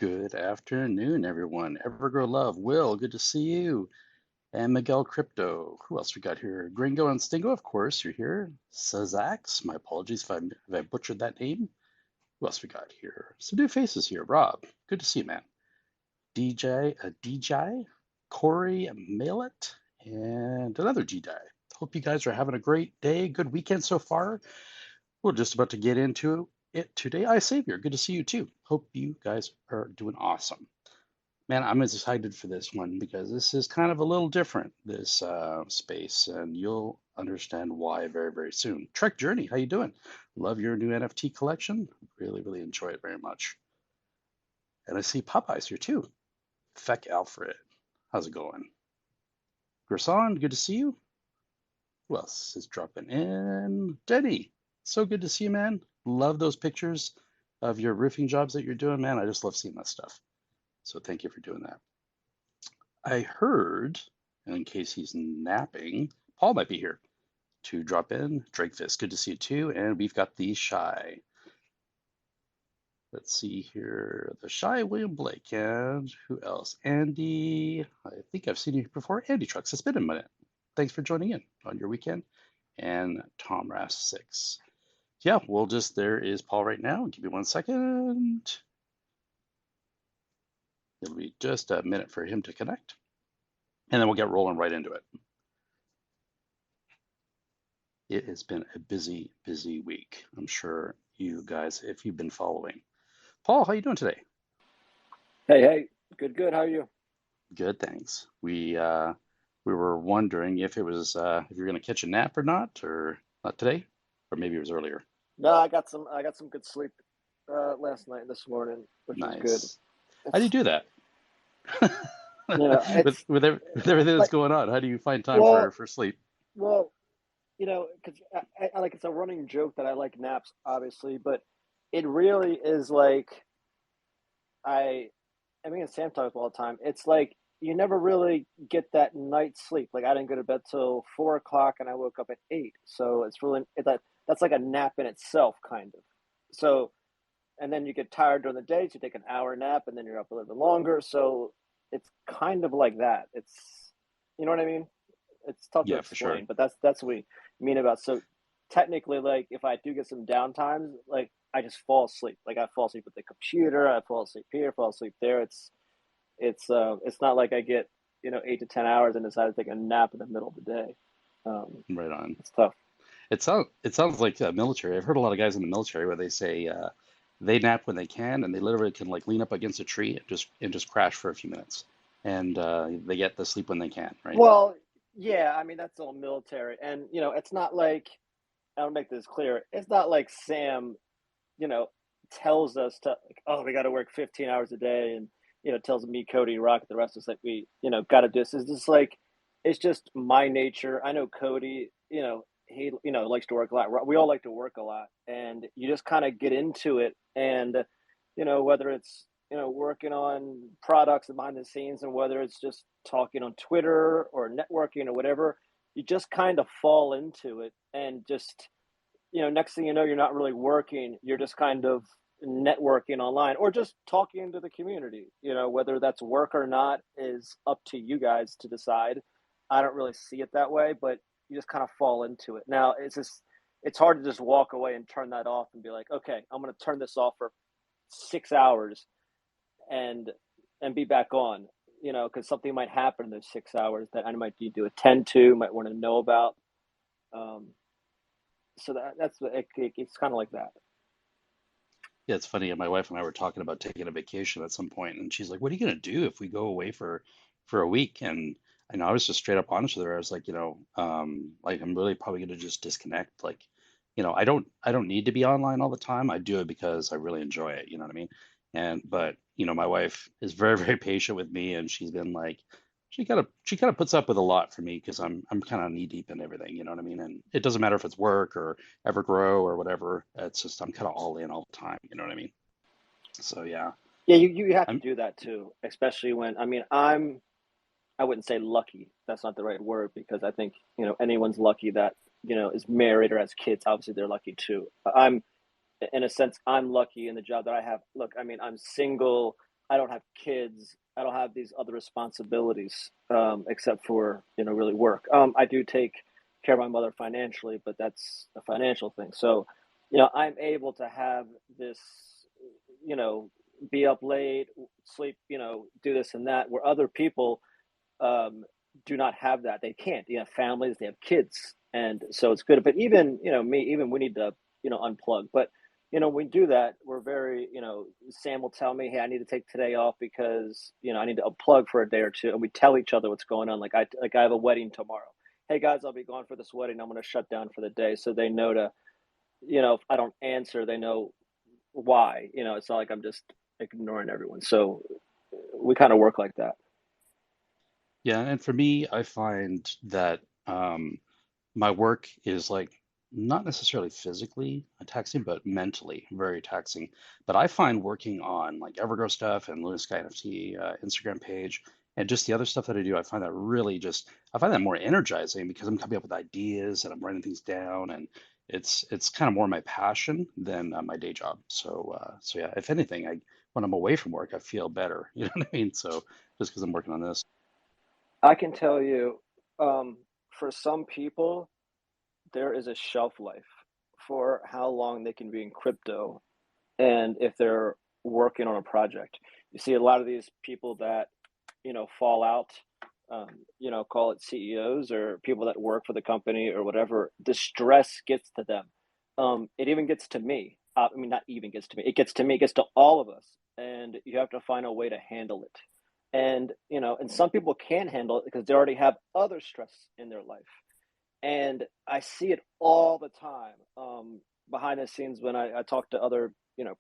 Good afternoon, everyone. EverGrowLove, Will, good to see you. And Miguel Crypto. Who else we got here? Gringo and Stingo, of course, you're here. Sazax, my apologies if I butchered that name. Who else we got here? Some new faces here. Rob, good to see you, man. DJ, Corey Mallet, and another DJ. Hope you guys are having a great day, good weekend so far. We're just about to get into it today. Savior, good to see you too. Hope you guys are doing awesome. Man, I'm as excited for this one because this is kind of a little different, this space, and you'll understand why very, very soon. Trek Journey, how you doing? Love your new NFT collection. Really, really enjoy it very much. And I see Popeye's here too. Feck Alfred, how's it going? Gerson, good to see you. Who else is dropping in? Denny, so good to see you, man. Love those pictures of your roofing jobs that you're doing, man. I just love seeing that stuff. So thank you for doing that. I heard, and in case he's napping, Paul might be here to drop in. Drakefist, good to see you too. And we've got the Shy. Let's see here. The Shy, William Blake, and who else? Andy. I think I've seen you before. Andy Trucks. It's been a minute. Thanks for joining in on your weekend. And Tom Rass 6. Yeah, there is Paul right now. Give me 1 second. It'll be just a minute for him to connect. And then we'll get rolling right into it. It has been a busy, busy week. I'm sure you guys, if you've been following. Paul, how you doing today? Hey, good. How are you? Good, thanks. We were wondering if it was if you're going to catch a nap or not today, or maybe it was earlier. No, I got some good sleep last night and this morning, which was good. Nice. How do you do that? Yeah, with everything that's going on, how do you find time well, for sleep? well, because I like it's a running joke that I like naps, obviously, but it really is like I mean, Sam talks all the time. It's like you never really get that night's sleep. Like I didn't go to bed till 4 o'clock, and I woke up at 8. So it's really that's like a nap in itself, kind of. So and then you get tired during the day, so you take an hour nap, and then you're up a little bit longer. So it's kind of like that. It's you know what I mean? It's tough to Yeah, for sure. explain, but that's what we mean about. So technically, like if I do get some downtime, like I just fall asleep. Like I fall asleep with the computer, I fall asleep here, fall asleep there. It's not like I get 8 to 10 hours and decide to take a nap in the middle of the day. Right on. It's tough. It sounds like military. I've heard a lot of guys in the military where they say they nap when they can, and they literally can like lean up against a tree and just crash for a few minutes, and they get the sleep when they can, right? Well, yeah, I mean that's all military, and it's not like I'll make this clear. It's not like Sam, you know, tells us to like, oh, we got to work 15 hours a day, and tells me, Cody, Rock, the rest of us like we, got to do this. It's just like it's just my nature. I know Cody, he, likes to work a lot. We all like to work a lot, and you just kind of get into it, and whether it's working on products and behind the scenes, and whether it's just talking on Twitter or networking or whatever, you just kind of fall into it, and just next thing you know, you're not really working. You're just kind of networking online or just talking to the community. Whether that's work or not is up to you guys to decide. I don't really see it that way, but you just kind of fall into it. Now, it's hard to just walk away and turn that off and be like, okay, I'm going to turn this off for 6 hours and be back on, because something might happen in those 6 hours that I might need to attend to, might want to know about. Um, so it's kind of like that. Yeah, it's funny. My wife and I were talking about taking a vacation at some point, and she's like, "What are you gonna do if we go away for a week?" And I know I was just straight up honest with her. I was like, like I'm really probably gonna just disconnect. Like, I don't need to be online all the time. I do it because I really enjoy it. You know what I mean? And but my wife is very, very patient with me, and she's been like, she kind of puts up with a lot for me because I'm kind of knee deep in everything. You know what I mean? And it doesn't matter if it's work or EverGrow or whatever. It's just I'm kind of all in all the time. You know what I mean? So yeah, Yeah, you have to I'm do that too, especially when I mean I wouldn't say lucky. That's not the right word because I think anyone's lucky that is married or has kids. Obviously, they're lucky too. I'm in a sense I'm lucky in the job that I have. Look, I mean I'm single. I don't have kids. I don't have these other responsibilities, except for, really work. I do take care of my mother financially, but that's a financial thing. So, I'm able to have this, you know, be up late, sleep, do this and that, where other people um, do not have that. They can't. They have families, they have kids, and so it's good. But even me, even we need to unplug. But we do that. We're very Sam will tell me, hey, I need to take today off because I need to unplug for a day or two, and we tell each other what's going on. Like I have a wedding tomorrow. Hey guys, I'll be gone for this wedding. I'm going to shut down for the day, so they know to if I don't answer, they know why. It's not like I'm just ignoring everyone. So we kind of work like that. Yeah, and for me, I find that my work is like not necessarily physically taxing, but mentally very taxing. But I find working on like EverGrow stuff and LunaSky NFT Instagram page and just the other stuff that I do, I find that really just I find that more energizing because I'm coming up with ideas and I'm writing things down and it's kind of more my passion than my day job. So yeah, if anything, I when I'm away from work, I feel better. You know what I mean? So just because I'm working on this. I can tell you, for some people, there is a shelf life for how long they can be in crypto and if they're working on a project. You see a lot of these people that, fall out, call it CEOs or people that work for the company or whatever, the stress gets to them. It even gets to me. I mean, not even gets to me. It gets to me, it gets to all of us. And you have to find a way to handle it. And some people can handle it because they already have other stress in their life. And I see it all the time behind the scenes when I talk to other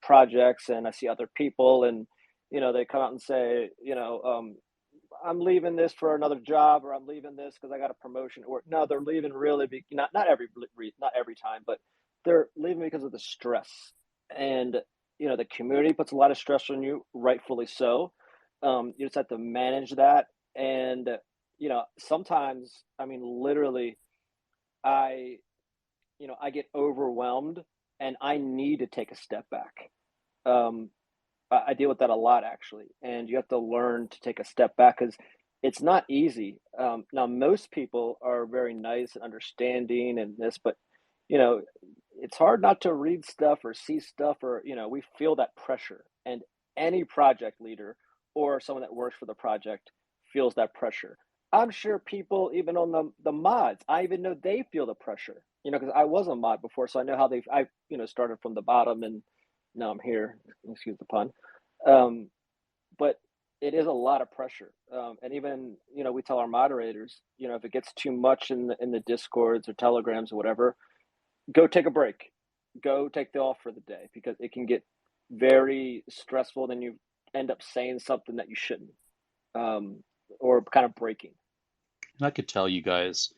projects and I see other people and they come out and say I'm leaving this for another job or I'm leaving this because I got a promotion or no they're leaving really not not every time but they're leaving because of the stress and the community puts a lot of stress on you, rightfully so. You just have to manage that and sometimes I mean literally I I get overwhelmed and I need to take a step back. Um, I deal with that a lot actually, and you have to learn to take a step back because it's not easy. Now, most people are very nice and understanding and this, but you know, it's hard not to read stuff or see stuff, or we feel that pressure, and any project leader or someone that works for the project feels that pressure. I'm sure people, even on the mods, I even know they feel the pressure. Because I was a mod before, so I know how I started from the bottom and now I'm here. Excuse the pun. Um, but it is a lot of pressure. And even, we tell our moderators, if it gets too much in the discords or telegrams or whatever, go take a break. Go take the off for the day because it can get very stressful. Then you end up saying something that you shouldn't, um, or kind of breaking. And I could tell you guys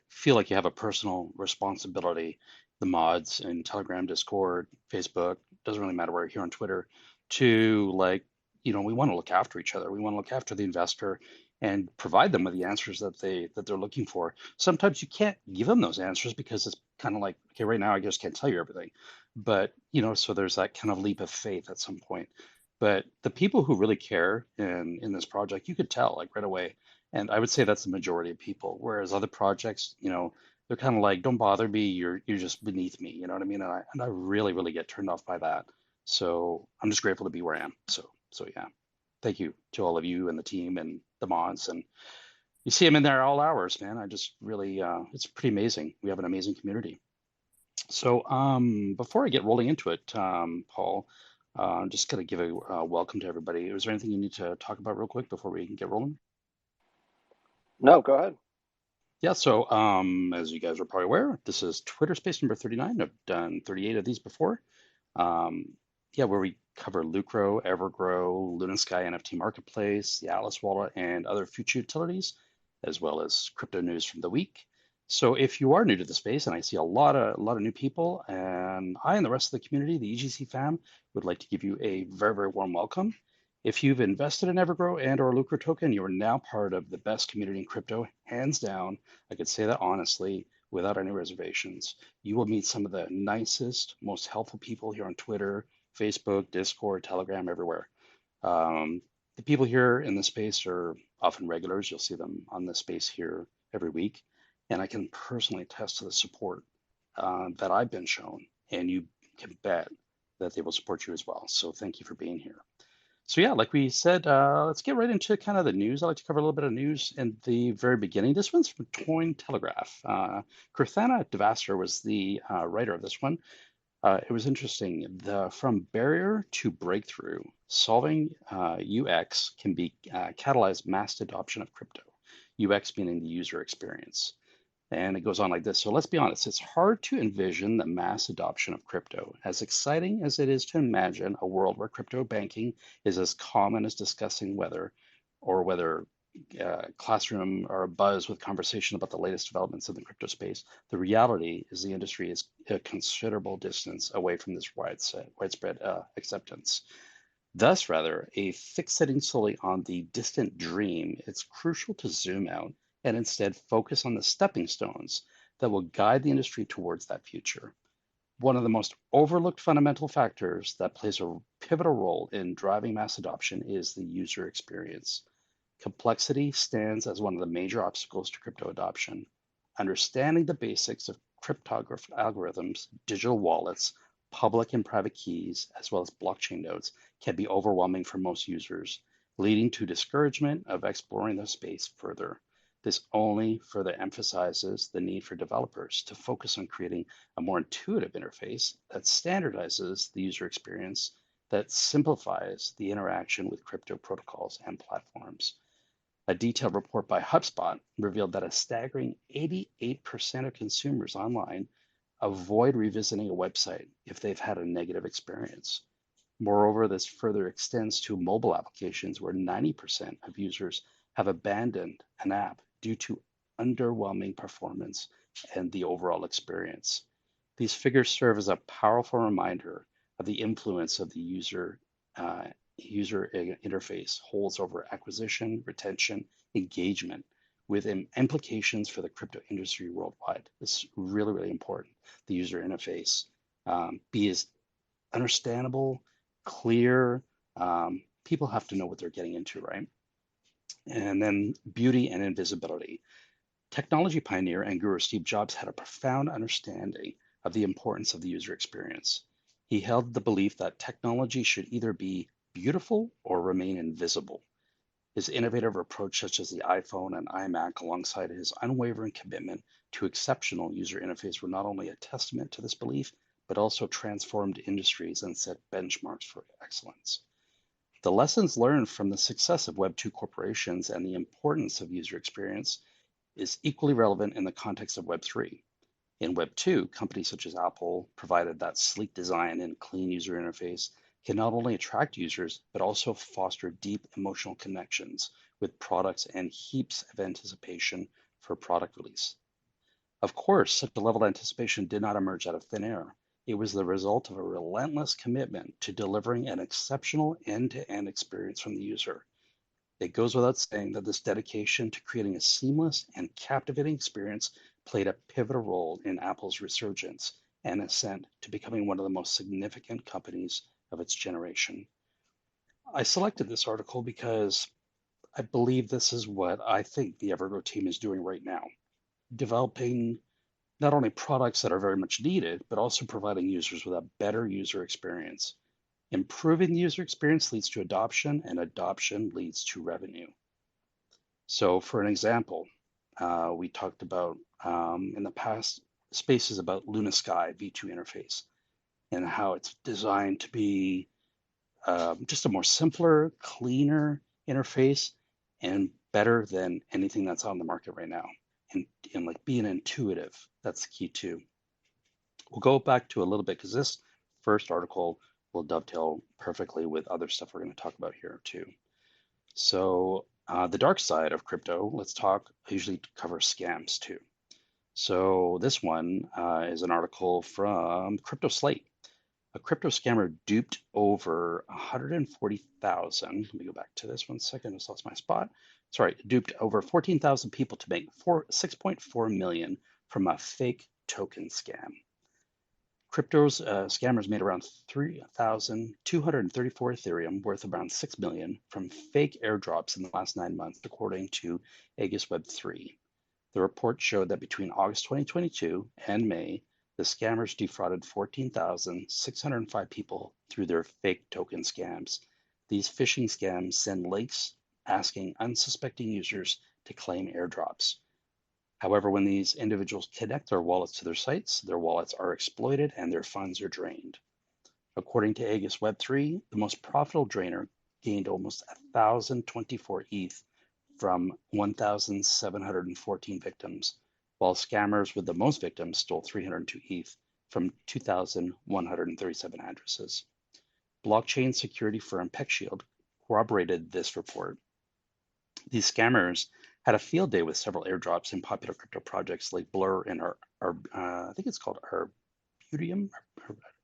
feel like you have a personal responsibility, the mods in Telegram, Discord, Facebook, doesn't really matter where, here on Twitter, to like, we want to look after each other. We want to look after the investor and provide them with the answers that they're looking for. Sometimes you can't give them those answers because it's kind of like, okay, right now I just can't tell you everything. But, so there's that kind of leap of faith at some point. But the people who really care in this project, you could tell like right away, and I would say that's the majority of people. Whereas other projects, they're kind of like, don't bother me. You're just beneath me. You know what I mean? And I really, really get turned off by that. So I'm just grateful to be where I am. So yeah. Thank you to all of you and the team and the mods. And you see them in there all hours, man. I just really it's pretty amazing. We have an amazing community. So before I get rolling into it, Paul, I'm just gonna give a welcome to everybody. Is there anything you need to talk about real quick before we can get rolling? No, go ahead. Yeah, so as you guys are probably aware, this is Twitter Space number 39. I've done 38 of these before. Um, yeah, where we cover Lucro, EverGrow, LunaSky NFT Marketplace, the Atlas Wallet, and other future utilities, as well as crypto news from the week. So if you are new to the space, and I see a lot of new people, and I and the rest of the community, the EGC fam, would like to give you a very, very warm welcome. If you've invested in EverGrow and or Lucro token, you are now part of the best community in crypto, hands down. I could say that honestly, without any reservations. You will meet some of the nicest, most helpful people here on Twitter, Facebook, Discord, Telegram, everywhere. Um, the people here in the space are often regulars. You'll see them on the space here every week. And I can personally attest to the support that I've been shown. And you can bet that they will support you as well. So thank you for being here. So yeah, like we said, let's get right into kind of the news. I like to cover a little bit of news in the very beginning. This one's from Coin Telegraph. Kirthana Devastar was the writer of this one. It was interesting. From barrier to breakthrough, solving UX can be catalyze mass adoption of crypto. UX meaning the user experience. And it goes on like this. So let's be honest, it's hard to envision the mass adoption of crypto. As exciting as it is to imagine a world where crypto banking is as common as discussing whether classroom or a buzz with conversation about the latest developments in the crypto space, the reality is the industry is a considerable distance away from this widespread acceptance. Thus, rather, a fixating solely on the distant dream, it's crucial to zoom out and instead focus on the stepping stones that will guide the industry towards that future. One of the most overlooked fundamental factors that plays a pivotal role in driving mass adoption is the user experience. Complexity stands as one of the major obstacles to crypto adoption. Understanding the basics of cryptographic algorithms, digital wallets, public and private keys, as well as blockchain nodes, can be overwhelming for most users, leading to discouragement of exploring the space further. This only further emphasizes the need for developers to focus on creating a more intuitive interface that standardizes the user experience, that simplifies the interaction with crypto protocols and platforms. A detailed report by HubSpot revealed that a staggering 88% of consumers online avoid revisiting a website if they've had a negative experience. Moreover, this further extends to mobile applications where 90% of users have abandoned an app due to underwhelming performance and the overall experience. These figures serve as a powerful reminder of the influence of the uh, user interface holds over acquisition, retention, engagement, with implications for the crypto industry worldwide. It's really, really important. The user interface be as understandable, clear. People have to know what they're getting into, right? And then beauty and invisibility. Technology pioneer and guru Steve Jobs had a profound understanding of the importance of the user experience. He held the belief that technology should either be beautiful or remain invisible. His innovative approach, such as the iPhone and iMac, alongside his unwavering commitment to exceptional user interface, were not only a testament to this belief, but also transformed industries and set benchmarks for excellence. The lessons learned from the success of Web2 corporations and the importance of user experience is equally relevant in the context of Web3. In Web2, companies such as Apple provided that sleek design and clean user interface can not only attract users, but also foster deep emotional connections with products and heaps of anticipation for product release. Of course, such a level of anticipation did not emerge out of thin air. It was the result of a relentless commitment to delivering an exceptional end-to-end experience from the user. It goes without saying that this dedication to creating a seamless and captivating experience played a pivotal role in Apple's resurgence and ascent to becoming one of the most significant companies of its generation. I selected this article because I believe this is what I think the EverGrow team is doing right now, developing not only products that are very much needed, but also providing users with a better user experience. Improving the user experience leads to adoption, and adoption leads to revenue. So, for an example, we talked about in the past spaces about LunaSky V2 interface and how it's designed to be just a more simpler, cleaner interface and better than anything that's on the market right now. And like being intuitive, that's the key too. We'll go back to a little bit because this first article will dovetail perfectly with other stuff we're going to talk about here too. So the dark side of crypto, let's talk. I usually cover scams too. So this one is an article from Crypto Slate. A crypto scammer duped over 140,000. Let me go back to this 1 second. I just lost my spot. Sorry, duped over 14,000 people to make 6.4 million from a fake token scam. Crypto's scammers made around 3,234 Ethereum, worth around 6 million, from fake airdrops in the last 9 months, according to Aegis Web 3. The report showed that between August 2022 and May, the scammers defrauded 14,605 people through their fake token scams. These phishing scams send links asking unsuspecting users to claim airdrops. However, when these individuals connect their wallets to their sites, their wallets are exploited and their funds are drained. According to Aegis Web 3, the most profitable drainer gained almost 1,024 ETH from 1,714 victims, while scammers with the most victims stole 302 ETH from 2,137 addresses. Blockchain security firm PeckShield corroborated this report. These scammers had a field day with several airdrops in popular crypto projects like Blur and I think it's called Arbitrum,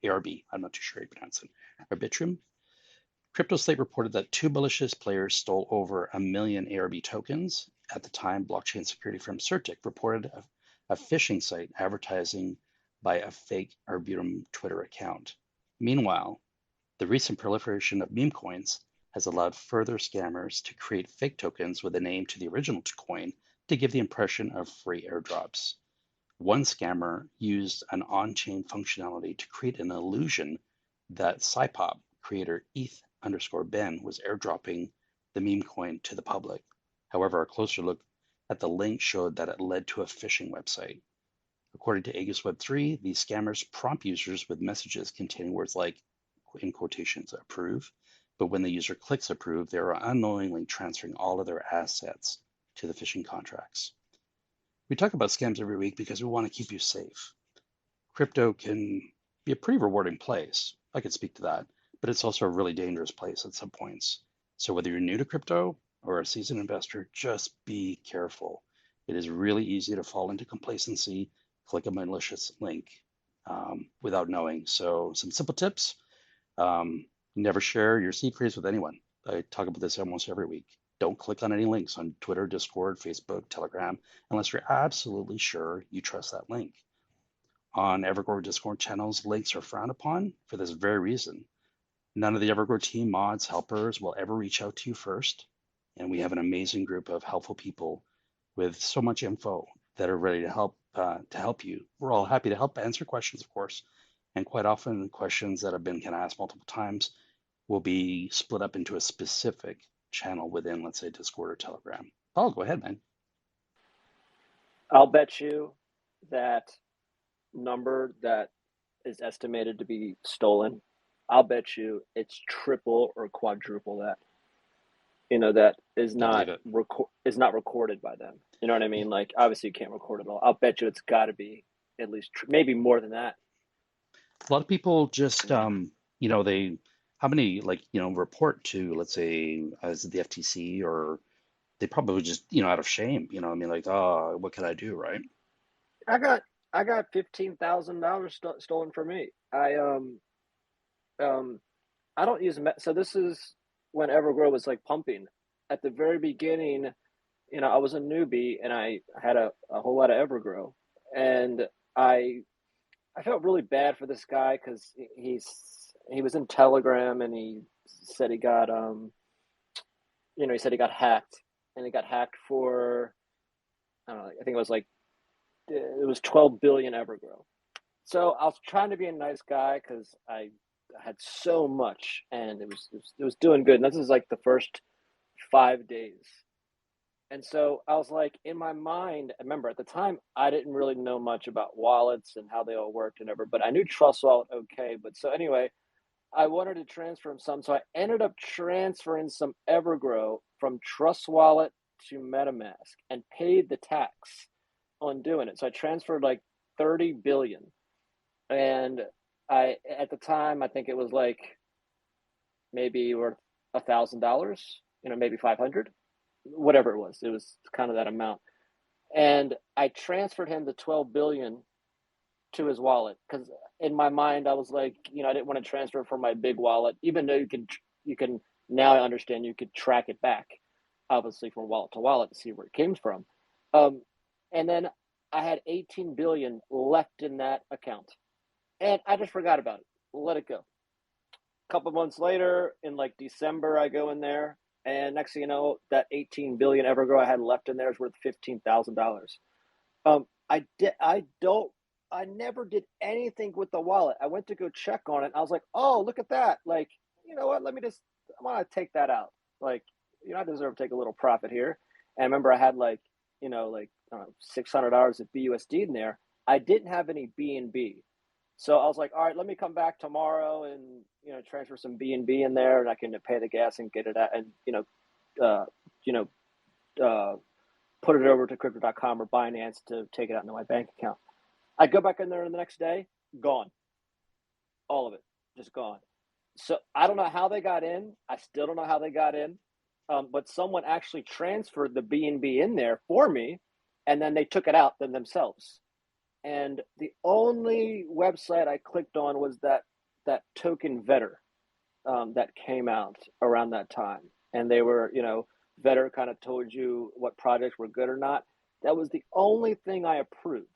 ARB. I'm not too sure how you pronounce it. Arbitrum. CryptoSlate reported that two malicious players stole over 1 million ARB tokens. At the time, blockchain security firm Certic reported a phishing site advertising by a fake Arbitrum Twitter account. Meanwhile, the recent proliferation of meme coins has allowed further scammers to create fake tokens with a name to the original coin to give the impression of free airdrops. One scammer used an on-chain functionality to create an illusion that Cypop creator ETH_Ben was airdropping the meme coin to the public. However, a closer look at the link showed that it led to a phishing website. According to Aegis Web 3, these scammers prompt users with messages containing words like, in quotations, approve, but when the user clicks approve, they are unknowingly transferring all of their assets to the phishing contracts. We talk about scams every week because we want to keep you safe. Crypto can be a pretty rewarding place. I could speak to that, but it's also a really dangerous place at some points. So whether you're new to crypto or a seasoned investor, just be careful. It is really easy to fall into complacency, click a malicious link without knowing. So some simple tips. Never share your seed phrase with anyone. I talk about this almost every week. Don't click on any links on Twitter, Discord, Facebook, Telegram, unless you're absolutely sure you trust that link. On EverGrow Discord channels, links are frowned upon for this very reason. None of the EverGrow team, mods, helpers will ever reach out to you first. And we have an amazing group of helpful people with so much info that are ready to help you. We're all happy to help answer questions, of course. And quite often, questions that have been kind of asked multiple times will be split up into a specific channel within, let's say, Discord or Telegram. Paul, go ahead, man. I'll bet you that number that is estimated to be stolen, I'll bet you it's triple or quadruple that. That is not recorded by them. You know what I mean? Like, obviously you can't record it all. I'll bet you it's got to be at least maybe more than that. A lot of people just, they, how many report to, let's say, as the FTC, or they probably just, out of shame, I mean, like, oh, what can I do, right? I got $15,000 stolen from me. I don't use so this is when EverGrow was like pumping. At the very beginning, I was a newbie and I had a whole lot of EverGrow, and I felt really bad for this guy because he was in Telegram and he said he got he said he got hacked, and he got hacked for, I don't know, I think it was 12 billion EverGrow. So I was trying to be a nice guy because I had so much and it was doing good. And this is like the first 5 days. And so I was like, in my mind, I remember at the time, I didn't really know much about wallets and how they all worked and ever, but I knew Trust Wallet okay. But so anyway, I wanted to transfer him some. So I ended up transferring some EverGrow from Trust Wallet to MetaMask and paid the tax on doing it. So I transferred like 30 billion. And at the time, I think it was like maybe worth $1,000, maybe 500, whatever it was. It was kind of that amount. And I transferred him the 12 billion to his wallet because in my mind, I was like, I didn't want to transfer from my big wallet, even though you can now I understand you could track it back, obviously from wallet to wallet to see where it came from. And then I had 18 billion left in that account. And I just forgot about it. Let it go. A couple months later, in like December, I go in there, and next thing you know, that 18 billion EverGrow I had left in there is worth $15,000. I don't. I never did anything with the wallet. I went to go check on it. I was like, oh, look at that. Like, you know what? Let me just, I want to take that out. Like, I deserve to take a little profit here. And I remember I had like, like $600 of BUSD in there. I didn't have any BNB. So I was like, all right, let me come back tomorrow and, transfer some BNB in there, and I can pay the gas and get it out and, uh, you know, uh, put it over to crypto.com or Binance to take it out into my bank account. I go back in there the next day, gone. All of it, just gone. So I don't know how they got in. I still don't know how they got in. But someone actually transferred the BNB in there for me, and then they took it out themselves. And the only website I clicked on was that token Vetter that came out around that time. And they were, Vetter kind of told you what projects were good or not. That was the only thing I approved.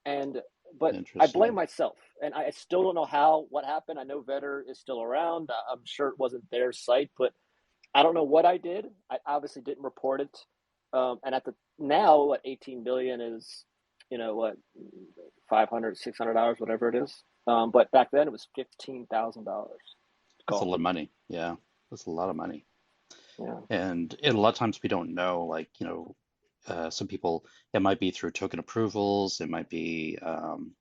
And but I blame Interesting. myself, and I still don't know what happened. I know Vetter is still around. I'm sure it wasn't their site, but I don't know what I did. I obviously didn't report it. And at the now, what 18 billion is, what 500, $600, whatever it is. But back then it was $15,000 That's a gone. lot of money. Yeah, that's a lot of money. Yeah. And a lot of times we don't know, like, some people, it might be through token approvals, it might be,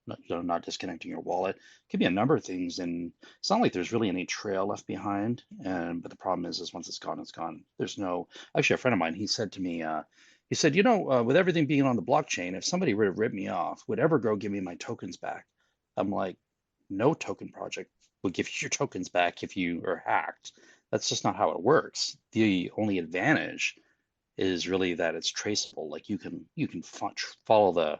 not disconnecting your wallet. It could be a number of things, and it's not like there's really any trail left behind. And but the problem is once it's gone, it's gone. There's no. Actually, a friend of mine, he said to me, he said, with everything being on the blockchain, if somebody were to rip me off, would EverGrow give me my tokens back? I'm like, no token project would give you your tokens back if you are hacked. That's just not how it works. The only advantage is really that it's traceable. Like you can follow the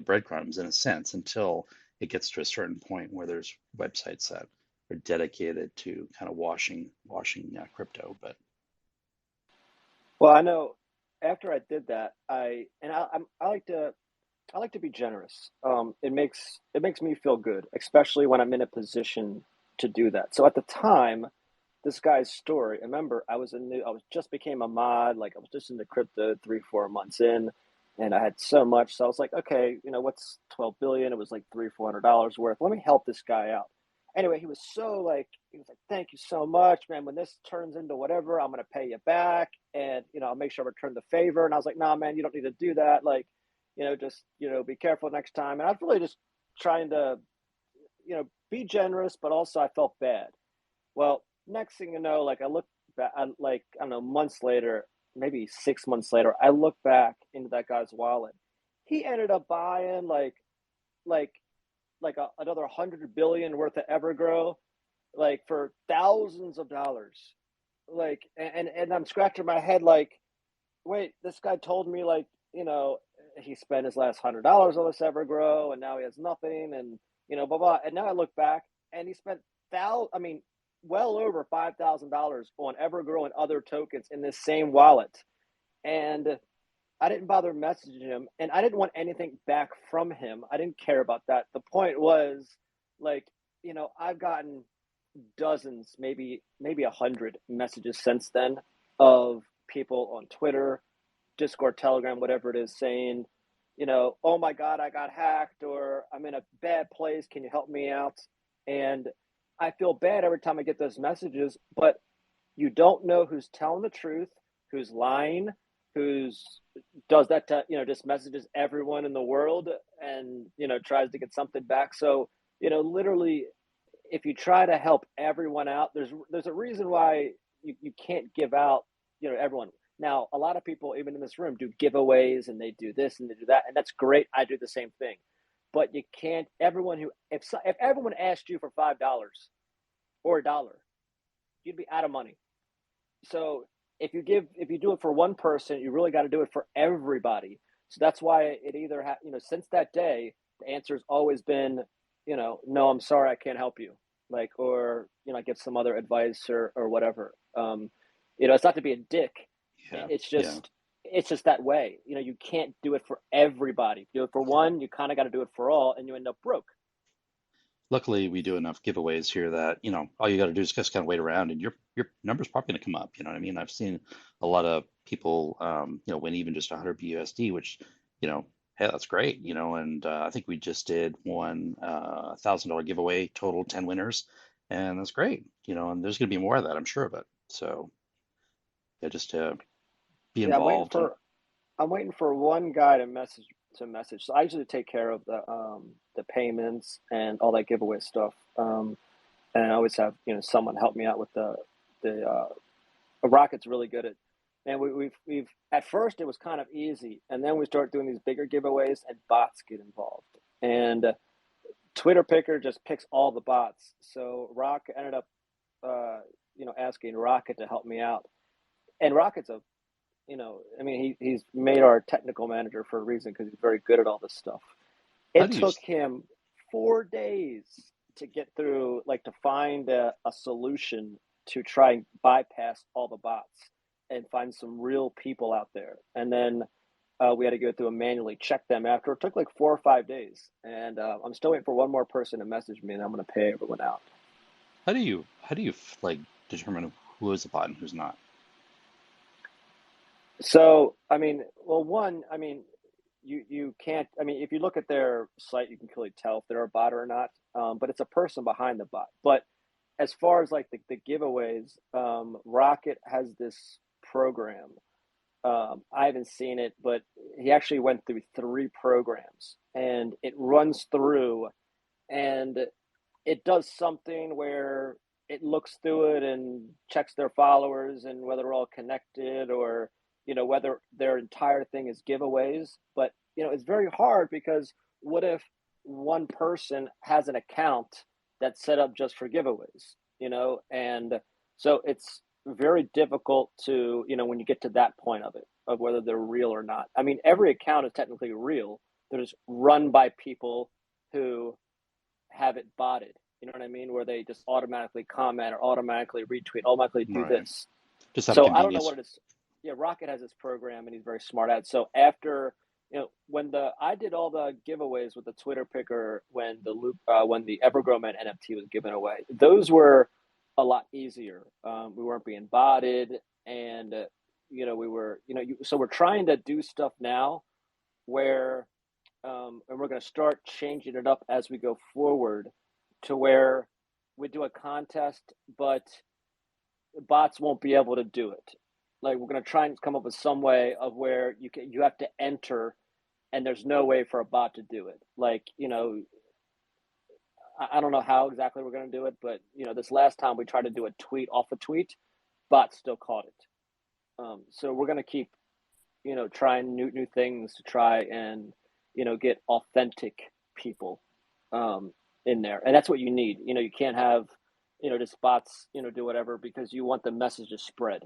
breadcrumbs in a sense until it gets to a certain point where there's websites that are dedicated to kind of washing crypto. But Well, I know after I did that, I like to be generous. It makes me feel good, especially when I'm in a position to do that. So at the time, this guy's story. Remember, I was just became a mod. Like I was just into crypto 3, 4 months in, and I had so much. So I was like, okay, what's 12 billion? It was like $300, $400 worth. Let me help this guy out. Anyway, he was like, thank you so much, man. When this turns into whatever, I'm gonna pay you back, and I'll make sure I return the favor. And I was like, nah, man, you don't need to do that. Like, just be careful next time. And I was really just trying to, be generous, but also I felt bad. Well, next thing you know, like I look back, like I don't know, months later, maybe 6 months later, I look back into that guy's wallet. He ended up buying like another 100 billion worth of EverGrow, like for thousands of dollars. Like, and I'm scratching my head, like, wait, this guy told me like he spent his last $100 on this EverGrow, and now he has nothing, and blah blah. And now I look back, and he spent I mean, well over $5,000 on EverGrow and other tokens in this same wallet. And I didn't bother messaging him, and I didn't want anything back from him. I didn't care about that. The point was, like, I've gotten dozens, maybe 100 messages since then of people on Twitter, Discord, Telegram, whatever it is, saying, oh my God, I got hacked, or I'm in a bad place. Can you help me out? And I feel bad every time I get those messages, but you don't know who's telling the truth, who's lying, who's does that to, just messages everyone in the world and, tries to get something back. So, literally, if you try to help everyone out, there's a reason why you can't give out, everyone. Now, a lot of people, even in this room, do giveaways and they do this and they do that, and that's great. I do the same thing, but you can't. Everyone who if everyone asked you for $5 or $1, you'd be out of money. So if you do it for one person, you really got to do it for everybody. So that's why it either since that day, the answer's always been, no, I'm sorry, I can't help you, like, or get some other advice or whatever. It's not to be a dick. yeah, It's yeah. just that way. You can't do it for everybody. If you do it for one, you kind of got to do it for all, and you end up broke. Luckily, we do enough giveaways here that, all you got to do is just kind of wait around and your number's probably going to come up. You know what I mean? I've seen a lot of people, win even just 100 BUSD, which, you know, hey, that's great, and I think we just did one $1,000 giveaway, total 10 winners, and that's great, and there's going to be more of that, I'm sure of it. So, yeah, just to be Yeah, involved and I'm waiting for one guy to message. So I usually take care of the payments and all that giveaway stuff. And I always have someone help me out with the Rocket's really good at. And we've at first it was kind of easy, and then we start doing these bigger giveaways, and bots get involved, and Twitter Picker just picks all the bots. So Rocket ended up, asking Rocket to help me out, and Rocket's a I mean, he's made our technical manager for a reason because he's very good at all this stuff. how It do you took him 4 days to get through, like to find a solution to try and bypass all the bots and find some real people out there. And then we had to go through and manually check them after. It took like 4 or 5 days. And I'm still waiting for one more person to message me, and I'm going to pay everyone out. how do you like determine who is a bot and who's not? So, I mean, well, one, I mean, you can't. I mean, if you look at their site, you can clearly tell if they're a bot or not. But it's a person behind the bot. But as far as like the giveaways, Rocket has this program. I haven't seen it, but he actually went through 3 programs, and it runs through, and it does something where it looks through it and checks their followers and whether they're all connected, or whether their entire thing is giveaways. But it's very hard because what if one person has an account that's set up just for giveaways, and so it's very difficult to when you get to that point of it, of whether they're real or not. I mean, every account is technically real. They're just run by people who have it botted. You know what I mean? Where they just automatically comment or automatically retweet, automatically do Right. this. Just out of So I don't know convenience. what it is. Yeah, Rocket has this program, and he's very smart at it. So after when the I did all the giveaways with the Twitter picker when the EverGrowman NFT was given away, those were a lot easier. We weren't being botted, and we were so we're trying to do stuff now where and we're going to start changing it up as we go forward to where we do a contest, but bots won't be able to do it. Like, we're going to try and come up with some way of where you have to enter, and there's no way for a bot to do it. Like, I don't know how exactly we're going to do it, but this last time we tried to do a tweet off a tweet, bots still caught it. So we're going to keep trying new things to try and get authentic people in there, and that's what you need. You can't have just bots do whatever, because you want the message to spread.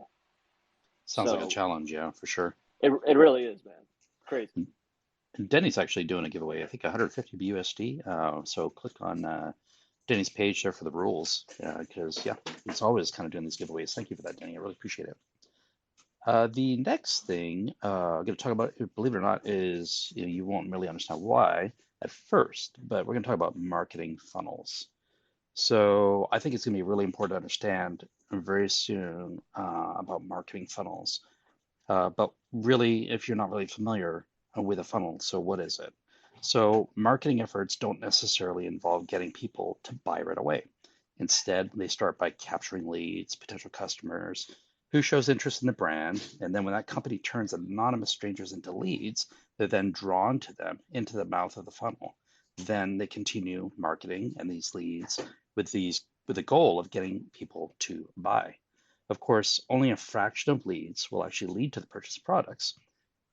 Sounds like a So challenge, yeah, for sure. it really is, man. Crazy. And Denny's actually doing a giveaway, I think 150 BUSD. So click on Denny's page there for the rules, because yeah, it's always kind of doing these giveaways. Thank you for that, Denny. I really appreciate it. The next thing I'm going to talk about, believe it or not, is you won't really understand why at first, but we're going to talk about marketing funnels. So I think it's going to be really important to understand very soon about marketing funnels. But really, if you're not really familiar with a funnel, so what is it? So marketing efforts don't necessarily involve getting people to buy right away. Instead, they start by capturing leads, potential customers, who shows interest in the brand, and then when that company turns anonymous strangers into leads, they're then drawn to them into the mouth of the funnel. Then they continue marketing and these leads with the goal of getting people to buy. Of course, only a fraction of leads will actually lead to the purchase of products.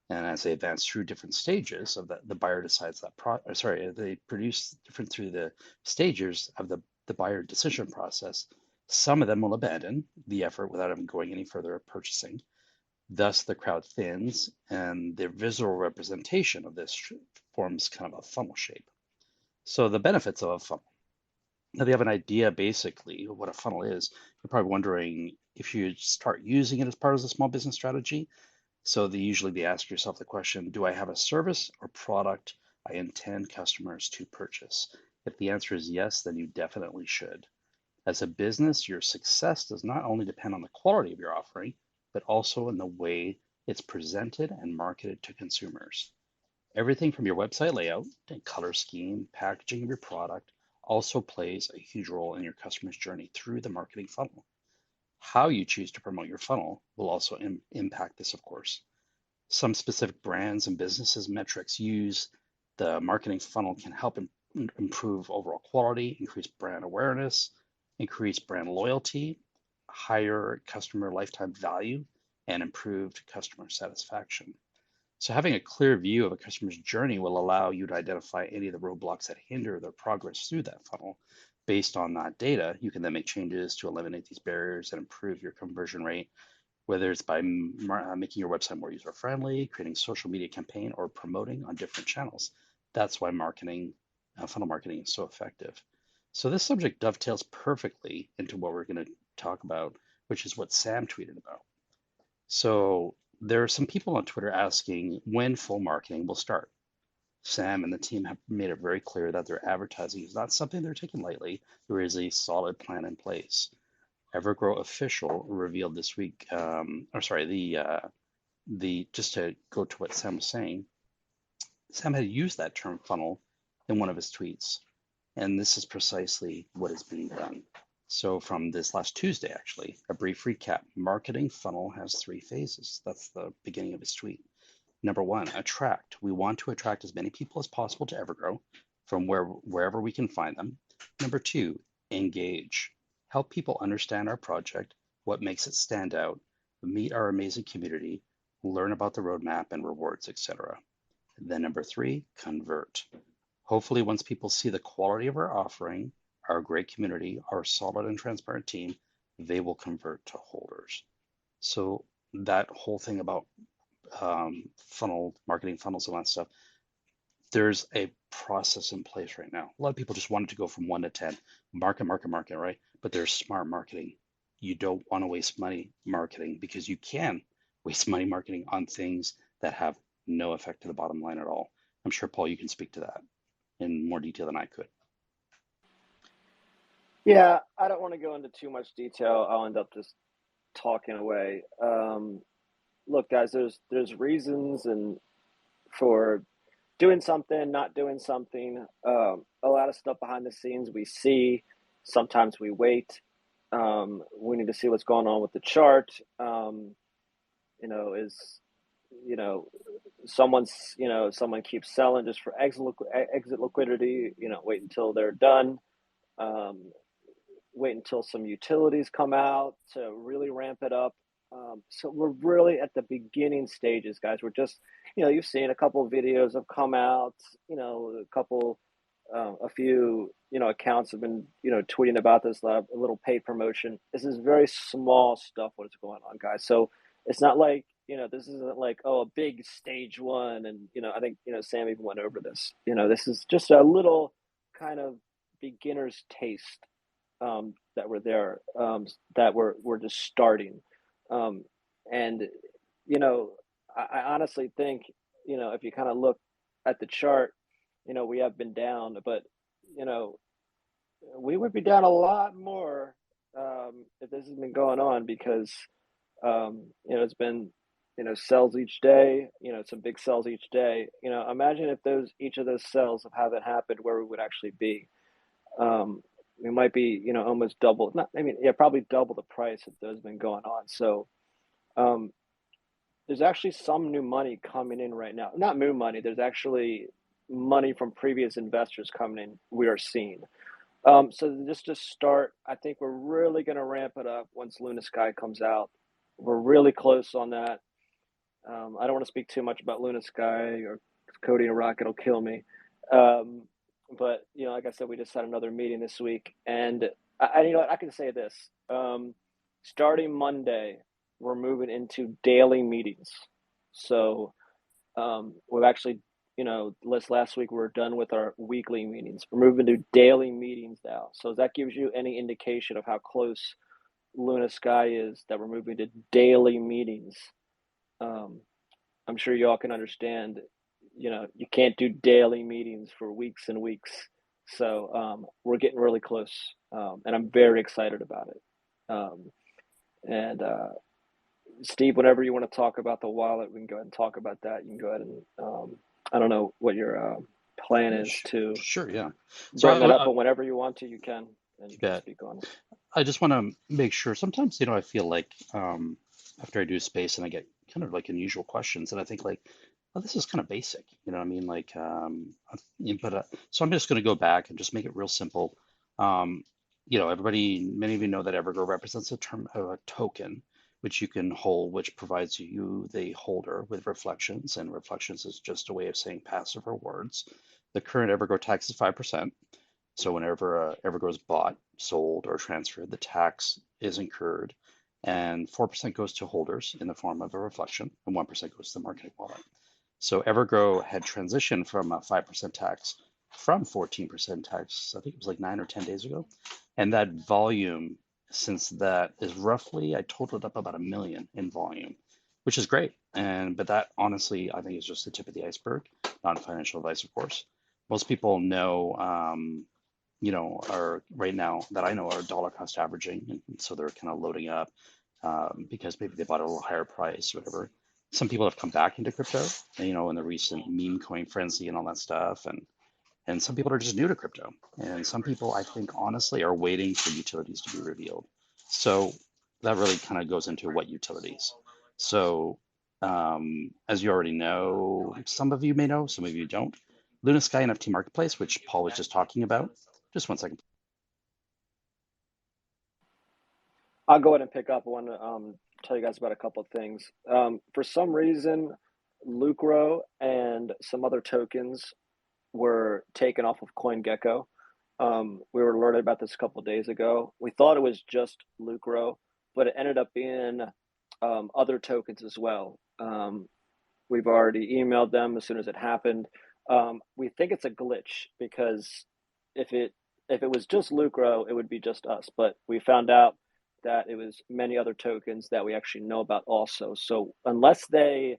And as they advance through different stages of the buyer decides that they produce different through the stages of the buyer decision process. Some of them will abandon the effort without even going any further purchasing. Thus, the crowd thins, and the visual representation of this forms kind of a funnel shape. So the benefits of a funnel. Now they have an idea basically of what a funnel is. You're probably wondering if you start using it as part of the small business strategy. So they usually be ask yourself the question, do I have a service or product I intend customers to purchase? If the answer is yes, then you definitely should. As a business, your success does not only depend on the quality of your offering, but also in the way it's presented and marketed to consumers. Everything from your website layout to color scheme, packaging of your product also plays a huge role in your customer's journey through the marketing funnel. How you choose to promote your funnel will also impact this, of course. Some specific brands and businesses metrics use the marketing funnel can help improve overall quality, increase brand awareness, increase brand loyalty, higher customer lifetime value, and improved customer satisfaction. So having a clear view of a customer's journey will allow you to identify any of the roadblocks that hinder their progress through that funnel. Based on that data, you can then make changes to eliminate these barriers and improve your conversion rate, whether it's by making your website more user friendly, creating social media campaign, or promoting on different channels. That's why funnel marketing is so effective. So this subject dovetails perfectly into what we're going to talk about, which is what Sam tweeted about. So there are some people on Twitter asking when full marketing will start. Sam and the team have made it very clear that their advertising is not something they're taking lightly. There is a solid plan in place. EverGrow official revealed this week, or sorry, the just to go to what Sam was saying, Sam had used that term funnel in one of his tweets, and this is precisely what is being done. So from this last Tuesday, actually, a brief recap. Marketing funnel has three phases. That's the beginning of his tweet. Number one, attract. We want to attract as many people as possible to EverGrow from wherever we can find them. Number two, engage. Help people understand our project, what makes it stand out, meet our amazing community, learn about the roadmap and rewards, etc. Then number three, convert. Hopefully, once people see the quality of our offering, our great community, our solid and transparent team, they will convert to holders. So that whole thing about marketing funnels and all that stuff, there's a process in place right now. A lot of people just wanted to go from 1 to 10, market, right? But there's smart marketing. You don't want to waste money marketing because you can waste money marketing on things that have no effect to the bottom line at all. I'm sure, Paul, you can speak to that in more detail than I could. Yeah, I don't want to go into too much detail. I'll end up just talking away. Look, guys, there's reasons and for doing something, not doing something. A lot of stuff behind the scenes we see. Sometimes we wait. We need to see what's going on with the chart. Is someone keeps selling just for exit liquidity. Wait until they're done. Wait until some utilities come out to really ramp it up. So we're really at the beginning stages, guys. We're just, you've seen a couple of videos have come out, a few, accounts have been, tweeting about this, a little paid promotion. This is very small stuff, what's going on, guys. So it's not like, this isn't like, oh, a big stage one. And, I think, Sam even went over this, this is just a little kind of beginner's taste that we're there, that we're just starting. And, I honestly think, if you kind of look at the chart, we have been down, but, we would be down a lot more if this has been going on because, it's been, sells each day, some big sells each day. Imagine if each of those sells haven't happened, where we would actually be. We might be, almost double, probably double the price if those have been going on. So there's actually some new money coming in right now. Not new money, there's actually money from previous investors coming in, we are seeing. So just to start, I think we're really going to ramp it up once LunaSky comes out. We're really close on that. I don't want to speak too much about LunaSky or Cody and Rocket will kill me. But, like I said, we just had another meeting this week. And I can say this. Starting Monday, we're moving into daily meetings. So we've actually, last week we were done with our weekly meetings. We're moving to daily meetings now. So that gives you any indication of how close LunaSky is that we're moving to daily meetings. I'm sure you all can understand, you can't do daily meetings for weeks and weeks. So we're getting really close, and I'm very excited about it. And Steve, whenever you want to talk about the wallet, we can go ahead and talk about that. You can go ahead and I don't know what your plan Yeah, is to sure, yeah. So bring that up, but whenever you want to, you can, and you you can bet. speak on it. I just want to make sure. Sometimes, I feel like after I do space and I get kind of like unusual questions, and I think like, oh, this is kind of basic. You know what I mean? Like, but so I'm just going to go back and just make it real simple. Um, everybody, many of you know that EverGrow represents a term of a token, which you can hold, which provides you, the holder, with reflections, and reflections is just a way of saying passive rewards. The current EverGrow tax is 5%. So whenever EverGrow is bought, sold, or transferred, the tax is incurred, and 4% goes to holders in the form of a reflection, and 1% goes to the marketing wallet. So EverGrow had transitioned from a 5% tax from 14% tax, I think it was like 9 or 10 days ago. And that volume, since that is roughly, I totaled up about 1 million in volume, which is great. But that honestly, I think is just the tip of the iceberg, not financial advice, of course. Most people know, are right now that I know are dollar cost averaging, and so they're kind of loading up because maybe they bought at a little higher price, or whatever. Some people have come back into crypto, in the recent meme coin frenzy and all that stuff, and some people are just new to crypto, and some people I think honestly are waiting for utilities to be revealed. So that really kind of goes into what utilities. So as you already know, some of you may know, some of you don't. LunaSky NFT Marketplace, which Paul was just talking about. Just one second. I'll go ahead and pick up. I want to tell you guys about a couple of things. For some reason, Lucro and some other tokens were taken off of CoinGecko. We were alerted about this a couple of days ago. We thought it was just Lucro, but it ended up being other tokens as well. We've already emailed them as soon as it happened. We think it's a glitch because if it was just Lucro, it would be just us. But we found out that it was many other tokens that we actually know about also. So unless they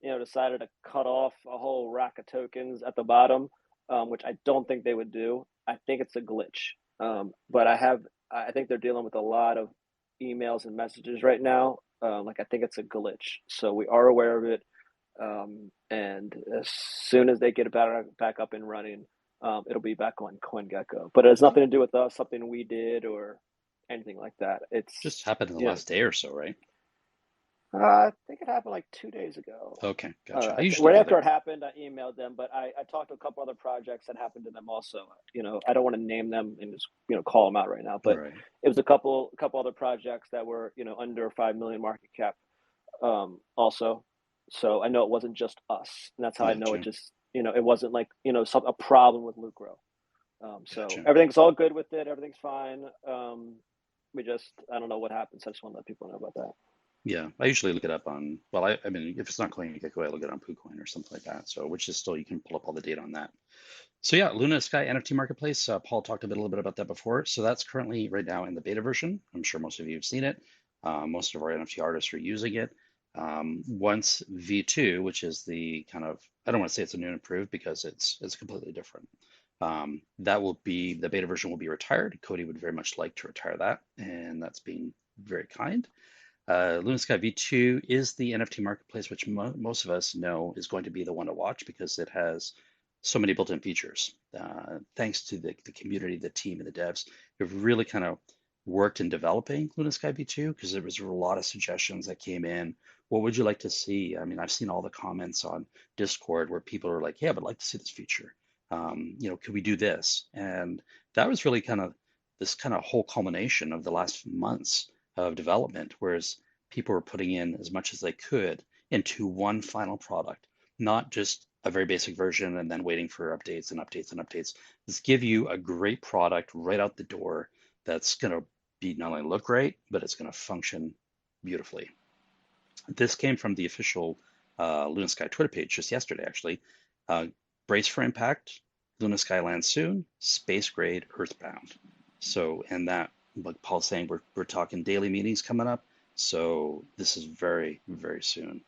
decided to cut off a whole rack of tokens at the bottom, which I don't think they would do, I think it's a glitch. But I think they're dealing with a lot of emails and messages right now. I think it's a glitch. So we are aware of it. And as soon as they get it back up and running, it'll be back on CoinGecko. But it has nothing to do with us, something we did or anything like that. It's Just happened in the last day or so, right? I think it happened like 2 days ago. Okay, gotcha. I Right usually after it happened, I emailed them, but I talked to a couple other projects that happened to them also. I don't want to name them and just call them out right now, but right. it was a couple other projects that were under 5 million market cap, also. So I know it wasn't just us, and that's how I know it Gotcha. just it wasn't like a problem with Lucro. So Gotcha. everything's all good with it. Everything's fine. I don't know what happened, so I just want to let people know about that. Yeah, I usually look it up on, well, I mean, if it's not CoinGecko, I look it on PooCoin or something like that. So, which is still, you can pull up all the data on that. So yeah, LunaSky NFT Marketplace. Paul talked a little bit about that before. So that's currently right now in the beta version. I'm sure most of you have seen it. Most of our NFT artists are using it. Once V2, which is the kind of, I don't want to say it's a new and improved because it's completely different. That will be, the beta version will be retired. Cody would very much like to retire that, and that's being very kind. LunaSky V2 is the NFT marketplace, which most of us know is going to be the one to watch because it has so many built-in features. Thanks to the community, the team, and the devs, who've really kind of worked in developing LunaSky V2 because there was a lot of suggestions that came in. What would you like to see? I mean, I've seen all the comments on Discord where people are like, "Yeah, I would like to see this feature. Could we do this?" And that was really kind of this kind of whole culmination of the last months of development, whereas people were putting in as much as they could into one final product, not just a very basic version and then waiting for updates and updates and updates. Let's give you a great product right out the door that's going to be not only look great, but it's going to function beautifully. This came from the official LunaSky Twitter page just yesterday, actually. Brace for impact, LunaSky lands soon, space grade, earthbound. So, and that, like Paul's saying, we're talking daily meetings coming up. So this is very, very soon.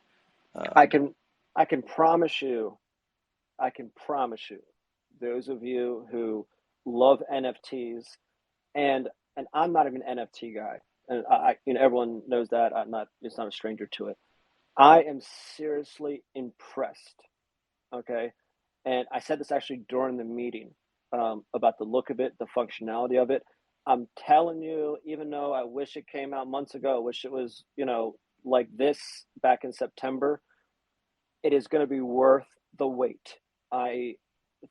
I can I can promise you, those of you who love NFTs, and I'm not even an NFT guy, and everyone knows that. It's not a stranger to it. I am seriously impressed. Okay, and I said this actually during the meeting about the look of it, the functionality of it. I'm telling you, even though I wish it came out months ago, I wish it was, like this back in September, it is going to be worth the wait. I,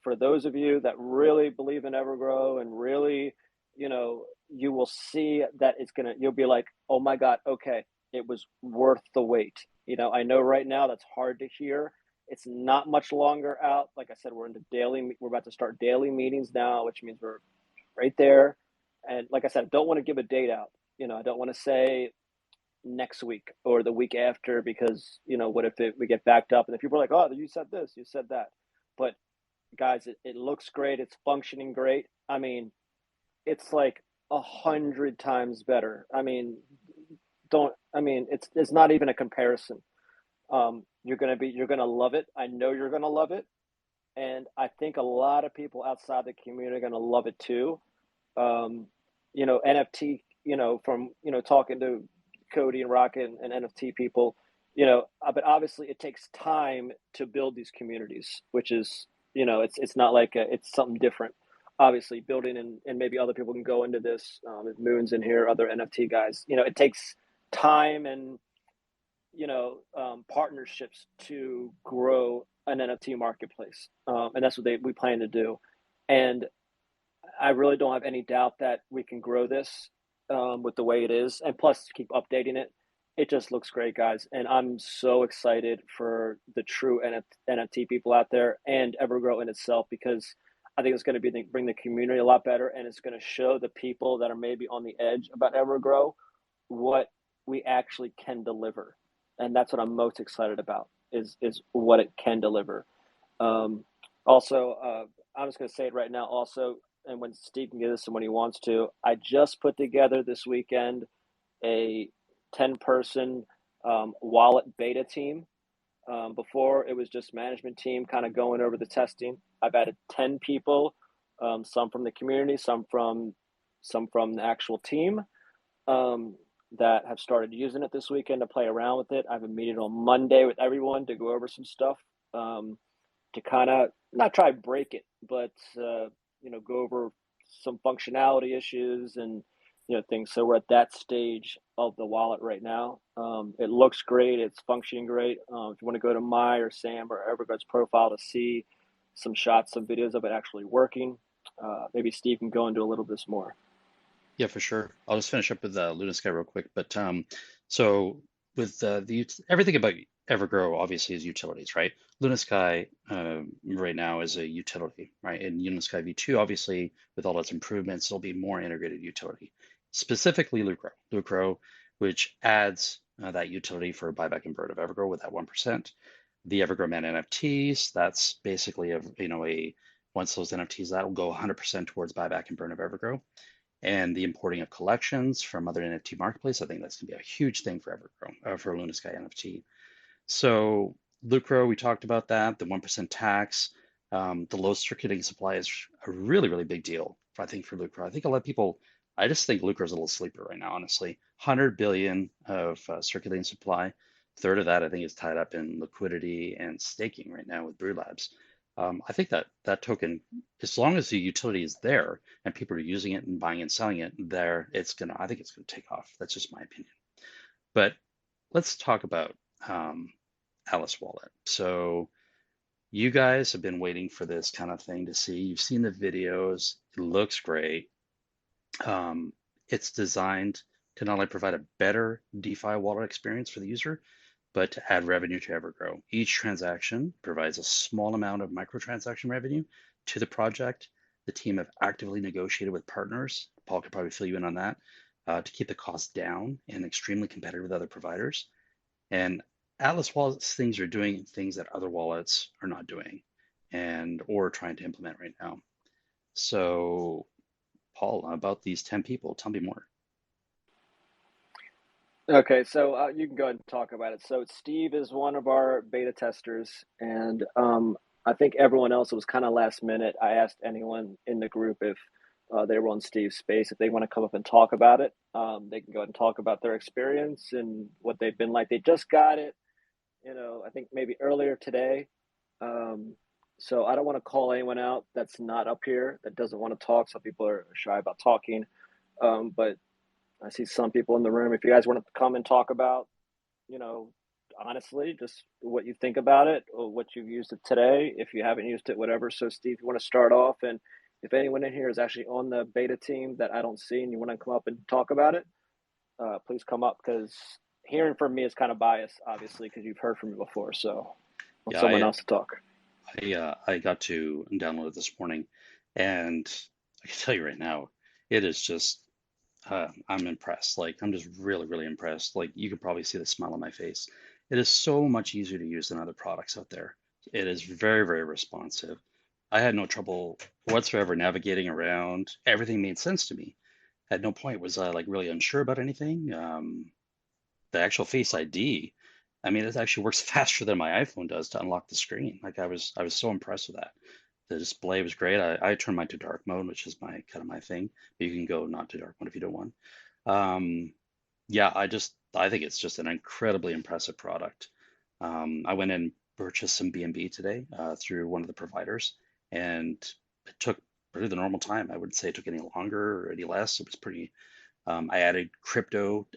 for those of you that really believe in EverGrow and really, you will see that you'll be like, oh my God, okay, it was worth the wait. I know right now that's hard to hear. It's not much longer out. Like I said, we're about to start daily meetings now, which means we're right there. And like I said, I don't want to give a date out. I don't want to say next week or the week after because what if we get backed up and then people are like, oh, you said this, you said that. But guys, it looks great, it's functioning great. I mean, it's like 100 times better. I mean, don't I mean it's not even a comparison. You're gonna love it. I know you're gonna love it, and I think a lot of people outside the community are gonna love it too. NFT, from talking to Cody and Rocket and NFT people, but obviously it takes time to build these communities, which is, it's not like it's something different. Obviously, building and maybe other people can go into this. If Moon's in here, other NFT guys, it takes time and partnerships to grow an NFT marketplace, and that's what we plan to do. And I really don't have any doubt that we can grow this with the way it is, and plus keep updating it. It just looks great, guys, and I'm so excited for the true NFT people out there and EverGrow in itself because I think it's going to bring the community a lot better, and it's going to show the people that are maybe on the edge about EverGrow what we actually can deliver, and that's what I'm most excited about is what it can deliver. Also, I'm just going to say it right now. Also, and when Steve can get this and when he wants to, I just put together this weekend a 10-person wallet beta team. Before it was just management team kind of going over the testing. I've added 10 people, some from the community, some from the actual team that have started using it this weekend to play around with it. I have a meeting on Monday with everyone to go over some stuff to kind of not try to break it, but go over some functionality issues and things. So we're at that stage of the wallet right now. It looks great. It's functioning great. If you want to go to my or Sam or EverGrow's profile to see some shots, some videos of it actually working, maybe Steve can go into a little bit more. Yeah, for sure. I'll just finish up with LunaSky real quick. But so with everything about EverGrow obviously is utilities, right? LunaSky right now is a utility, right? And LunaSky V2 obviously with all its improvements, it'll be more integrated utility. Specifically Lucro, which adds that utility for buyback and burn of EverGrow with that 1%. The EverGrow Man NFTs, that's basically once those NFTs that'll go 100% towards buyback and burn of EverGrow and the importing of collections from other NFT marketplaces. I think that's going to be a huge thing for EverGrow, for LunaSky NFT. So Lucro, we talked about that, the 1% tax, the low circulating supply is a really, really big deal, I think, for Lucro. I think a lot of people, I just think Lucro is a little sleeper right now, honestly. 100 billion of circulating supply. Third of that, I think, is tied up in liquidity and staking right now with Brew Labs. I think that token, as long as the utility is there and people are using it and buying and selling it there, I think it's gonna take off. That's just my opinion. But let's talk about Alice Wallet. So you guys have been waiting for this kind of thing to see. You've seen the videos. It looks great. It's designed to not only provide a better DeFi wallet experience for the user, but to add revenue to EverGrow. Each transaction provides a small amount of microtransaction revenue to the project. The team have actively negotiated with partners. Paul could probably fill you in on that to keep the cost down and extremely competitive with other providers. And Atlas Wallets things are doing things that other wallets are not doing or trying to implement right now. So, Paul, about these 10 people, tell me more. Okay, so you can go ahead and talk about it. So Steve is one of our beta testers, and I think everyone else, it was kind of last minute. I asked anyone in the group if they were on Steve's space, if they want to come up and talk about it. They can go ahead and talk about their experience and what they've been like. They just got it, I think maybe earlier today. Um, so I don't want to call anyone out that's not up here, that doesn't want to talk. Some people are shy about talking. But I see some people in the room. If you guys want to come and talk about, you know, honestly, just what you think about it or what you've used it today, if you haven't used it, whatever. So, Steve, you want to start off? And if anyone in here is actually on the beta team that I don't see and you want to come up and talk about it, please come up, because hearing from me is kind of biased, obviously, because you've heard from me before. So, I want Yeah, someone else to talk. I got to download it this morning, and I can tell you right now, it is just I'm impressed. Like I'm just really, really impressed. Like you could probably see the smile on my face. It is so much easier to use than other products out there. It is very, very responsive. I had no trouble whatsoever navigating around. Everything made sense to me. At no point was I like really unsure about anything. The actual Face ID, I mean, it actually works faster than my iPhone does to unlock the screen. Like I was so impressed with that. The display was great. I turned mine to dark mode, which is my kind of my thing. But you can go not to dark mode if you don't want. Um, yeah, I think it's just an incredibly impressive product. I went and purchased some BNB today through one of the providers, and it took pretty the normal time. I wouldn't say it took any longer or any less. It was pretty. I added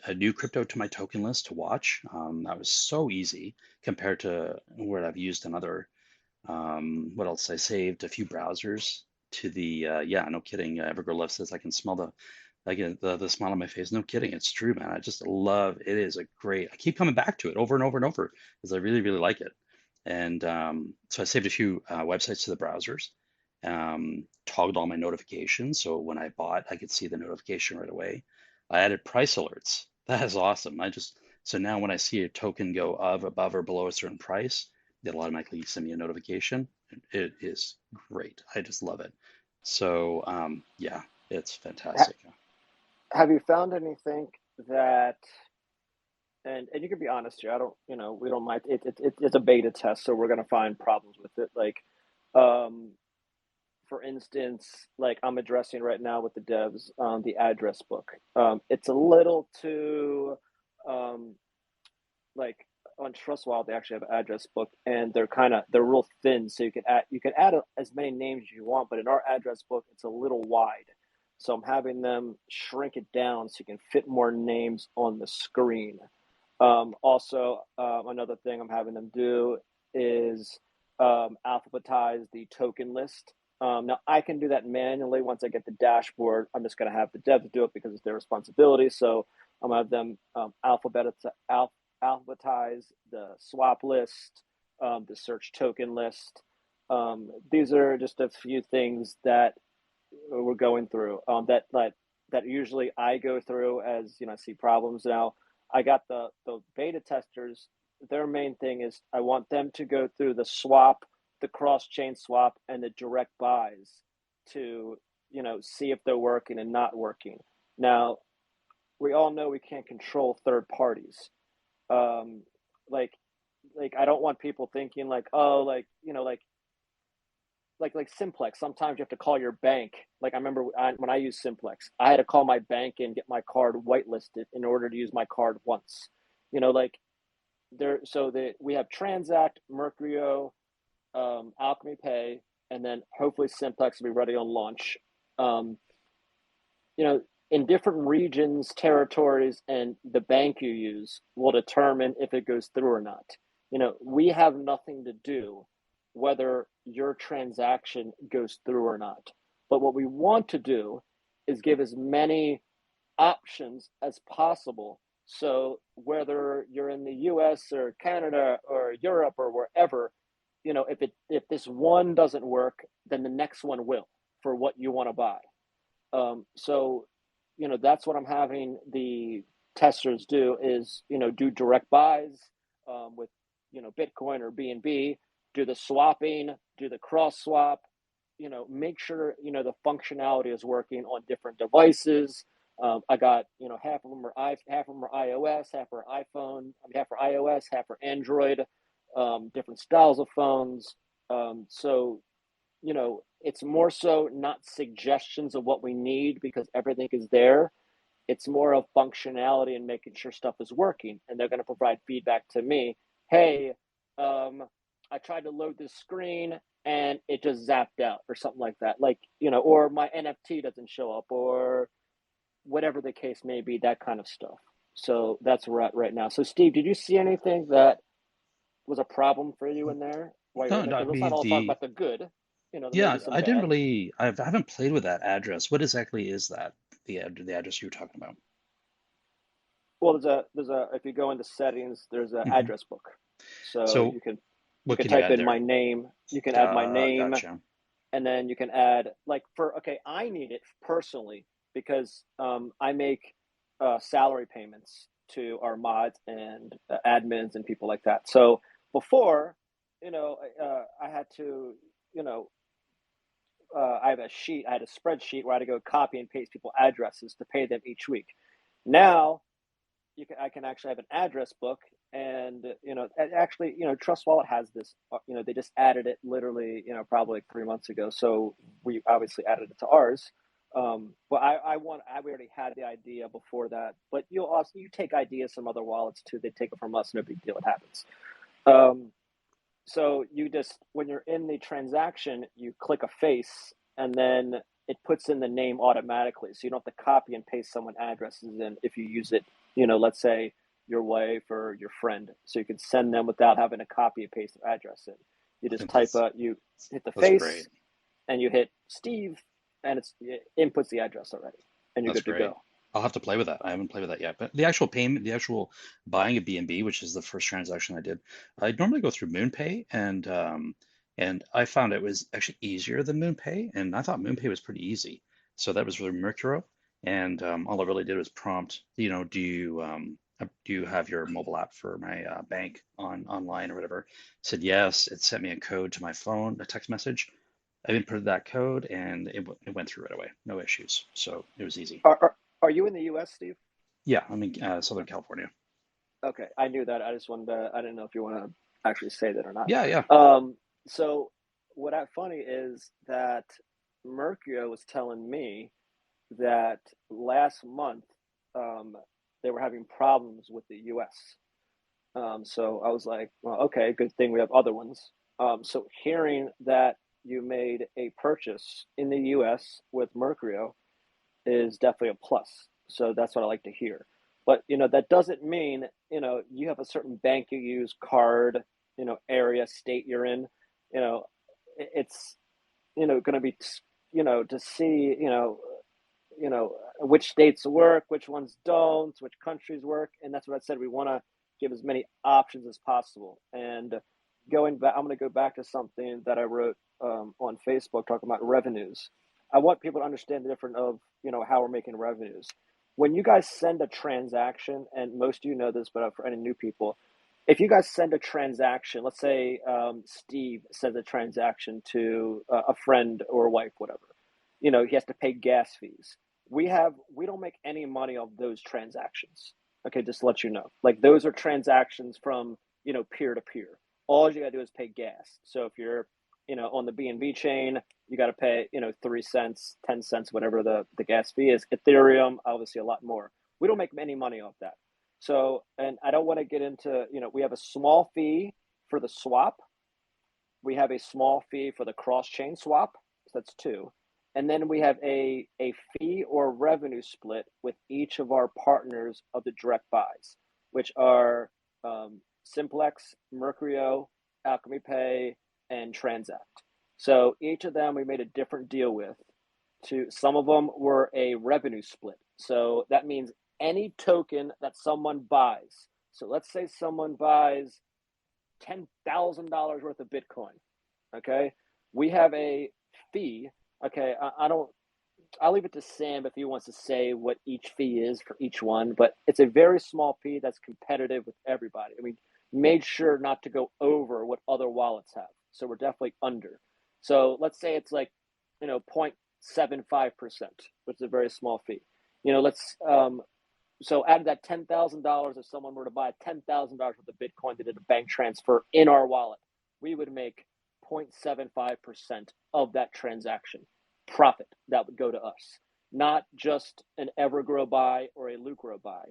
a new crypto to my token list to watch. That was so easy compared to what I've used in other. What else? I saved a few browsers to the. Yeah, no kidding. EverGrowLove says I can smell the smile on my face. No kidding, it's true, man. I just love it. Is a great. I keep coming back to it over and over and over because I really, really like it. And so I saved a few websites to the browsers. Toggled all my notifications, so when I bought, I could see the notification right away. I added price alerts. That is awesome. So now when I see a token go above or below a certain price, it'll automatically send me a notification. It is great. I just love it. So yeah, it's fantastic. Have you found anything that, and you can be honest here, I don't, we don't mind, it's a beta test, so we're going to find problems with it. Like, um, for instance, like I'm addressing right now with the devs, the address book. It's a little too, um, like on Trustwall, they actually have an address book, and they're real thin, so you can add as many names as you want, but in our address book, it's a little wide. So I'm having them shrink it down so you can fit more names on the screen. Also, another thing I'm having them do is alphabetize the token list. Now, I can do that manually once I get the dashboard. I'm just going to have the devs do it because it's their responsibility. So I'm going to have them alphabetize the swap list, the search token list. These are just a few things that we're going through, that usually I go through as I see problems. Now I got the beta testers. Their main thing is I want them to go through the swap, the cross chain swap, and the direct buys to see if they're working and not working. Now we all know we can't control third parties. Um, like I don't want people thinking like, oh, like Simplex. Sometimes you have to call your bank. Like I remember when I used Simplex, I had to call my bank and get my card whitelisted in order to use my card once. Like there. So that we have Transact, Mercurio, Alchemy Pay, and then hopefully Simplex will be ready on launch. Um, you know, in different regions, territories, and the bank you use will determine if it goes through or not. We have nothing to do whether your transaction goes through or not. But what we want to do is give as many options as possible. So whether you're in the US or Canada or Europe or wherever, if this one doesn't work, then the next one will for what you want to buy. So that's what I'm having the testers do is do direct buys with Bitcoin or BNB, do the swapping, do the cross swap, make sure the functionality is working on different devices. I got half of them are iOS, half are iPhone, half are iOS, half are Android, different styles of phones. So, it's more so not suggestions of what we need because everything is there. It's more of functionality and making sure stuff is working. And they're going to provide feedback to me. Hey, I tried to load this screen and it just zapped out or something like that. Like, or my NFT doesn't show up or whatever the case may be, that kind of stuff. So that's where we're at right now. So Steve, did you see anything that was a problem for you in there while you're No, in there? no, I Because let's not mean all talk about the good. There may yeah, be some I didn't bad. really, I haven't played with that address. What exactly is that? The address you were talking about? Well, there's a if you go into settings, there's an Hmm. address book. So So you what can can you type add in there? my name. You can add my name, Gotcha. and then you can add like okay, I need it personally because I make salary payments to our mods and admins and people like that. So before, I had to, you know, I have a sheet, I had a spreadsheet where I had to go copy and paste people addresses to pay them each week. Now I can actually have an address book, and actually, Trust Wallet has this. They just added it literally, probably like 3 months ago. So we obviously added it to ours. But we already had the idea before that. But you take ideas from other wallets too. They take it from us, no big deal. It happens. Um, so you just when you're in the transaction, you click a face, and then it puts in the name automatically. So you don't have to copy and paste someone addresses in if you use it. Let's say your wife or your friend, so you can send them without having to copy and paste their address in. You I just think that's you hit the that's great. face, and you hit Steve, and it inputs the address already, and you're That's good to great. go. I'll have to play with that. I haven't played with that yet. But the actual payment, the actual buying a BNB, which is the first transaction I did, I normally go through MoonPay, and I found it was actually easier than MoonPay, and I thought MoonPay was pretty easy. So that was really Mercuro, and all I really did was prompt, do you have your mobile app for my bank online or whatever? Said yes. It sent me a code to my phone, a text message. I inputted that code, and it went through right away, no issues. So it was easy. Are you in the U.S., Steve? Yeah, I'm in Southern California. Okay, I knew that. I just wanted to. I didn't know if you want to actually say that or not. Yeah, yeah. So what I funny is that Mercurio was telling me that last month um, they were having problems with the U.S. So I was like, well, okay, good thing we have other ones. So hearing that you made a purchase in the U.S. with Mercurio is definitely a plus. So that's what I like to hear. But that doesn't mean you have a certain bank you use, card, area, state you're in. It's going to be to see which states work, which ones don't, which countries work, and that's what I said. We want to give as many options as possible. And going back, I'm going to go back to something that I wrote on Facebook talking about revenues. I want people to understand the difference of how we're making revenues. When you guys send a transaction, and most of you know this, but for any new people, if you guys send a transaction, let's say Steve sends a transaction to a friend or a wife, whatever, he has to pay gas fees. We don't make any money off those transactions. Okay, just to let you know, like those are transactions from peer to peer. All you gotta do is pay gas. So if you're on the BNB chain, you got to pay 3 cents, 10 cents, whatever the gas fee is. Ethereum, obviously, a lot more. We don't make any money off that. So, and I don't want to get into we have a small fee for the swap. We have a small fee for the cross chain swap. So that's two. And then we have a fee or revenue split with each of our partners of the direct buys, which are Simplex, Mercurio, Alchemy Pay, and Transact. So each of them we made a different deal with. Some of them were a revenue split. So that means any token that someone buys. So let's say someone buys $10,000 worth of Bitcoin. Okay, we have a fee. Okay, I don't. I'll leave it to Sam if he wants to say what each fee is for each one, but it's a very small fee that's competitive with everybody. I mean, made sure not to go over what other wallets have, so we're definitely under. So let's say it's like 0.75%, which is a very small fee. Let's so out of that $10,000, if someone were to buy $10,000 worth of Bitcoin, they did a bank transfer in our wallet, we would make 0.75% of that transaction profit that would go to us, not just an EverGrow buy or a Lucro buy.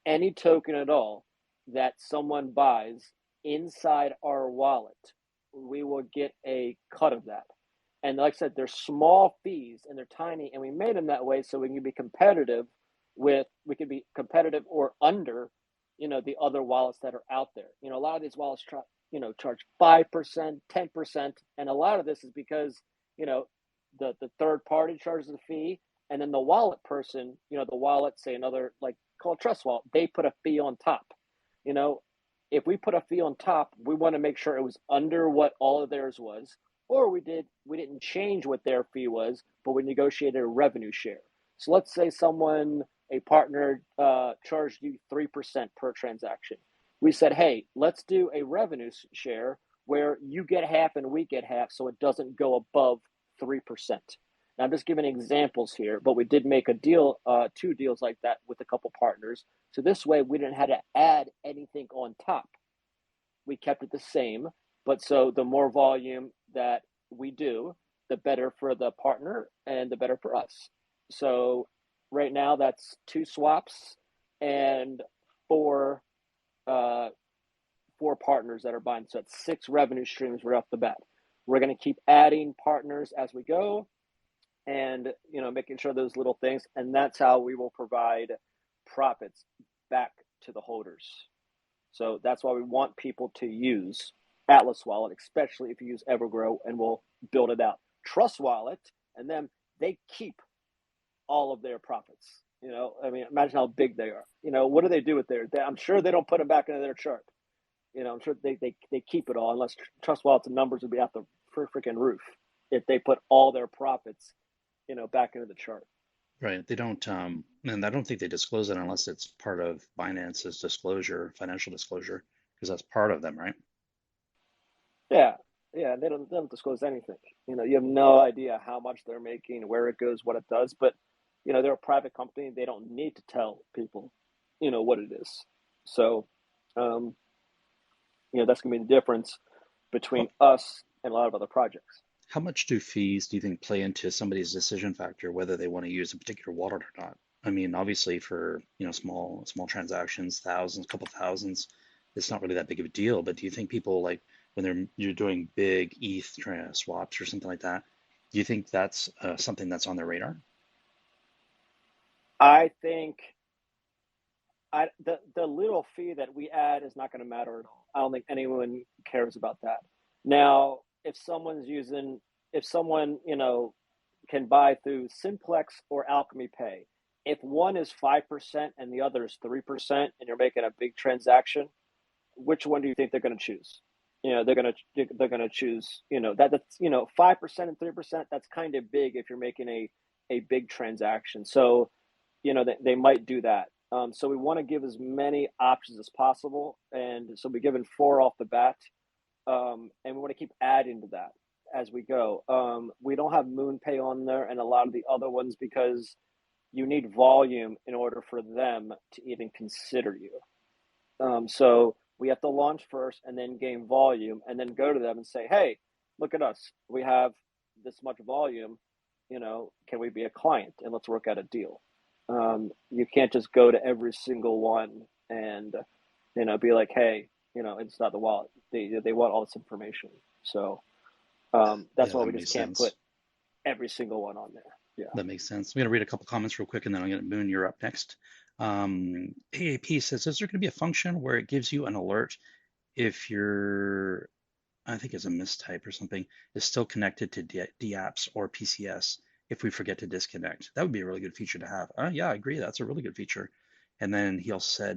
Any token at all that someone buys inside our wallet, we will get a cut of that. And like I said, they're small fees and they're tiny, and we made them that way so we can be competitive we can be competitive or under, the other wallets that are out there. A lot of these wallets charge 5%, 10%, and a lot of this is because the third party charges a fee, and then the wallet person, the wallet, say another like called Trust Wallet, they put a fee on top. If we put a fee on top, we want to make sure it was under what all of theirs was, or we didn't change what their fee was, but we negotiated a revenue share. So let's say a partner charged you 3% per transaction. We said, hey, let's do a revenue share where you get half and we get half, so it doesn't go above 3%. Now, I'm just giving examples here, but we did make a deal, 2 deals like that with a couple partners. So this way, we didn't have to add anything on top. We kept it the same, but so the more volume that we do, the better for the partner and the better for us. So right now, that's 2 swaps and 4 partners that are buying. So it's 6 revenue streams right off the bat. We're going to keep adding partners as we go, and making sure those little things, and that's how we will provide profits back to the holders. So that's why we want people to use Atlas Wallet, especially if you use EverGrow, and we'll build it out. Trust Wallet, and then they keep all of their profits. Imagine how big they are. What do they do with I'm sure they don't put them back into their chart. I'm sure they keep it all, unless Trust Wallet's numbers would be out the freaking roof if they put all their profits back into the chart. Right. They don't, and I don't think they disclose it unless it's part of Binance's disclosure, financial disclosure, because that's part of them, right? Yeah. They don't disclose anything. You have no idea how much they're making, where it goes, what it does. But they're a private company. They don't need to tell people, what it is. So, that's gonna be the difference between us and a lot of other projects. How much do fees do you think play into somebody's decision factor, whether they want to use a particular wallet or not? I mean, obviously for, small transactions, thousands, couple thousands, it's not really that big of a deal. But do you think people, like when you're doing big ETH swaps or something like that, do you think that's something that's on their radar? I think the little fee that we add is not going to matter at all. I don't think anyone cares about that. Now, if someone can buy through Simplex or Alchemy Pay, if one is 5% and the other is 3%, and you're making a big transaction, which one do you think they're going to choose? They're going to choose. That's 5% and 3%. That's kind of big if you're making a big transaction. So they might do that. So we want to give as many options as possible, and so we're given 4 off the bat, and we want to keep adding to that as we go. We don't have MoonPay on there and a lot of the other ones because you need volume in order for them to even consider you. So we have to launch first and then gain volume and then go to them and say, hey, look at us. We have this much volume. Can we be a client and let's work out a deal? You can't just go to every single one and, be like, hey, it's not the wallet. They want all this information. So that's Yeah, why that we makes just can't sense. put every single one on there. Yeah. That makes sense. I'm going to read a couple comments real quick, and then I'm going to Moon, you're up next. AAP says, is there going to be a function where it gives you an alert if your, I think it's a mistype or something, is still connected to DApps or PCS if we forget to disconnect? That would be a really good feature to have. Yeah, I agree. That's a really good feature. And then they also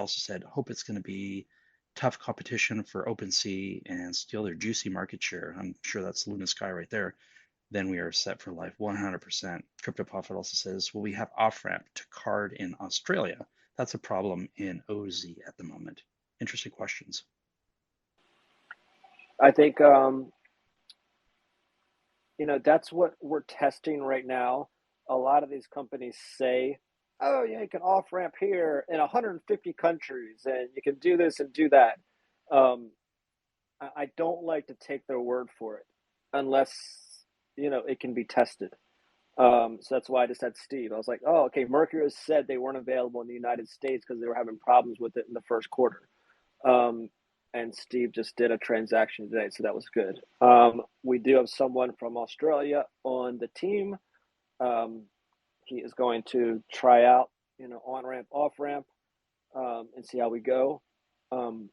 said, hope it's going to be tough competition for OpenSea and steal their juicy market share. I'm sure that's LunaSky right there. Then we are set for life 100%. CryptoProfit also says, will we have off-ramp to card in Australia? That's a problem in OZ at the moment. Interesting questions. I think, that's what we're testing right now. A lot of these companies say, oh, yeah, you can off-ramp here in 150 countries, and you can do this and do that. I don't like to take their word for it. unless it can be tested. So that's why I just had Steve. I was like, oh, okay. Mercury has said they weren't available in the United States because they were having problems with it in the first quarter. Um, and Steve just did a transaction today, so that was good. We do have someone from Australia on the team. Um, he is going to try out, on ramp, off ramp, and see how we go. Um,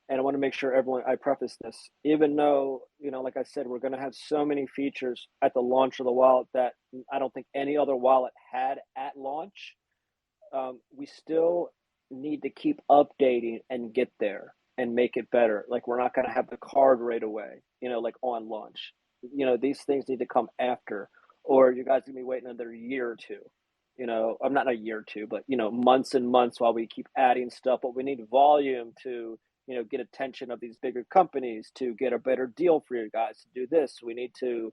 and I want to make sure I preface this, even though, like I said, we're going to have so many features at the launch of the wallet that I don't think any other wallet had at launch. We still need to keep updating and get there and make it better. Like, we're not going to have the card right away, like on launch. These things need to come after, or you guys are going to be waiting another year or two. I'm not a year or two, but, months and months while we keep adding stuff. But we need volume to, get attention of these bigger companies, to get a better deal for you guys to do this. We need to,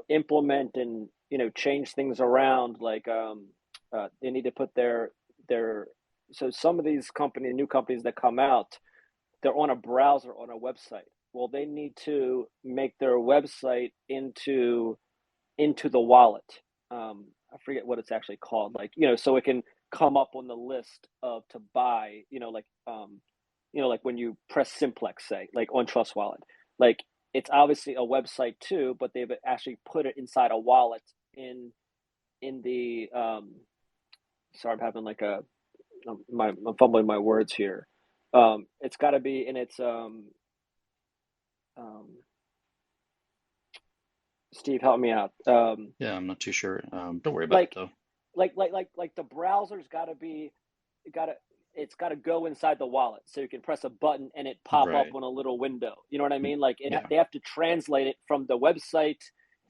implement and, change things around. Like, they need to put their so some of these new companies that come out, they're on a browser, on a website. Well, they need to make their website into the wallet. I forget what it's actually called, like, so it can come up on the list of to buy, like when you press simplex, say, like on Trust Wallet. Like, it's obviously a website too, but they've actually put it inside a wallet in the sorry, I'm having like I'm fumbling my words here. It's got to be in its Steve, help me out. Yeah, I'm not too sure. Don't worry about it Like though. like the browser's got to it's got to go inside the wallet, so you can press a button and it pop up Right. on a little window. You know what I mean? Like, Yeah. they have to translate it from the website.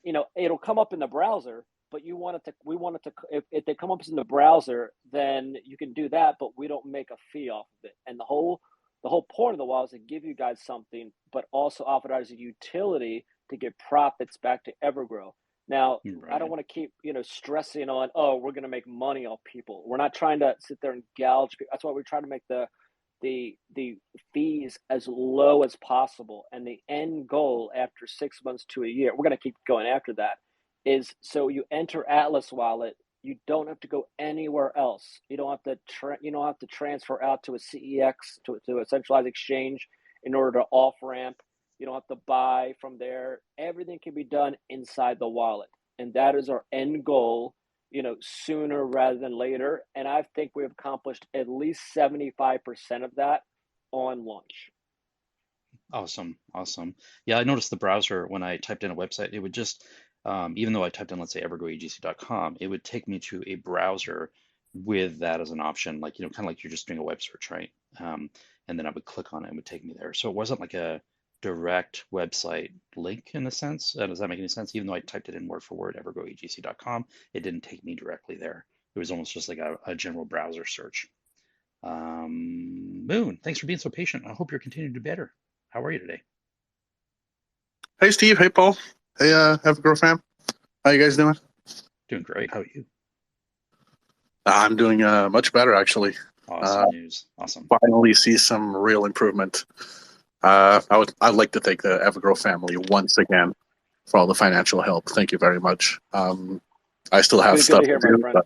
It'll come up in the browser, but we want it to, if they come up in the browser, then you can do that, but we don't make a fee off of it. And the whole point of the wallet is to give you guys something, but also offer it as a utility to get profits back to EverGrow. Now, I don't Right. want to keep, stressing on, oh, we're going to make money off people. We're not trying to sit there and gouge people. That's why we're trying to make the fees as low as possible. And the end goal after 6 months to a year, we're going to keep going after that, is so you enter Atlas Wallet, you don't have to go anywhere else. You don't have to transfer out to a CEX, to a centralized exchange, in order to off ramp. You don't have to buy from there. Everything can be done inside the wallet. And that is our end goal, sooner rather than later. And I think we've accomplished at least 75% of that on launch. Awesome. Awesome. Yeah, I noticed the browser when I typed in a website, it would just, even though I typed in, let's say, evergrowagc.com, it would take me to a browser with that as an option, like, kind of like you're just doing a web search, right? And then I would click on it and it would take me there. So it wasn't like a direct website link in a sense. Does that make any sense? Even though I typed it in word for word, evergrowagc.com, it didn't take me directly there. It was almost just like a general browser search. Moon, thanks for being so patient. I hope you're continuing to do better. How are you today? Hey, Steve. Hey, Paul. Hey, EverGrow fam. How you guys doing? Doing great. How are you? I'm doing much better, actually. Awesome news. Awesome. Finally see some real improvement. I'd like to thank the EverGrow family once again for all the financial help. Thank you very much. I still have Good to stuff hear, to my do, friend.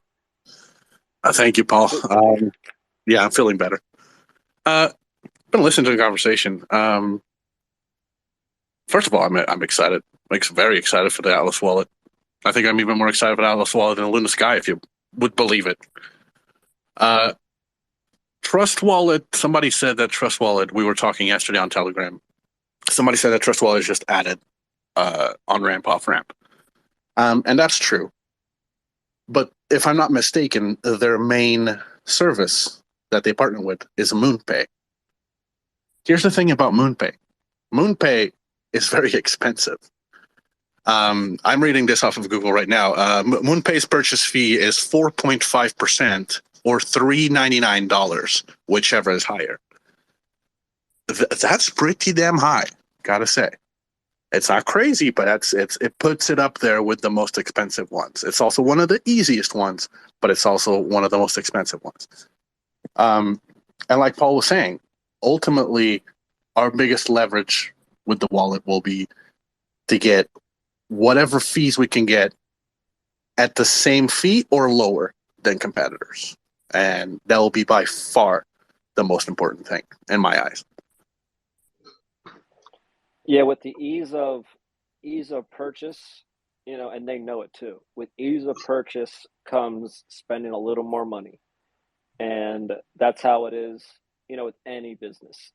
but thank you, Paul. Good to hear. Yeah, I'm feeling better. Been listening to the conversation. First of all, I'm excited. Like, very excited for the Atlas wallet. I think I'm even more excited for the Atlas wallet than LunaSky, if you would believe it. Trust Wallet, somebody said that Trust Wallet, we were talking yesterday on Telegram. Somebody said that Trust Wallet is just added on ramp, off ramp. And that's true. But if I'm not mistaken, their main service that they partner with is MoonPay. Here's the thing about MoonPay. MoonPay is very expensive. I'm reading this off of Google right now. MoonPay's purchase fee is 4.5% or $3.99, whichever is higher. That's pretty damn high, gotta say. It's not crazy, but it puts it up there with the most expensive ones. It's also one of the easiest ones, but it's also one of the most expensive ones. And like Paul was saying, ultimately, our biggest leverage with the wallet will be to get whatever fees we can get at the same fee or lower than competitors. And that will be by far the most important thing in my eyes. Yeah, with the ease of purchase, and they know it too. With ease of purchase comes spending a little more money. And that's how it is, with any business,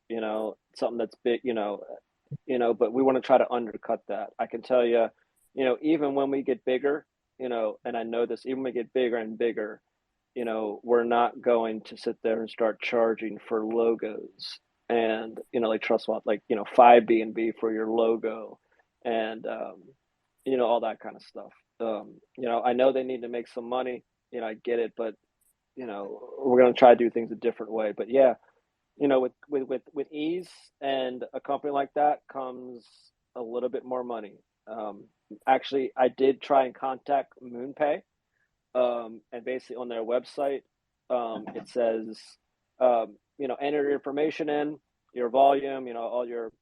something that's big, but we want to try to undercut that. I can tell you, even when we get bigger, and I know this, even when we get bigger and bigger, we're not going to sit there and start charging for logos and, like Trust Wallet, like, 5 BNB for your logo and, all that kind of stuff. I know they need to make some money, I get it, but, we're going to try to do things a different way. But yeah, with ease and a company like that comes a little bit more money. Actually, I did try and contact MoonPay, and basically on their website, it says, enter your information in, your volume, all your,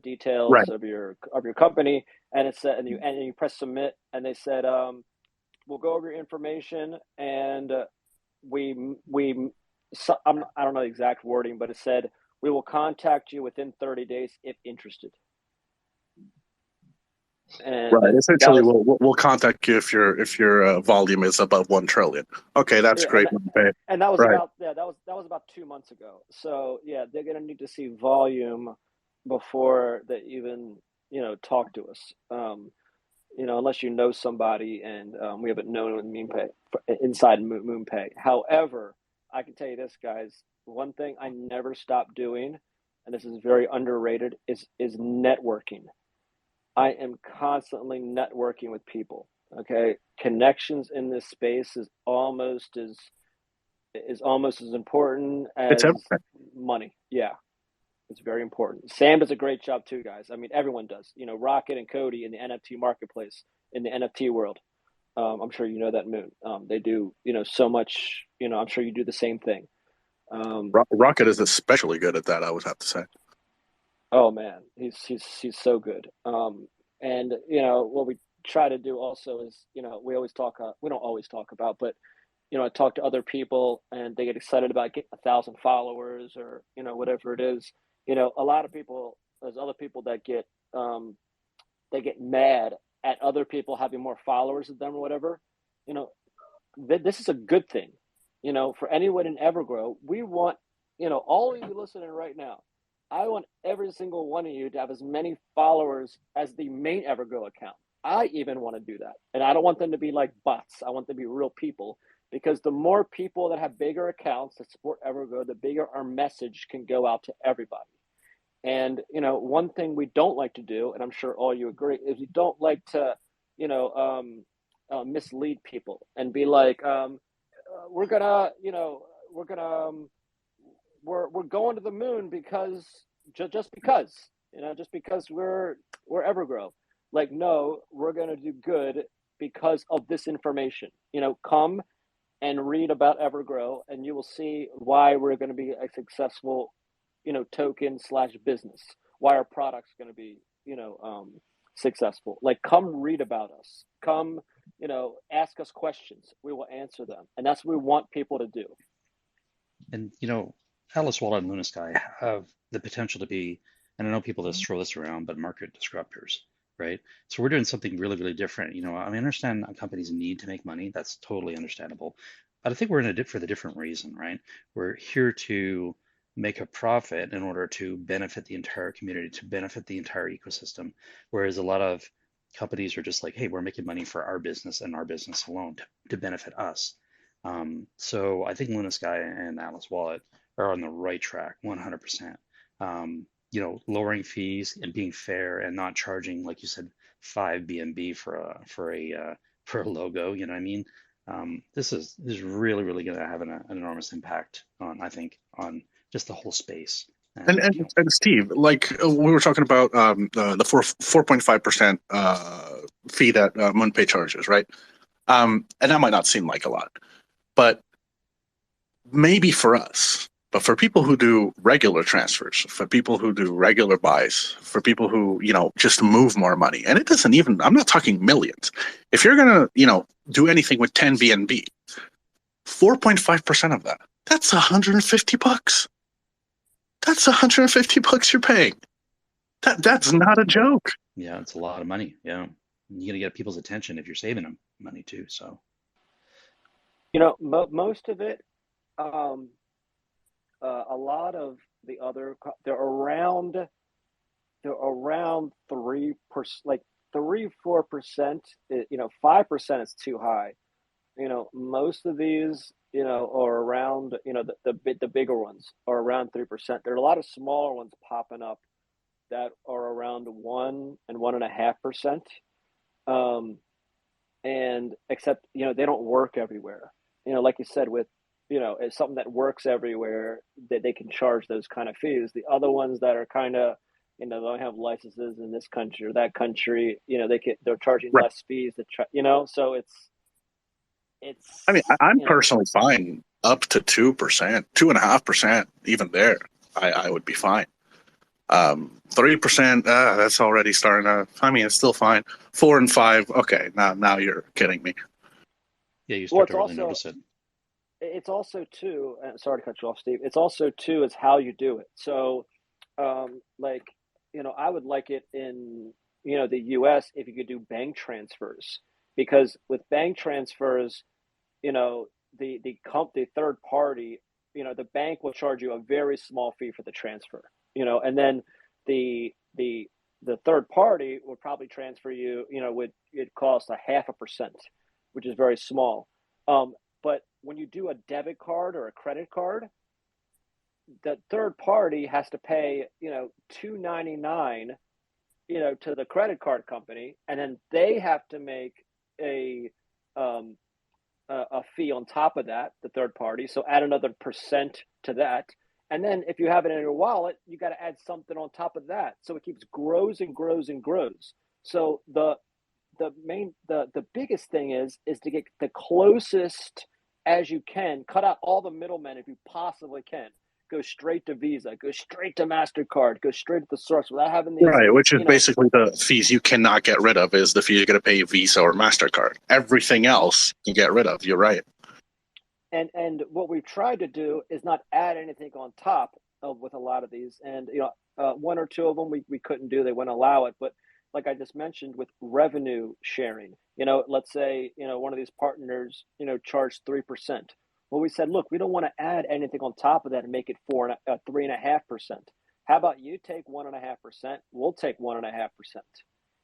details Right. of your company, and it said, and you press submit, and they said, we'll go over your information, and I don't know the exact wording, but it said we will contact you within 30 days if interested. And right. Essentially, was, we'll contact you if your volume is above 1 trillion. Okay, that's yeah, great. and that was right. that was about 2 months ago. So yeah, they're gonna need to see volume before they even talk to us. Unless you know somebody, and we haven't known with MoonPay inside MoonPay. However, I can tell you this, guys. One thing I never stop doing, and this is very underrated, is networking. I am constantly networking with people. Okay, connections in this space is almost as important It's as everything. money. Yeah, it's very important. Sam does a great job too, guys. I mean, everyone does. Rocket and Cody in the NFT marketplace, in the NFT world. I'm sure you know that, Moon. They do, so much. I'm sure you do the same thing. Rocket is especially good at that, I would have to say. Oh man, he's so good. And what we try to do also is, we always talk. We don't always talk about, but I talk to other people and they get excited about getting 1,000 followers or whatever it is. A lot of people, there's other people that get they get mad at other people having more followers than them or whatever. This is a good thing. For anyone in EverGrow, we want all of you listening right now. I want every single one of you to have as many followers as the main EverGrow account. I even want to do that, and I don't want them to be like bots. I want them to be real people. Because the more people that have bigger accounts that support EverGrow, the bigger our message can go out to everybody. And one thing we don't like to do, and I'm sure all you agree, is we don't like to, mislead people and be like, we're gonna, we're going to the moon because just because, just because we're EverGrow. Like, no, we're gonna do good because of this information. Come and read about EverGrow, and you will see why we're going to be a successful, token / business. Why our product's going to be, successful. Like, come read about us. Come, ask us questions. We will answer them, and that's what we want people to do. And Atlas Wallet and LunaSky have the potential to be, and I know people just throw this around, but market disruptors, right? So we're doing something really, really different. I understand companies need to make money. That's totally understandable. But I think we're in it for the different reason, right? We're here to make a profit in order to benefit the entire community, to benefit the entire ecosystem. Whereas a lot of companies are just like, hey, we're making money for our business and our business alone to benefit us. So I think LunaSky and Atlas Wallet are on the right track, 100%. Lowering fees and being fair and not charging, like you said, 5 BNB for a logo. You know what I mean? This is really, really going to have an enormous impact on, I think, on just the whole space. And Steve, like we were talking about the 4.5% fee that MoonPay charges, right? And that might not seem like a lot, but maybe for us. But for people who do regular transfers, for people who do regular buys, for people who, just move more money, and it doesn't even, I'm not talking millions. If you're going to, do anything with 10 BNB, 4.5% of that, that's $150. That's $150 you're paying. That's not a joke. Yeah, it's a lot of money. Yeah. You got to get people's attention if you're saving them money too. So, most of it, a lot of the other, they're around 3%, like 3-4%. 5% is too high. Most of these, are around, the bigger ones are around 3%. There are a lot of smaller ones popping up that are around 1 and 1.5%. And except, they don't work everywhere. Like you said, with, it's something that works everywhere that they can charge those kind of fees. The other ones that are kind of, they don't have licenses in this country or that country, they're charging Right. less fees so it's, I mean, I'm personally fine up to 2%, 2.5%, even there. I would be fine. 3%, that's already starting to, it's still fine. 4 and 5, okay, now you're kidding me. Yeah, you start to really notice it. It's also too, sorry to cut you off, Steve. It's also too is how you do it. So, I would like it in, the US if you could do bank transfers, because with bank transfers, the third party, the bank will charge you a very small fee for the transfer, and then the third party would probably transfer you, would it cost 0.5%, which is very small. But when you do a debit card or a credit card, the third party has to pay, $2.99, to the credit card company, and then they have to make a fee on top of that, the third party. So add another percent to that. And then if you have it in your wallet, you got to add something on top of that. So it keeps grows and grows and grows. So the biggest thing is to get the closest as you can, cut out all the middlemen if you possibly can. Go straight to Visa, go straight to MasterCard, go straight to the source without having these. Right, which is basically the fees you cannot get rid of, is the fee you're going to pay Visa or MasterCard. Everything else you get rid of. You're right. And what we've tried to do is not add anything on top of with a lot of these. And, one or two of them we couldn't do. They wouldn't allow it. But like I just mentioned with revenue sharing, let's say, one of these partners, charged 3%. Well, we said, look, we don't want to add anything on top of that and make it 3.5%. How about you take 1.5%? We'll take 1.5%.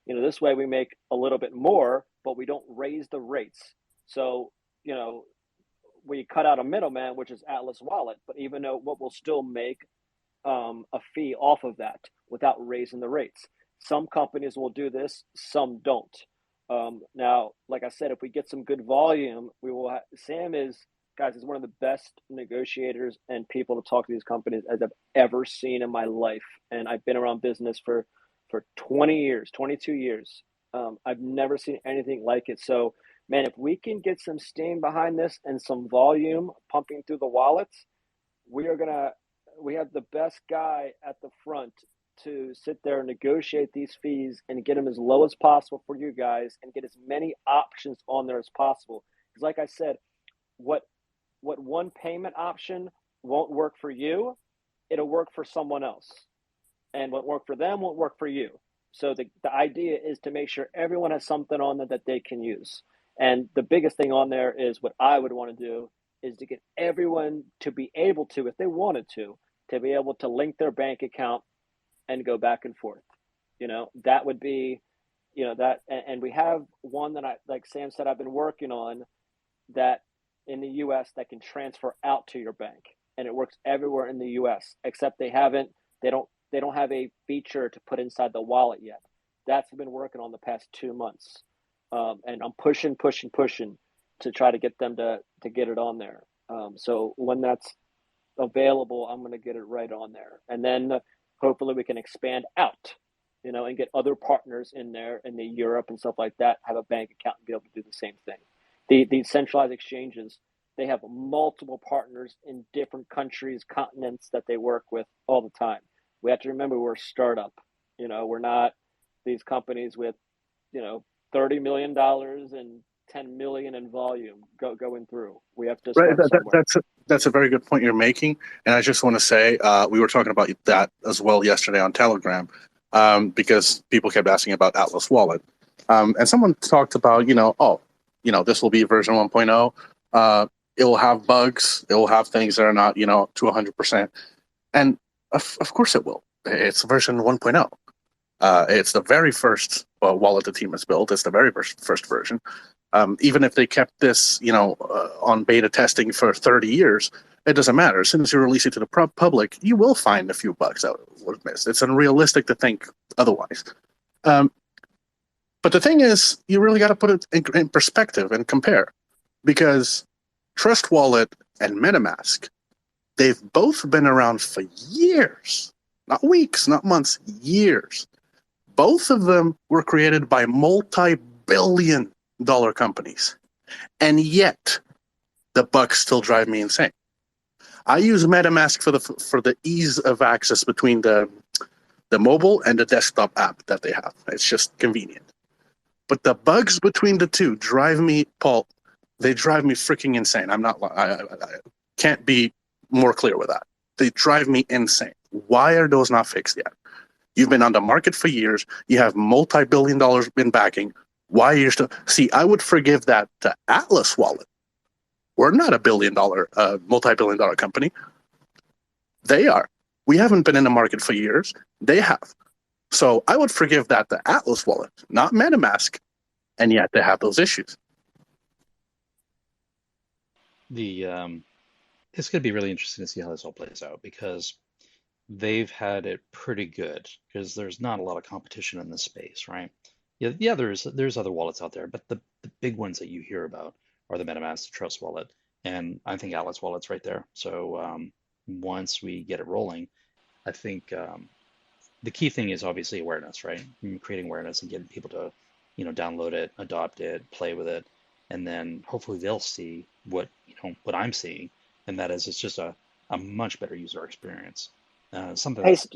This way we make a little bit more, but we don't raise the rates. So, we cut out a middleman, which is Atlas Wallet, but even though what will still make a fee off of that without raising the rates. Some companies will do this, some don't. Now, like I said, if we get some good volume, we will. Sam is one of the best negotiators and people to talk to these companies as I've ever seen in my life. And I've been around business for 20 years, 22 years. I've never seen anything like it. So, man, if we can get some steam behind this and some volume pumping through the wallets, we have the best guy at the front to sit there and negotiate these fees and get them as low as possible for you guys and get as many options on there as possible. Because like I said, what one payment option won't work for you, it'll work for someone else. And what worked for them won't work for you. So the idea is to make sure everyone has something on there that they can use. And the biggest thing on there is what I would want to do is to get everyone to be able to, if they wanted to be able to link their bank account and go back and forth. That would be, that, and we have one that like Sam said, I've been working on that in the US that can transfer out to your bank, and it works everywhere in the US, except they don't have a feature to put inside the wallet yet. That's been working on the past 2 months. And I'm pushing to try to get them to get it on there. So when that's available, I'm going to get it right on there. And then hopefully we can expand out, and get other partners in there in the Europe and stuff like that, have a bank account and be able to do the same thing. The centralized exchanges, They have multiple partners in different countries, continents that they work with all the time. We have to remember we're a startup. We're not these companies with, $30 million and 10 million in volume going through. We have to Right. start somewhere. That's a very good point you're making, and I just want to say we were talking about that as well yesterday on Telegram, because people kept asking about Atlas Wallet, and someone talked about this will be version 1.0. It will have bugs. It will have things that are not to 100%, and of course it will. It's version 1.0. It's the very first wallet the team has built. It's the very first version. Even if they kept this, on beta testing for 30 years, it doesn't matter. As soon as you release it to the public, you will find a few bugs that were missed. It's unrealistic to think otherwise. But the thing is, you really got to put it in perspective and compare, because Trust Wallet and MetaMask, they've both been around for years, not weeks, not months, years. Both of them were created by multi-billion-dollar companies, and yet the bugs still drive me insane. I use MetaMask for the ease of access between the mobile and the desktop app that they have. It's just convenient. But the bugs between the two drive me, Paul. They drive me freaking insane. I can't be more clear with that. They drive me insane. Why are those not fixed yet? You've been on the market for years. You have multi-billion dollars in backing. Why are you still? See, I would forgive that to Atlas Wallet. We're not a multi-billion dollar company. They are. We haven't been in the market for years. They have. So I would forgive that to Atlas Wallet, not MetaMask, and yet they have those issues. It's going to be really interesting to see how this all plays out, because they've had it pretty good, because there's not a lot of competition in this space, right? Yeah, there's other wallets out there, but the big ones that you hear about are the MetaMask, the Trust Wallet, and I think Atlas Wallet's right there. So once we get it rolling, I think the key thing is obviously awareness, right? Creating awareness and getting people to, download it, adopt it, play with it, and then hopefully they'll see what I'm seeing, and that is it's just a much better user experience. Something Hey, that's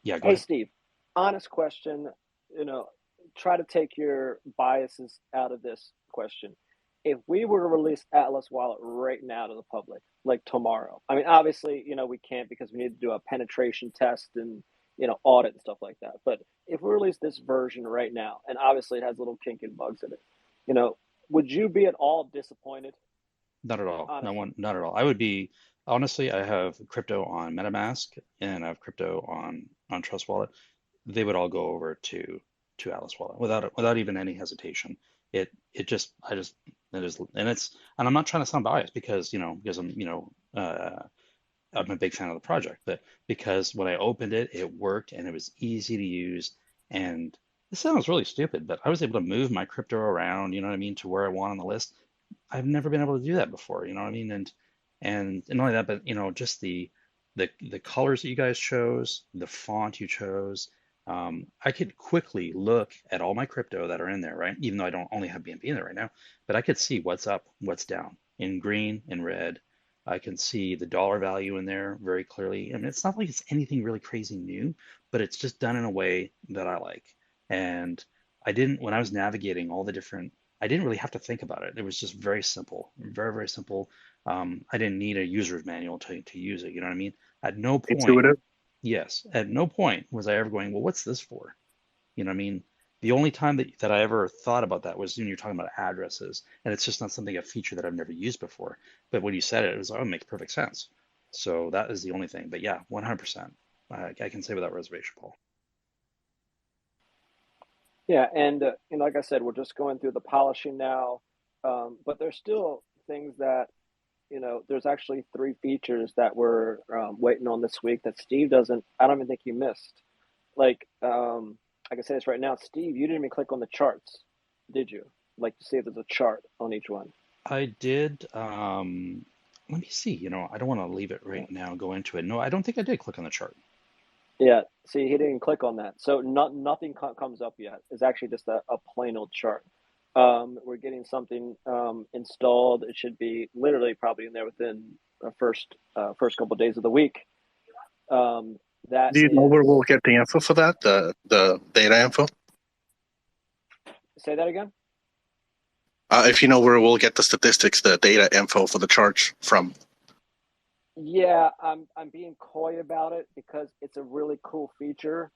Yeah, go hey, ahead. Steve. Honest question. Try to take your biases out of this question. If we were to release Atlas Wallet right now to the public, like tomorrow, I mean, obviously, we can't because we need to do a penetration test and audit and stuff like that. But if we release this version right now, and obviously it has little kink and bugs in it, would you be at all disappointed? Not at all. Honestly. Not at all. I would be honestly. I have crypto on MetaMask and I have crypto on Trust Wallet. They would all go over to Atlas Wallet without even any hesitation. It just I just it is and I'm not trying to sound biased because I'm a big fan of the project, but because when I opened it, it worked and it was easy to use. And this sounds really stupid, but I was able to move my crypto around, you know what I mean, to where I want on the list. I've never been able to do that before, you know what I mean? And not only that, but just the colors that you guys chose, the font you chose. I could quickly look at all my crypto that are in there, right? Even though I don't only have BNB in there right now, but I could see what's up, what's down in green, in red. I can see the dollar value in there very clearly. I mean, it's not like it's anything really crazy new, but it's just done in a way that I like. And when I was navigating all the different, I didn't really have to think about it. It was just very simple, very, very simple. I didn't need a user's manual to use it. You know what I mean? At no point, Intuitive. yes, at no point was I ever going, well, what's this for? You know what I mean? The only time that I ever thought about that was when you're talking about addresses, and it's just not something, a feature that I've never used before. But when you said it, it was, oh, it makes perfect sense. So that is the only thing. But yeah, 100%. I can say without reservation, Paul. Yeah, and like I said, we're just going through the polishing now, but there's still things that there's actually three features that we're waiting on this week that Steve doesn't. I don't even think he missed. Like, I can say this right now, Steve, you didn't even click on the charts, did you? Like to see if there's a chart on each one. I did. Let me see. I don't want to leave it right now, go into it. No, I don't think I did click on the chart. Yeah, see, he didn't click on that, so nothing comes up yet. It's actually just a plain old chart. We're getting something installed. It should be literally probably in there within the first couple of days of the week. That Do you know is. where we'll get the info for that? The data info? Say that again. If you know where we'll get the statistics, the data info for the charts from. Yeah, I'm being coy about it because it's a really cool feature.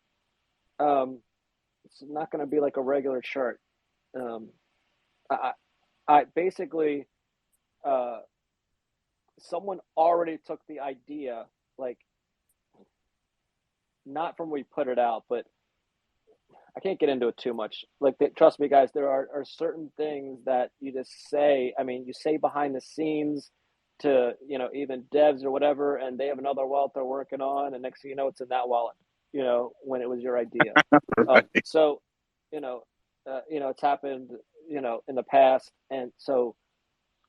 It's not going to be like a regular chart. Um, I basically, someone already took the idea, like, not from we put it out, but I can't get into it too much. Like, trust me, guys, there are certain things that you just say. I mean, you say behind the scenes to, even devs or whatever, and they have another wallet they're working on, and next thing you know, it's in that wallet. When it was your idea. Right. So, it's happened, in the past, and so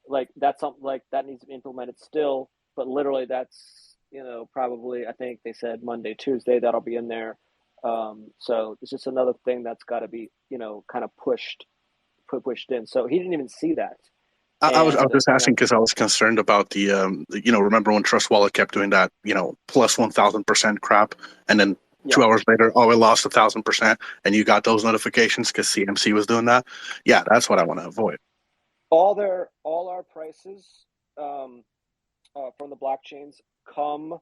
like that's something like that needs to be implemented still. But literally, that's probably I think they said Monday, Tuesday that'll be in there. So it's just another thing that's got to be kind of pushed in. So he didn't even see that, I was and just asking because I was concerned about remember when Trust Wallet kept doing that, plus 1,000% crap, and then yeah, 2 hours later, oh, it lost 1,000%, and you got those notifications because CMC was doing that. Yeah, that's what I want to avoid. all our prices from the blockchains come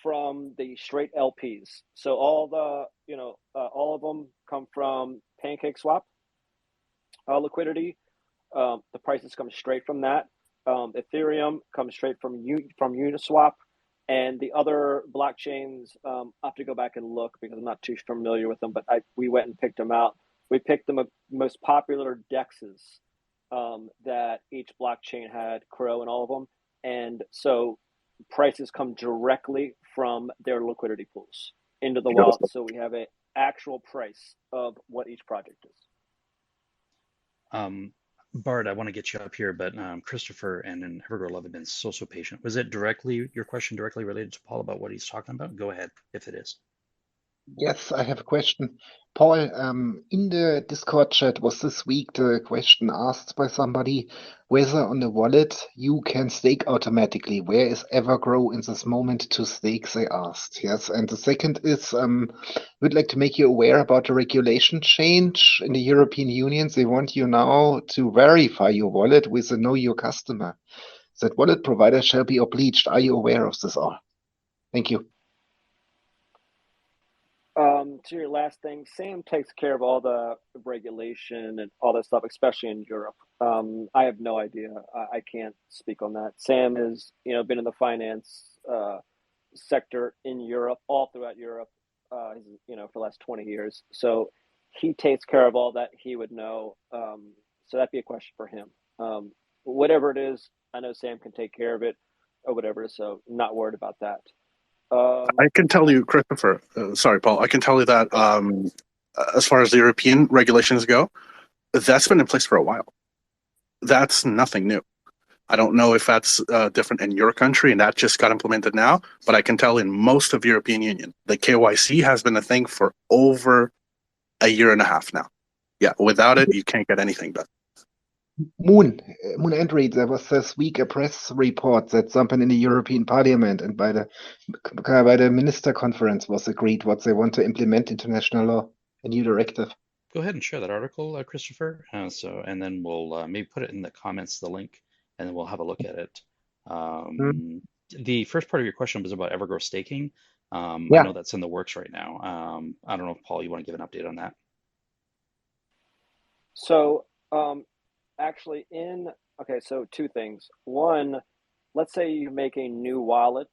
from the straight LPs. So all of them come from PancakeSwap liquidity. The prices come straight from that. Ethereum comes straight from Uniswap, and the other blockchains. I have to go back and look because I'm not too familiar with them. But we went and picked them out. We picked the most popular dexes that each blockchain had, Crow and all of them, and so prices come directly from their liquidity pools into the wallet. So we have an actual price of what each project is. Bart, I want to get you up here, but Christopher and EverGrowLove have been so patient. Was it your question directly related to Paul about what he's talking about? Go ahead, if it is. Yes, I have a question. Paul, in the Discord chat was this week the question asked by somebody whether on the wallet you can stake automatically. Where is EverGrow in this moment to stake, they asked. Yes, and the second is, we'd like to make you aware about the regulation change in the European Union. They want you now to verify your wallet with a Know Your Customer. That wallet provider shall be obliged. Are you aware of this all? Thank you. To your last thing, Sam takes care of all the regulation and all that stuff, especially in Europe. I have no idea. I can't speak on that. Sam has, been in the finance sector in Europe, all throughout Europe, for the last 20 years. So he takes care of all that. He would know. So that'd be a question for him. Whatever it is, I know Sam can take care of it or whatever. So I'm not worried about that. I can tell you, Christopher, sorry, Paul, I can tell you that as far as the European regulations go, that's been in place for a while. That's nothing new. I don't know if that's different in your country and that just got implemented now, but I can tell in most of European Union, the KYC has been a thing for over a year and a half now. Yeah, without it, you can't get anything done. MoonAndroid, there was this week a press report that something in the European Parliament and by the minister conference was agreed what they want to implement international law, a new directive. Go ahead and share that article, Christopher. And then we'll maybe put it in the comments, the link, and then we'll have a look at it. The first part of your question was about EverGrow Staking. I know that's in the works right now. I don't know if Paul, you want to give an update on that? So, actually so two things. One, let's say you make a new wallet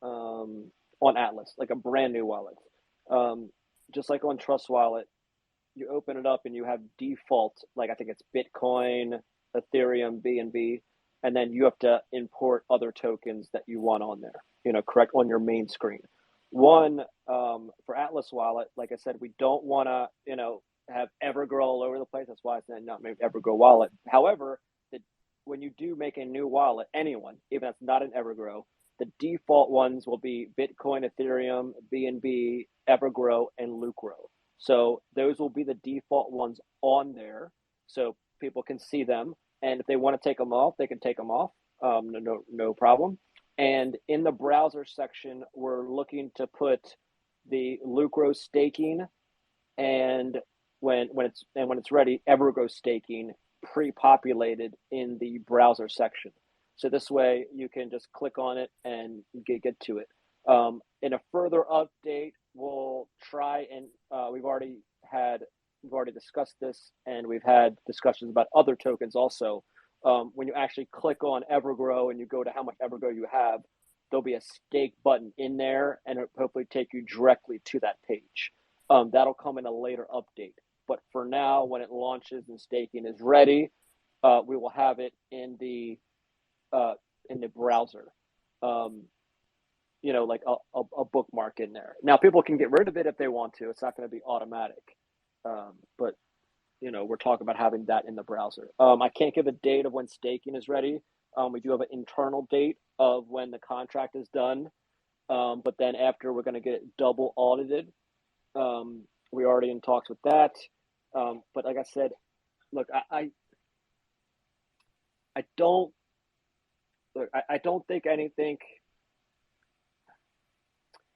on Atlas, like a brand new wallet. Just like on Trust Wallet, you open it up and you have default, like I think it's Bitcoin, Ethereum, BNB, and then you have to import other tokens that you want on there, correct, on your main screen. One, for Atlas Wallet, like I said, we don't want to, have EverGrow all over the place. That's why it's not made EverGrow Wallet. However, when you do make a new wallet, anyone, even if it's not an EverGrow, the default ones will be Bitcoin, Ethereum, BNB, EverGrow, and Lucro. So those will be the default ones on there. So people can see them, and if they want to take them off, they can take them off. No problem. And in the browser section, we're looking to put the Lucro staking, and when it's ready, EverGrow Staking pre-populated in the browser section. So this way you can just click on it and get to it. In a further update, we'll try and we've already discussed this, and we've had discussions about other tokens also. When you actually click on EverGrow and you go to how much EverGrow you have, there'll be a stake button in there, and it'll hopefully take you directly to that page. That'll come in a later update. But for now, when it launches and staking is ready, we will have it in the browser. Like a bookmark in there. Now, people can get rid of it if they want to. It's not going to be automatic. But we're talking about having that in the browser. I can't give a date of when staking is ready. We do have an internal date of when the contract is done. But then after, we're going to get it double audited. We're already in talks with that. But like I said, look, I don't think anything.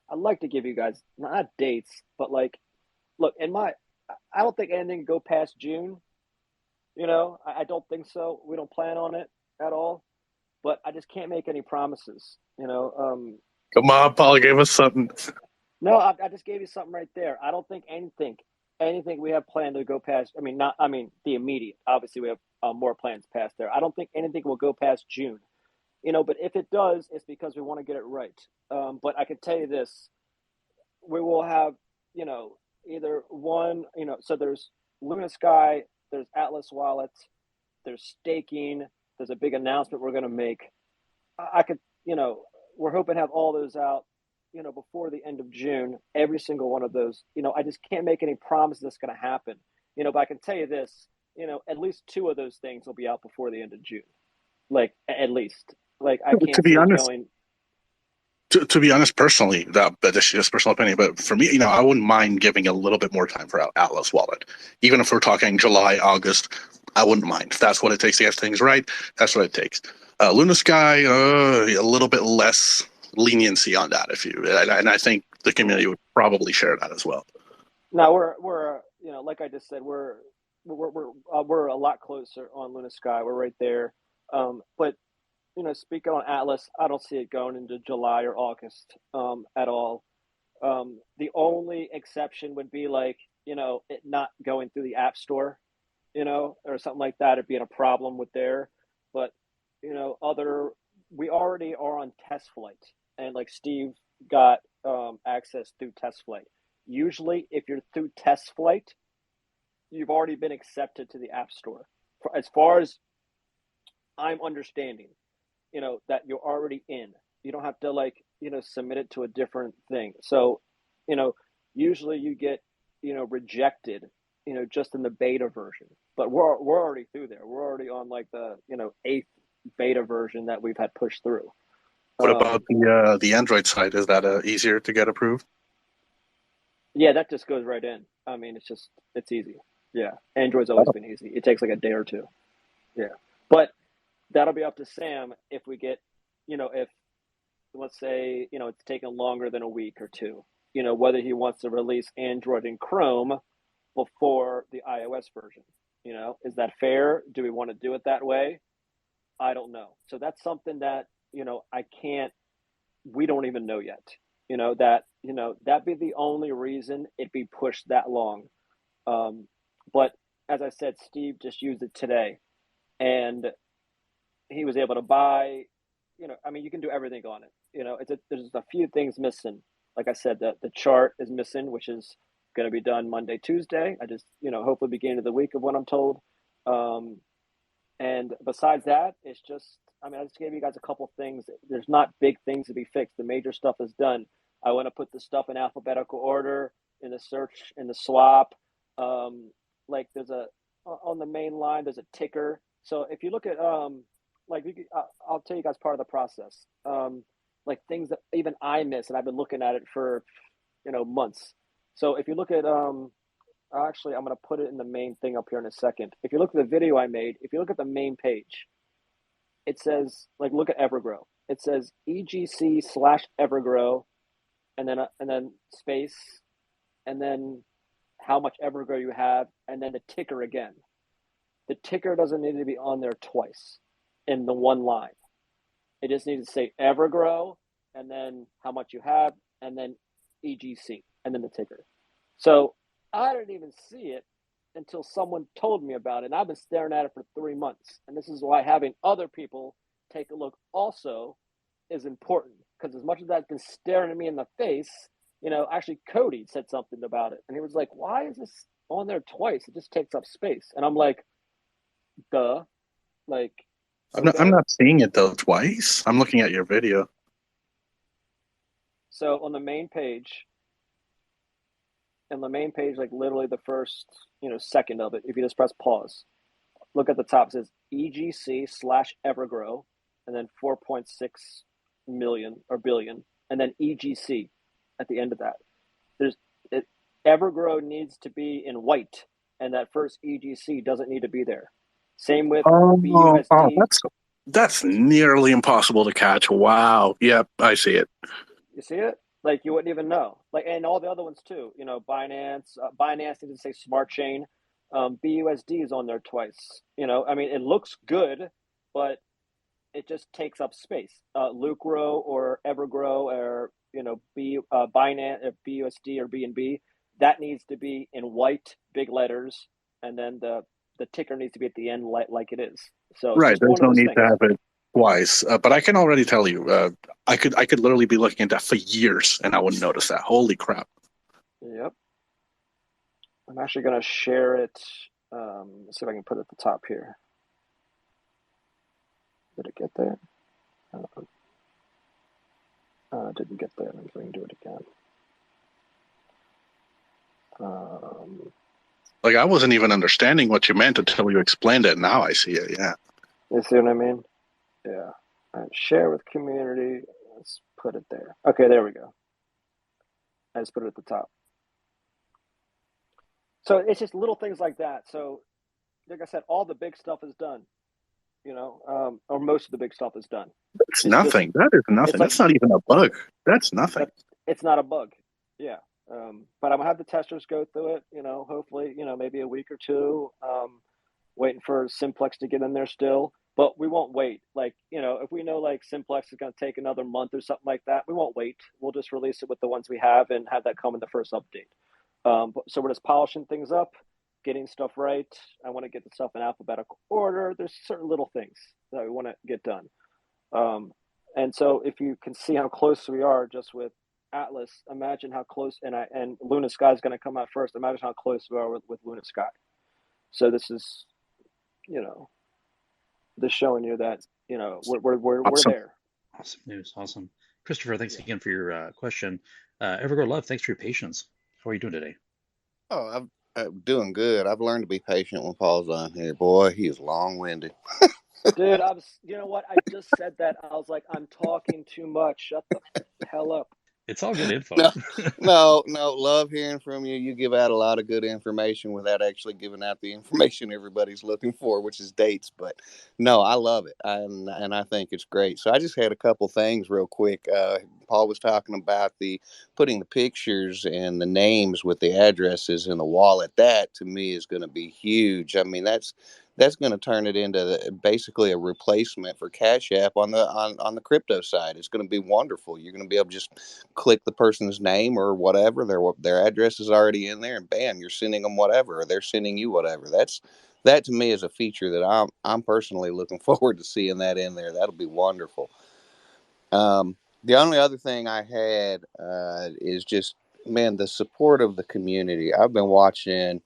I'd like to give you guys not dates, but like, look, I don't think anything can go past June. I don't think so. We don't plan on it at all, but I just can't make any promises. Come on, Paul, give us something. No, I just gave you something right there. I don't think anything we have planned to go past. The immediate. Obviously, we have more plans past there. I don't think anything will go past June. But if it does, it's because we want to get it right. But I can tell you this: we will have, either one. So there's LunaSky, there's Atlas Wallet, there's staking. There's a big announcement we're going to make. I could, we're hoping to have all those out, before the end of June, every single one of those. I just can't make any promises that's going to happen. But I can tell you this, at least two of those things will be out before the end of June. Like, at least. Like, I can't to be see honest, going. To be honest, personally, that's just personal opinion. But for me, I wouldn't mind giving a little bit more time for Atlas Wallet. Even if we're talking July, August, I wouldn't mind. If that's what it takes to get things right, that's what it takes. LunaSky, a little bit less leniency on that, and I think the community would probably share that as well. Now we're like I just said, we're a lot closer on LunaSky. We're right there, but. Speaking on Atlas, I don't see it going into July or August at all. The only exception would be like, it not going through the App Store, or something like that. It'd be a problem with there. But, we already are on test flight. And like Steve got access through test flight. Usually, if you're through test flight, you've already been accepted to the App Store. As far as I'm understanding. That you're already in. You don't have to submit it to a different thing. So, usually you get, rejected, just in the beta version. But we're already through there. We're already on like the, 8th beta version that we've had pushed through. What about the Android side? Is that easier to get approved? Yeah, that just goes right in. It's easy. Yeah, Android's always been easy. It takes like a day or two. Yeah, but that'll be up to Sam if we get, if let's say, it's taken longer than a week or two, whether he wants to release Android and Chrome before the iOS version. Is that fair? Do we want to do it that way? I don't know. So that's something that, we don't even know yet. That'd be the only reason it'd be pushed that long. But as I said, Steve just used it today, and he was able to buy, you can do everything on it. There's a few things missing. Like I said, the chart is missing, which is going to be done Monday, Tuesday. I just, hopefully beginning of the week of what I'm told. And besides that, it's just, I just gave you guys a couple things. There's not big things to be fixed. The major stuff is done. I want to put the stuff in alphabetical order in the search, in the swap. Like there's on the main line, there's a ticker. So if you look at, I'll tell you guys part of the process. Like things that even I miss, and I've been looking at it for, months. So if you look at Actually, I'm going to put it in the main thing up here in a second. If you look at the video I made, if you look at the main page, it says, like, look at EverGrow. It says EGC/EverGrow, and then space, and then how much EverGrow you have, and then the ticker again. The ticker doesn't need to be on there twice in the one line. It just needs to say EverGrow, and then how much you have, and then EGC, and then the ticker. So I didn't even see it until someone told me about it. And I've been staring at it for 3 months. And this is why having other people take a look also is important. Because as much as that's been staring at me in the face, actually Cody said something about it. And he was like, why is this on there twice? It just takes up space. And I'm like, duh. Like, I'm not seeing it though twice. I'm looking at your video. So on the main page, like literally the first, second of it, if you just press pause, look at the top, it says EGC/EverGrow, and then 4.6 million or billion, and then EGC at the end of that. EverGrow needs to be in white, and that first EGC doesn't need to be there. Same with BUSD. That's nearly impossible to catch. Wow. Yep, I see it. You see it? Like, you wouldn't even know. Like, and all the other ones too. Binance needs to say Smart Chain. BUSD is on there twice. It looks good, but it just takes up space. Lucro or EverGrow or Binance, or BUSD or BNB, that needs to be in white, big letters, and then the ticker needs to be at the end like it is. So right, there's no need to have it twice. But I can already tell you, I could literally be looking at that for years and I wouldn't notice that. Holy crap! Yep. I'm actually going to share it. Let's see if I can put it at the top here. Did it get there? Didn't get there. I'm going to do it again. Like, I wasn't even understanding what you meant until you explained it. Now I see it. Yeah. You see what I mean? Yeah. All right, share with community. Let's put it there. Okay, there we go. I just put it at the top. So it's just little things like that. So, like I said, all the big stuff is done. Or most of the big stuff is done. It's nothing. That is nothing. That's not even a bug. That's nothing. It's not a bug. Yeah. But I'm gonna have the testers go through it. Hopefully, maybe a week or two. Waiting for Simplex to get in there still, but we won't wait. Like, if we know like Simplex is gonna take another month or something like that, we won't wait. We'll just release it with the ones we have and have that come in the first update. So we're just polishing things up, getting stuff right. I want to get the stuff in alphabetical order. There's certain little things that we want to get done. And so if you can see how close we are just with Atlas, imagine how close, and LunaSky is going to come out first. Imagine how close we are with LunaSky. So this is, just showing you that, we're there. Awesome news. Awesome. Christopher, thanks again for your question. EverGrowLove, thanks for your patience. How are you doing today? Oh, I'm doing good. I've learned to be patient when Paul's on here. Boy, he is long-winded. Dude, you know what? I just said that. I was like, I'm talking too much. Shut the hell up. It's all good info. No, love hearing from you. You give out a lot of good information without actually giving out the information everybody's looking for, which is dates. But no, I love it, and I think it's great. So I just had a couple things real quick. Paul was talking about putting the pictures and the names with the addresses in the wallet. That to me is going to be huge. I mean, that's going to turn it into basically a replacement for Cash App on the crypto side. It's going to be wonderful. You're going to be able to just click the person's name or whatever, their address is already in there, and bam, you're sending them whatever, or they're sending you whatever. That to me is a feature that I'm personally looking forward to seeing that in there. That'll be wonderful. The only other thing I had is just, man, the support of the community. I've been watching.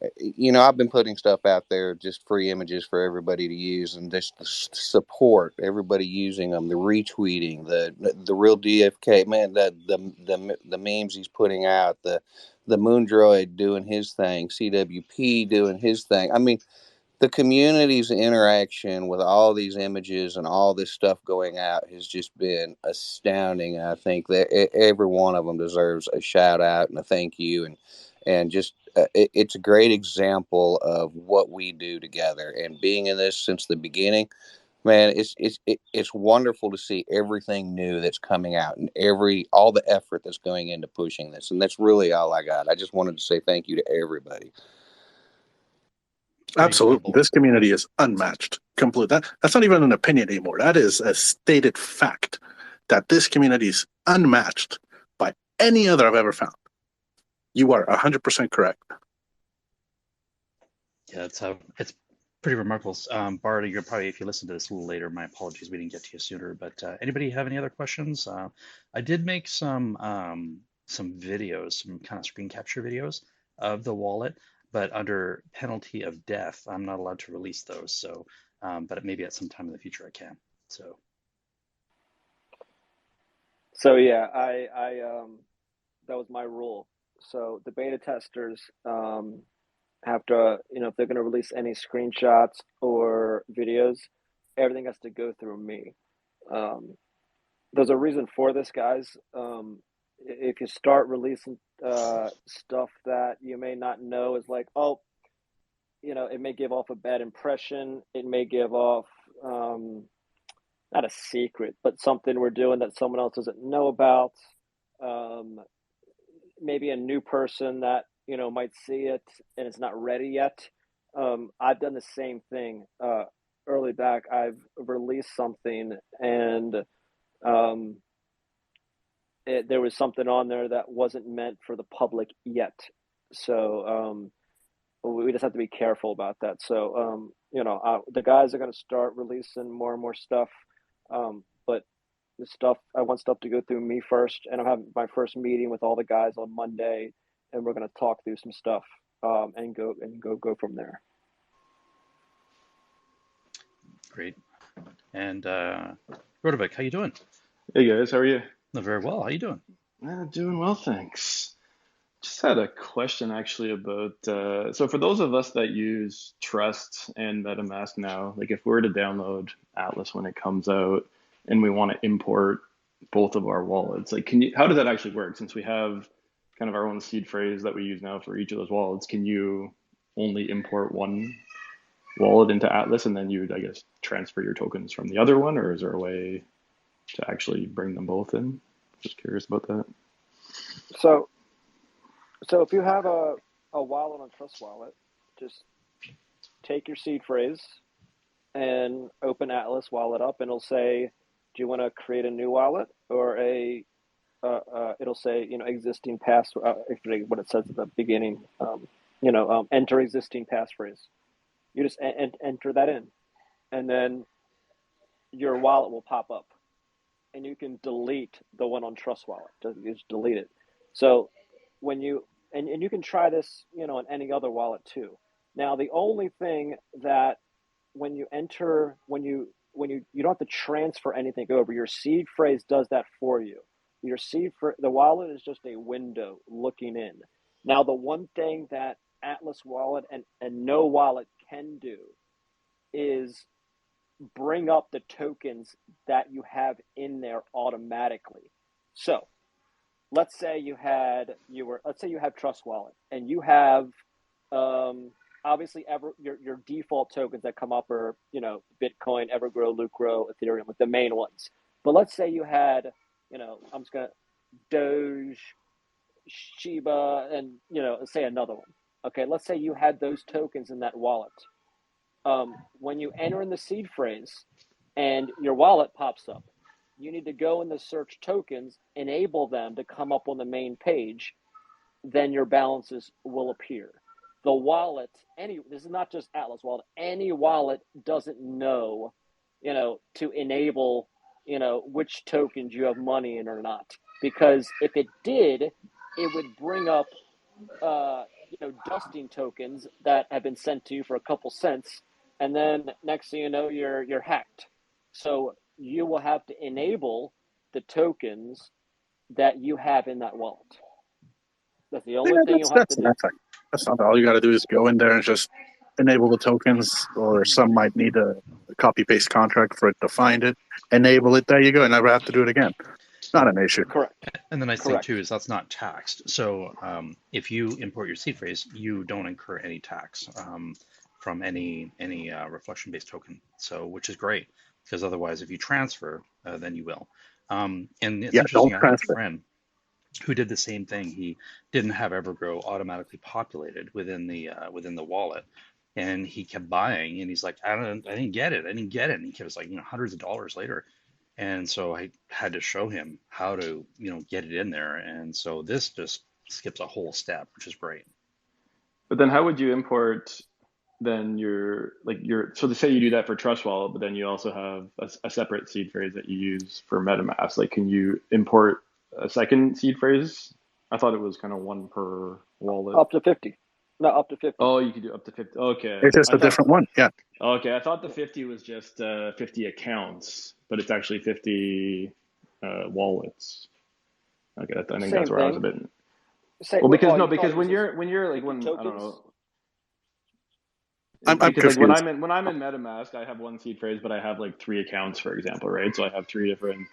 I've been putting stuff out there, just free images for everybody to use, and just the support, everybody using them, the retweeting, the real DFK, man, the memes he's putting out, the MoonAndroid doing his thing, CWP doing his thing. I mean, the community's interaction with all these images and all this stuff going out has just been astounding. I think that every one of them deserves a shout out and a thank you. and just it's a great example of what we do together. And being in this since the beginning, man, it's wonderful to see everything new that's coming out and all the effort that's going into pushing this. And that's really all I got. I just wanted to say thank you to everybody. Absolutely. This community is unmatched. Complete. That's not even an opinion anymore. That is a stated fact that this community is unmatched by any other I've ever found. You are 100% correct. Yeah, it's pretty remarkable. Bart, you're probably, if you listen to this a little later, my apologies, we didn't get to you sooner. But anybody have any other questions? I did make some videos, some kind of screen capture videos of the wallet, but under penalty of death, I'm not allowed to release those. So, but maybe at some time in the future I can. So yeah, I that was my rule. So the beta testers have to, if they're going to release any screenshots or videos, everything has to go through me. There's a reason for this, guys. If you start releasing stuff that you may not know is like, oh, it may give off a bad impression. It may give off not a secret, but something we're doing that someone else doesn't know about. Maybe a new person that might see it and it's not ready yet. I've done the same thing early back. I've released something and there was something on there that wasn't meant for the public yet. So we just have to be careful about that. So the guys are going to start releasing more and more stuff, but the stuff, I want stuff to go through me first, and I'm having my first meeting with all the guys on Monday, and we're going to talk through some stuff and go from there. Great. And Rodovik, how you doing? Hey guys, how are you? Very well. How you doing? Doing well, thanks. Just had a question actually about so for those of us that use Trust and MetaMask now, like if we were to download Atlas when it comes out and we want to import both of our wallets, like how does that actually work? Since we have kind of our own seed phrase that we use now for each of those wallets, can you only import one wallet into Atlas and then you would, I guess, transfer your tokens from the other one, or is there a way to actually bring them both in? Just curious about that. So if you have a wallet on Trust Wallet, just take your seed phrase and open Atlas wallet up, and it'll say, do you want to create a new wallet or it'll say, existing password, what it says at the beginning, enter existing passphrase. You just enter that in, and then your wallet will pop up, and you can delete the one on Trust Wallet. Just delete it. So when you and you can try this, on any other wallet too. Now the only thing that when you don't have to transfer anything over, your seed phrase does that for you. The wallet is just a window looking in. Now the one thing that Atlas Wallet and no wallet can do is bring up the tokens that you have in there automatically. So let's say you have Trust Wallet and you have obviously your default tokens that come up are Bitcoin, EverGrow, Lucro, Ethereum, with the main ones. But let's say you had I'm just gonna Doge, Shiba, and say another one. Okay, let's say you had those tokens in that wallet. When you enter in the seed phrase and your wallet pops up, you need to go in the search tokens, enable them to come up on the main page, then your balances will appear. The wallet, this is not just Atlas Wallet, any wallet doesn't know, to enable, which tokens you have money in or not. Because if it did, it would bring up, dusting tokens that have been sent to you for a couple cents, and then next thing you know, you're hacked. So you will have to enable the tokens that you have in that wallet. That's the only thing you'll have to do. That's not all you got to do is go in there and just enable the tokens, or some might need a copy paste contract for it to find it, enable it. There you go, and never have to do it again. Not an issue. Correct. And the nice thing Correct. too is that's not taxed. So if you import your seed phrase, you don't incur any tax from any reflection-based token. So which is great, because otherwise, if you transfer, then you will. And it's Yeah, don't interesting. I had a transfer. friend who did the same thing. He didn't have EverGrow automatically populated within the wallet, and he kept buying. And he's like, I didn't get it. And he was like, hundreds of dollars later. And so I had to show him how to, get it in there. And so this just skips a whole step, which is great. But then how would you import then so to say you do that for Trust Wallet, but then you also have a separate seed phrase that you use for MetaMask. Like, can you import a second seed phrase? I thought it was kind of one per wallet. Up to 50. No, up to 50. Oh, you could do up to 50. Okay. It's just a different one. Yeah. Okay, I thought the 50 was just 50 accounts, but it's actually 50 wallets. Okay, I think that's where I was a bit. Well, because when you're like when I don't know. I'm Because confused. like when I'm in MetaMask, I have one seed phrase, but I have like 3 accounts, for example, right? So I have 3 different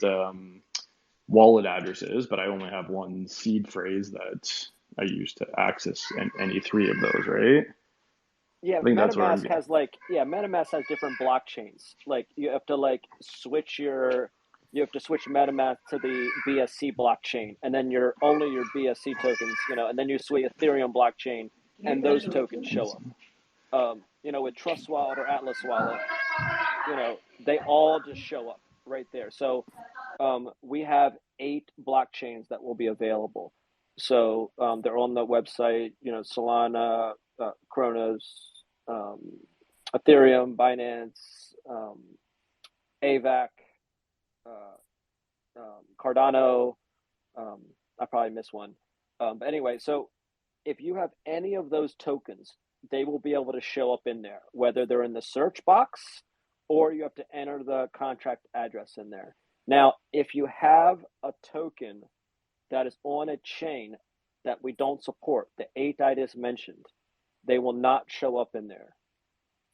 wallet addresses, but I only have one seed phrase that I use to access any 3 of those, right? Yeah, I think that's where MetaMask has MetaMask has different blockchains. Like you have to switch MetaMask to the BSC blockchain, and then your BSC tokens, and then you switch Ethereum blockchain, and those tokens show up. With Trust Wallet or Atlas Wallet, they all just show up right there. So we have 8 blockchains that will be available. So they're on the website, Solana, Kronos, Ethereum, Binance, AVAC, Cardano. I probably missed one. But anyway, so if you have any of those tokens, they will be able to show up in there, whether they're in the search box or you have to enter the contract address in there. Now, if you have a token that is on a chain that we don't support, the 8 I just mentioned, they will not show up in there.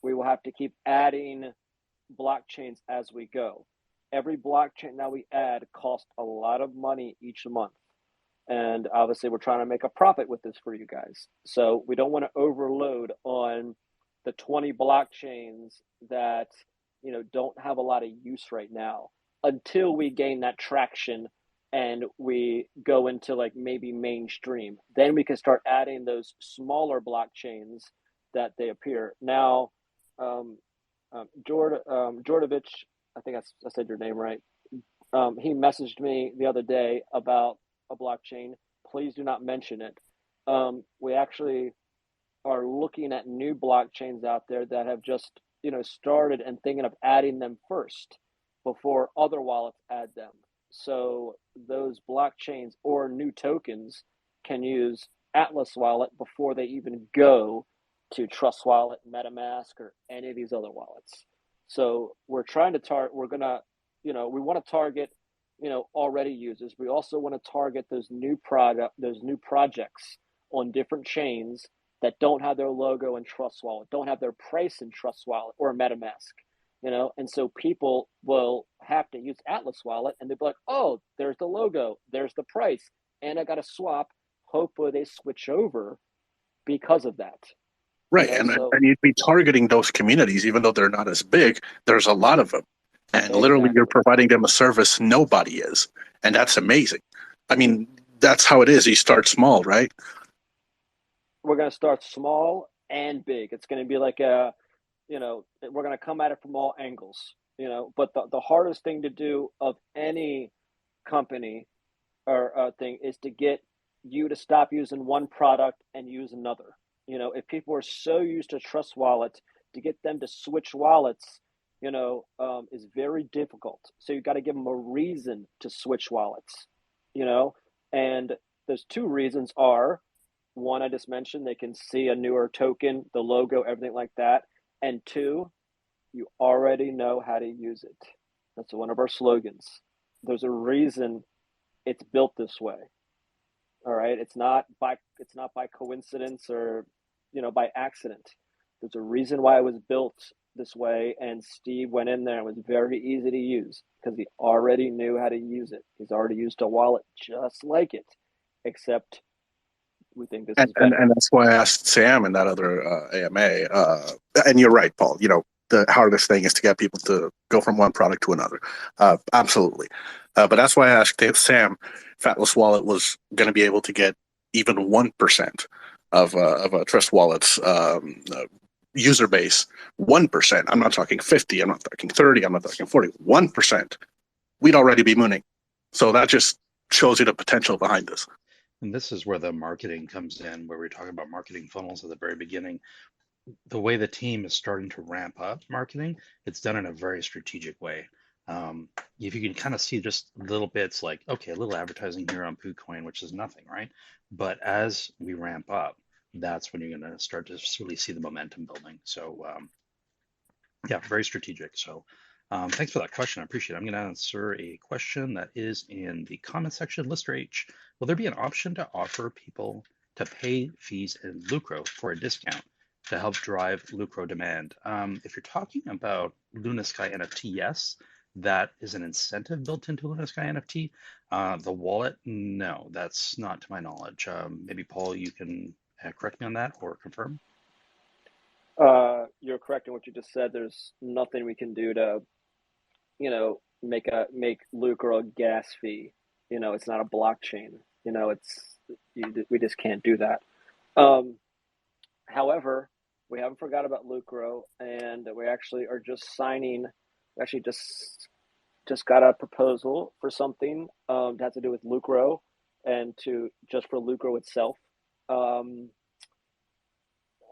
We will have to keep adding blockchains as we go. Every blockchain that we add costs a lot of money each month. And obviously, we're trying to make a profit with this for you guys. So we don't want to overload on the 20 blockchains that don't have a lot of use right now until we gain that traction and we go into maybe mainstream. Then we can start adding those smaller blockchains that they appear. Now, Jordovich, I think I said your name right. He messaged me the other day about a blockchain. Please do not mention it. We actually are looking at new blockchains out there that have just started and thinking of adding them first before other wallets add them. So those blockchains or new tokens can use Atlas Wallet before they even go to Trust Wallet, MetaMask, or any of these other wallets. So we're trying to we want to target already users. We also want to target those new projects on different chains that don't have their logo in Trust Wallet, don't have their price in Trust Wallet or MetaMask, and so people will have to use Atlas Wallet and they'll be like, oh, there's the logo, there's the price, and I got to swap. Hopefully they switch over because of that. Right, and you'd be targeting those communities, even though they're not as big. There's a lot of them. And literally, you're providing them a service nobody is. And that's amazing. I mean, that's how it is. You start small, right? We're going to start small and big. It's going to be like we're going to come at it from all angles, But the hardest thing to do of any company or thing is to get you to stop using one product and use another. If people are so used to Trust Wallet, to get them to switch wallets is very difficult. So you've got to give them a reason to switch wallets, and those 2 reasons are, one, I just mentioned, they can see a newer token, the logo, everything like that. And 2, you already know how to use it. That's one of our slogans. There's a reason it's built this way. All right. It's not by coincidence or, by accident. There's a reason why it was built this way, and Steve went in there and was very easy to use because he already knew how to use it. He's already used a wallet just like it, except we think this is better. And that's why I asked Sam in that other AMA. And you're right, Paul. The hardest thing is to get people to go from one product to another. Absolutely. But that's why I asked Sam if Atlas Wallet was going to be able to get even 1% of a Trust Wallet's user base. 1%. I'm not talking 50. I'm not talking 30. I'm not talking 40. 1%. We'd already be mooning. So that just shows you the potential behind this. And this is where the marketing comes in, where we're talking about marketing funnels at the very beginning. The way the team is starting to ramp up marketing, it's done in a very strategic way. If you can kind of see just little bits like, okay, a little advertising here on PooCoin, which is nothing, right? But as we ramp up, that's when you're going to start to really see the momentum building. So yeah, very strategic. So thanks for that question. I appreciate it. I'm going to answer a question that is in the comment section. Lister H, will there be an option to offer people to pay fees in Lucro for a discount to help drive Lucro demand? If you're talking about LunaSky NFT, yes, that is an incentive built into LunaSky NFT. The wallet, no, that's not to my knowledge. Maybe Paul, you can correct me on that or confirm. You're correct in what you just said. There's nothing we can do to, make Lucro a gas fee. It's not a blockchain. We just can't do that. However, we haven't forgot about Lucro, and we actually are just signing. We actually just got a proposal for something to have to do with Lucro and just for Lucro itself. I'm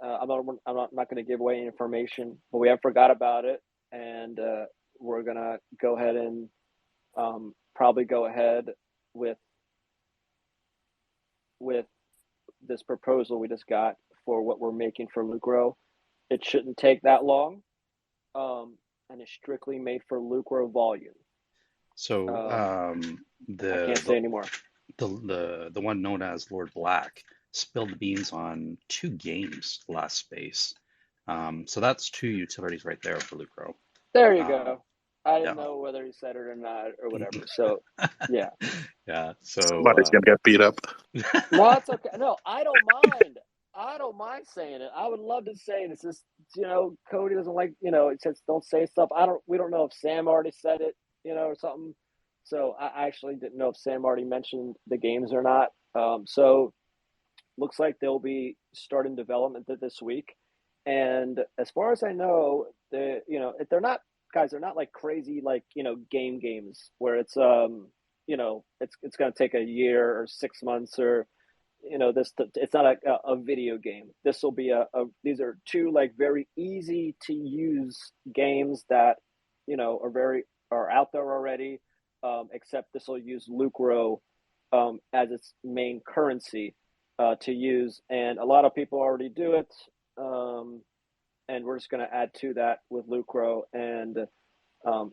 not going to give away any information, but we haven't forgot about it, and we're going to go ahead and probably go ahead with this proposal we just got for what we're making for Lucro. It shouldn't take that long, and it's strictly made for Lucro volume. So I can't say anymore. The one known as Lord Black spilled the beans on 2 games last space. So that's 2 utilities right there for Lucro. There you go. I didn't know whether he said it or not or whatever. So yeah. Yeah. So Somebody's gonna get beat up. No, it's okay. No, I don't mind. I don't mind saying it. I would love to say this is, Cody doesn't like, it says don't say stuff. We don't know if Sam already said it, or something. So I actually didn't know if Sam already mentioned the games or not. So looks like they'll be starting development this week. And as far as I know, they're not like crazy, like, games where it's, it's going to take a year or 6 months or, it's not a video game. This will be these are 2 like very easy to use games that, are out there already. Except this will use Lucro as its main currency to use, and a lot of people already do it. And we're just going to add to that with Lucro, and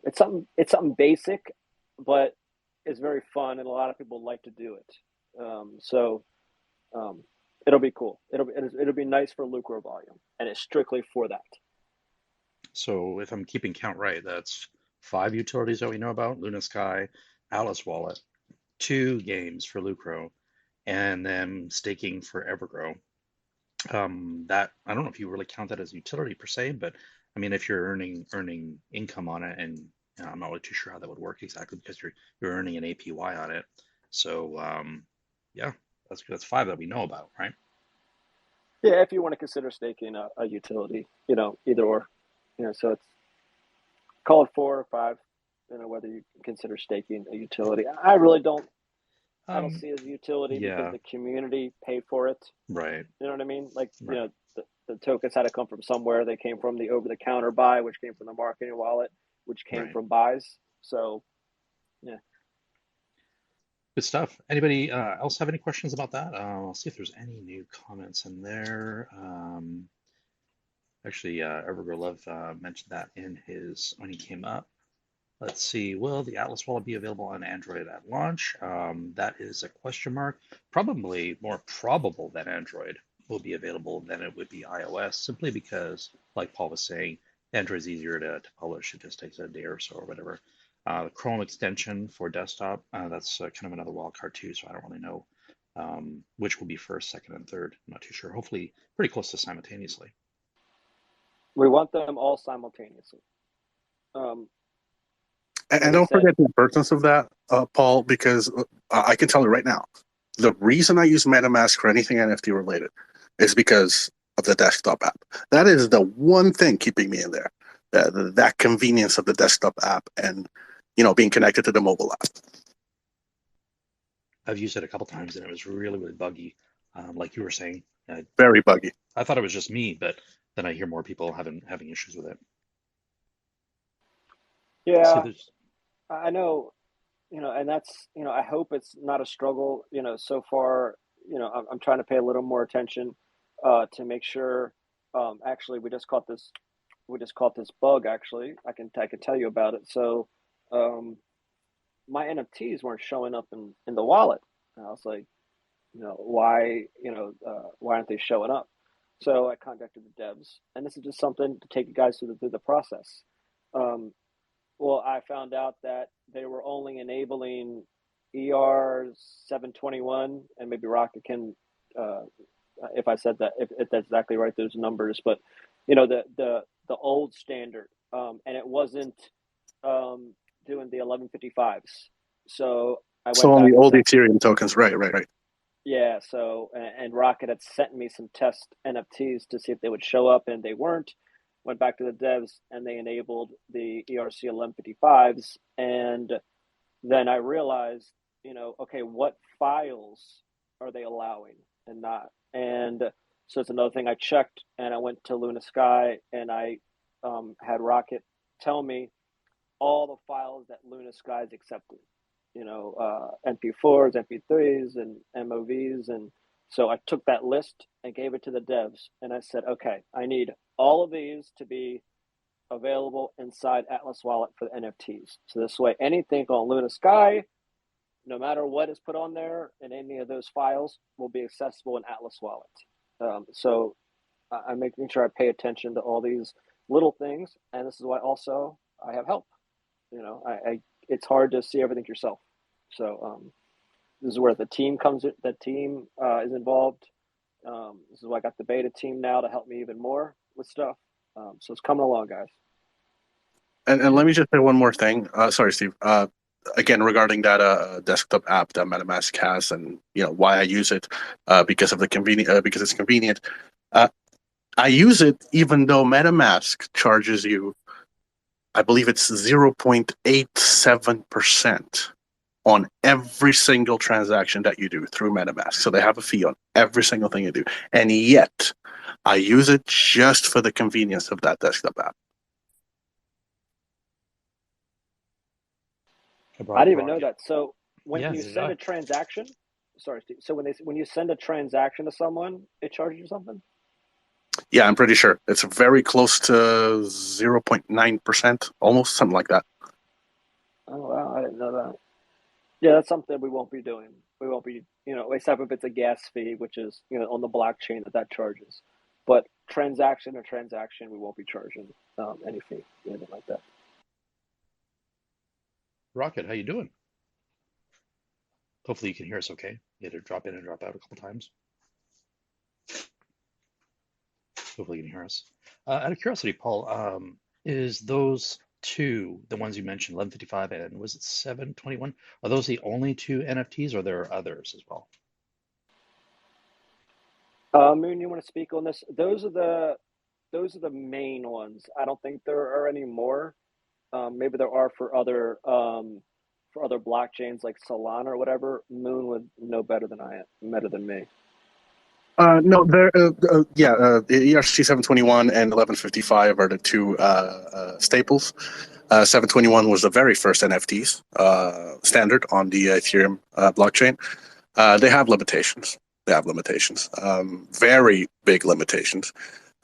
it's something basic, but it's very fun, and a lot of people like to do it. So it'll be cool. It'll be nice for Lucro volume, and it's strictly for that. So if I'm keeping count right, that's 5 utilities that we know about: LunaSky, Atlas Wallet, 2 games for Lucro, and then staking for EverGrow. That, I don't know if you really count that as utility per se, but I mean, if you're earning income on it, and I'm not really too sure how that would work exactly because you're earning an APY on it. So yeah, that's 5 that we know about, right? Yeah, if you want to consider staking a utility, either or, so it's call it 4 or 5, whether you consider staking a utility. I really don't. I don't see it as a utility because the community paid for it. Right. You know what I mean? Like, right. The tokens had to come from somewhere. They came from the over-the-counter buy, which came from the marketing wallet, which came from buys. So, yeah. Good stuff. Anybody else have any questions about that? I'll see if there's any new comments in there. Actually, EverGrowLove mentioned that when he came up. Let's see. Will the Atlas wallet be available on Android at launch? That is a question mark. Probably more probable that Android will be available than it would be iOS, simply because, like Paul was saying, Android's easier to publish. It just takes a day or so or whatever. The Chrome extension for desktop, that's kind of another wild card too, so I don't really know which will be first, second, and third. I'm not too sure. Hopefully pretty close to simultaneously. We want them all simultaneously. And Like I don't said, forget the importance of that, Paul, because I can tell you right now, the reason I use MetaMask for anything NFT related is because of the desktop app. That is the one thing keeping me in there. That convenience of the desktop app and, being connected to the mobile app. I've used it a couple times and it was really, really buggy. Like you were saying, Very buggy. I thought it was just me, but then I hear more people having issues with it. See, yeah, there's I know, and that's, I hope it's not a struggle. So far, I'm trying to pay a little more attention to make sure. Actually, we just caught this bug. Actually, I can tell you about it. So, my NFTs weren't showing up in the wallet. And I was like, why, why aren't they showing up? So I contacted the devs, and this is just something to take you guys through the process. Um, well, I found out that they were only enabling ER 721, and maybe Rocket can, if I said that, if that's exactly right, those numbers. But the old standard, and it wasn't doing the 1155s. So I So went on back the and old said, Ethereum tokens, right. yeah. So and Rocket had sent me some test NFTs to see if they would show up, and they weren't. Went back to the devs, and they enabled the ERC 1155s, and then I realized, okay, what files are they allowing and not? And so it's another thing I checked, and I went to LunaSky, and I had Rocket tell me all the files that LunaSky is accepting, MP4s, MP3s, and MOVs. And so I took that list and gave it to the devs, and I said, okay, I need all of these to be available inside Atlas Wallet for the NFTs. So this way, anything on LunaSky, no matter what is put on there in any of those files, will be accessible in Atlas Wallet. So I'm making sure I pay attention to all these little things, and this is why also I have help. It's hard to see everything yourself. So this is where the team comes in. The team is involved. This is why I got the beta team now to help me even more with stuff. So it's coming along, guys. And let me just say one more thing. Sorry, Steve. Again, regarding that desktop app that MetaMask has, and why I use it, because it's convenient. I use it even though MetaMask charges you, I believe it's 0.87% on every single transaction that you do through MetaMask. So they have a fee on every single thing you do, and yet I use it just for the convenience of that desktop app. I didn't even know that. So when Yeah, you send a transaction, sorry, Steve. So when you send a transaction to someone, it charges you something? Yeah, I'm pretty sure it's very close to 0.9%, almost something like that. Oh wow, I didn't know that. Yeah, that's something we won't be doing. We won't be, except if it's a gas fee, which is on the blockchain that charges. But transaction to transaction, we won't be charging any fee, anything like that. Rocket, how you doing? Hopefully you can hear us okay. You had to drop in and drop out a couple times. Hopefully you can hear us. Out of curiosity, Paul, is those two, the ones you mentioned, 1155 and was it 721, are those the only two NFTs or there are others as well? Moon, you want to speak on this? Those are the main ones. I don't think there are any more. Maybe there are for other blockchains like Solana or whatever. Moon would know better than me. No, there. The ERC 721 and 1155 are the two staples. 721 was the very first NFTs standard on the Ethereum blockchain. They have limitations. Very big limitations.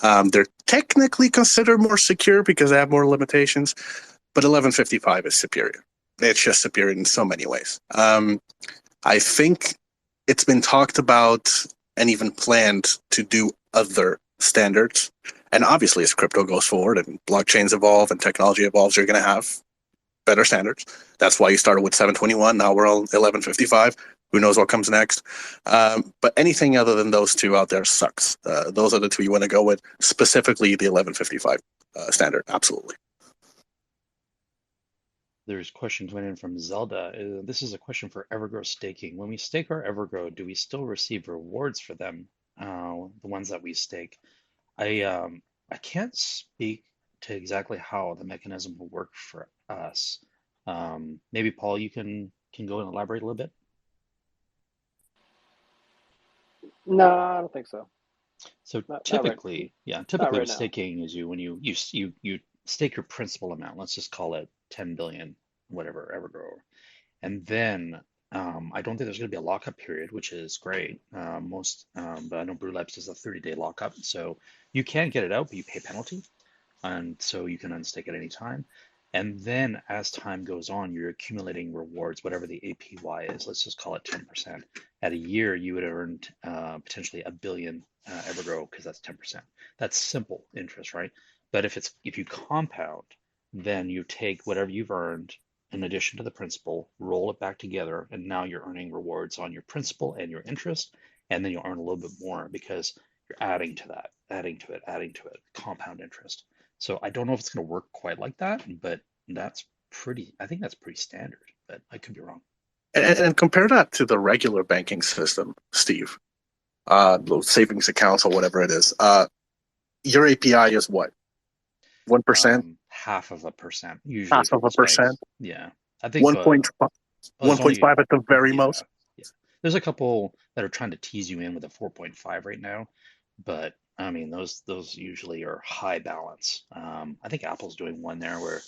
They're technically considered more secure because they have more limitations, but 1155 is superior. It's just superior in so many ways. I think it's been talked about and even planned to do other standards. And obviously, as crypto goes forward and blockchains evolve and technology evolves, you're going to have better standards. That's why you started with 721. Now we're on 1155. Who knows what comes next? But anything other than those two out there sucks. Those are the two you want to go with, specifically the 1155 standard. Absolutely. There's a question coming in from Zelda. This is a question for EverGrow Staking. When we stake our EverGrow, do we still receive rewards for them? The ones that we stake. I can't speak to exactly how the mechanism will work for us. Maybe Paul, you can go and elaborate a little bit. No, I don't think so. So Not right. typically, Not typically right with now. staking is when you stake your principal amount. Let's just call it 10 billion, whatever, EverGrow. And then I don't think there's going to be a lockup period, which is great. But I know Brew Labs does a 30-day lockup, so you can get it out, but you pay a penalty, and so you can unstake at any time. And then as time goes on, you're accumulating rewards, whatever the APY is. Let's just call it 10%. At a year, you would have earned potentially a billion EverGrow because that's 10%. That's simple interest, right? But if you compound, then you take whatever you've earned in addition to the principal, roll it back together, and now you're earning rewards on your principal and your interest, and then you'll earn a little bit more because you're adding to that, adding to it, compound interest. So I don't know if it's going to work quite like that, but I think that's pretty standard, but I could be wrong. And compare that to the regular banking system, Steve. Savings accounts or whatever it is. Your API is what? 1%? Half of a percent, usually. Half of a percent? Yeah. I think 1.5 at the very most. Yeah. There's a couple that are trying to tease you in with a 4.5 right now, but I mean those usually are high balance. I think Apple's doing one there where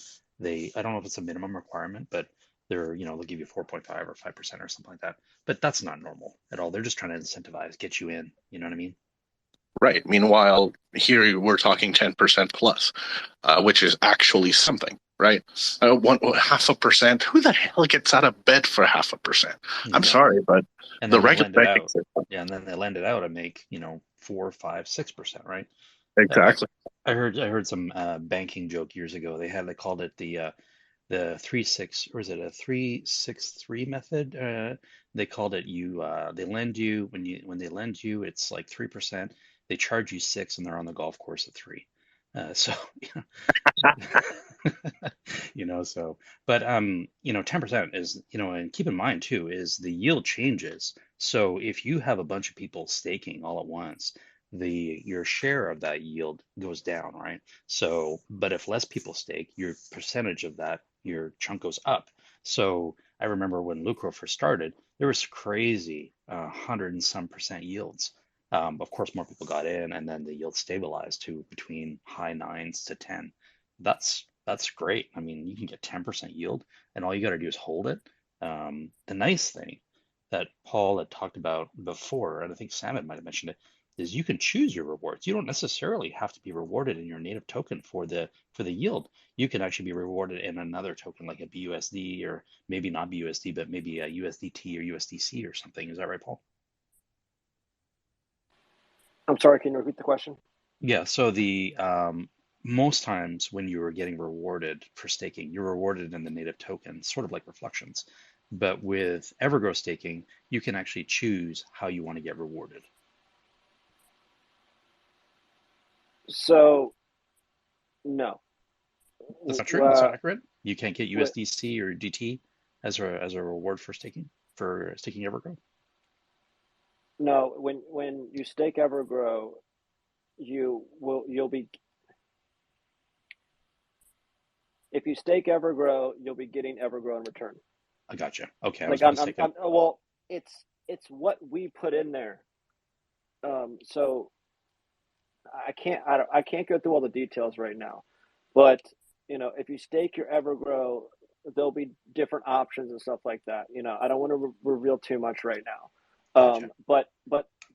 I don't know if it's a minimum requirement, but they'll give you 4.5 or 5% or something like that. But that's not normal at all. They're just trying to incentivize, get you in. You know what I mean? Right. Meanwhile, here we're talking 10% plus, which is actually something, right? 0.5%. Who the hell gets out of bed for 0.5%? Exactly. I'm sorry, but and the regular banking system. Yeah, and then they lend it out and make 4, 5, 6%, right? Exactly. I heard some banking joke years ago. They called it the 3-6, or is it a 3-6-3 method? They called it they lend you when they lend you, it's like 3%. They charge you 6, and they're on the golf course at 3. So but 10% is, and keep in mind too, is the yield changes. So if you have a bunch of people staking all at once, your share of that yield goes down, right? So, but if less people stake, your percentage of that, your chunk goes up. So I remember when Lucro first started, there was crazy 100 and some percent yields. Of course, more people got in, and then the yield stabilized to between high 9s to 10. That's great. I mean, you can get 10% yield, and all you got to do is hold it. The nice thing that Paul had talked about before, and I think Sam might have mentioned it, is you can choose your rewards. You don't necessarily have to be rewarded in your native token for the yield. You can actually be rewarded in another token like a BUSD, or maybe not BUSD, but maybe a USDT or USDC or something. Is that right, Paul? I'm sorry, can you repeat the question? Yeah, so the most times when you are getting rewarded for staking, you're rewarded in the native token, sort of like reflections. But with EverGrow staking, you can actually choose how you want to get rewarded. So, no. That's not true. That's not accurate. You can't get USDC or DT as a reward for staking EverGrow. No, when you stake EverGrow, you'll be, if you stake EverGrow, you'll be getting EverGrow in return. I gotcha. Okay, well, it's what we put in there. So I can't go through all the details right now, but if you stake your EverGrow, there'll be different options and stuff like that. I don't want to reveal too much right now. Gotcha. But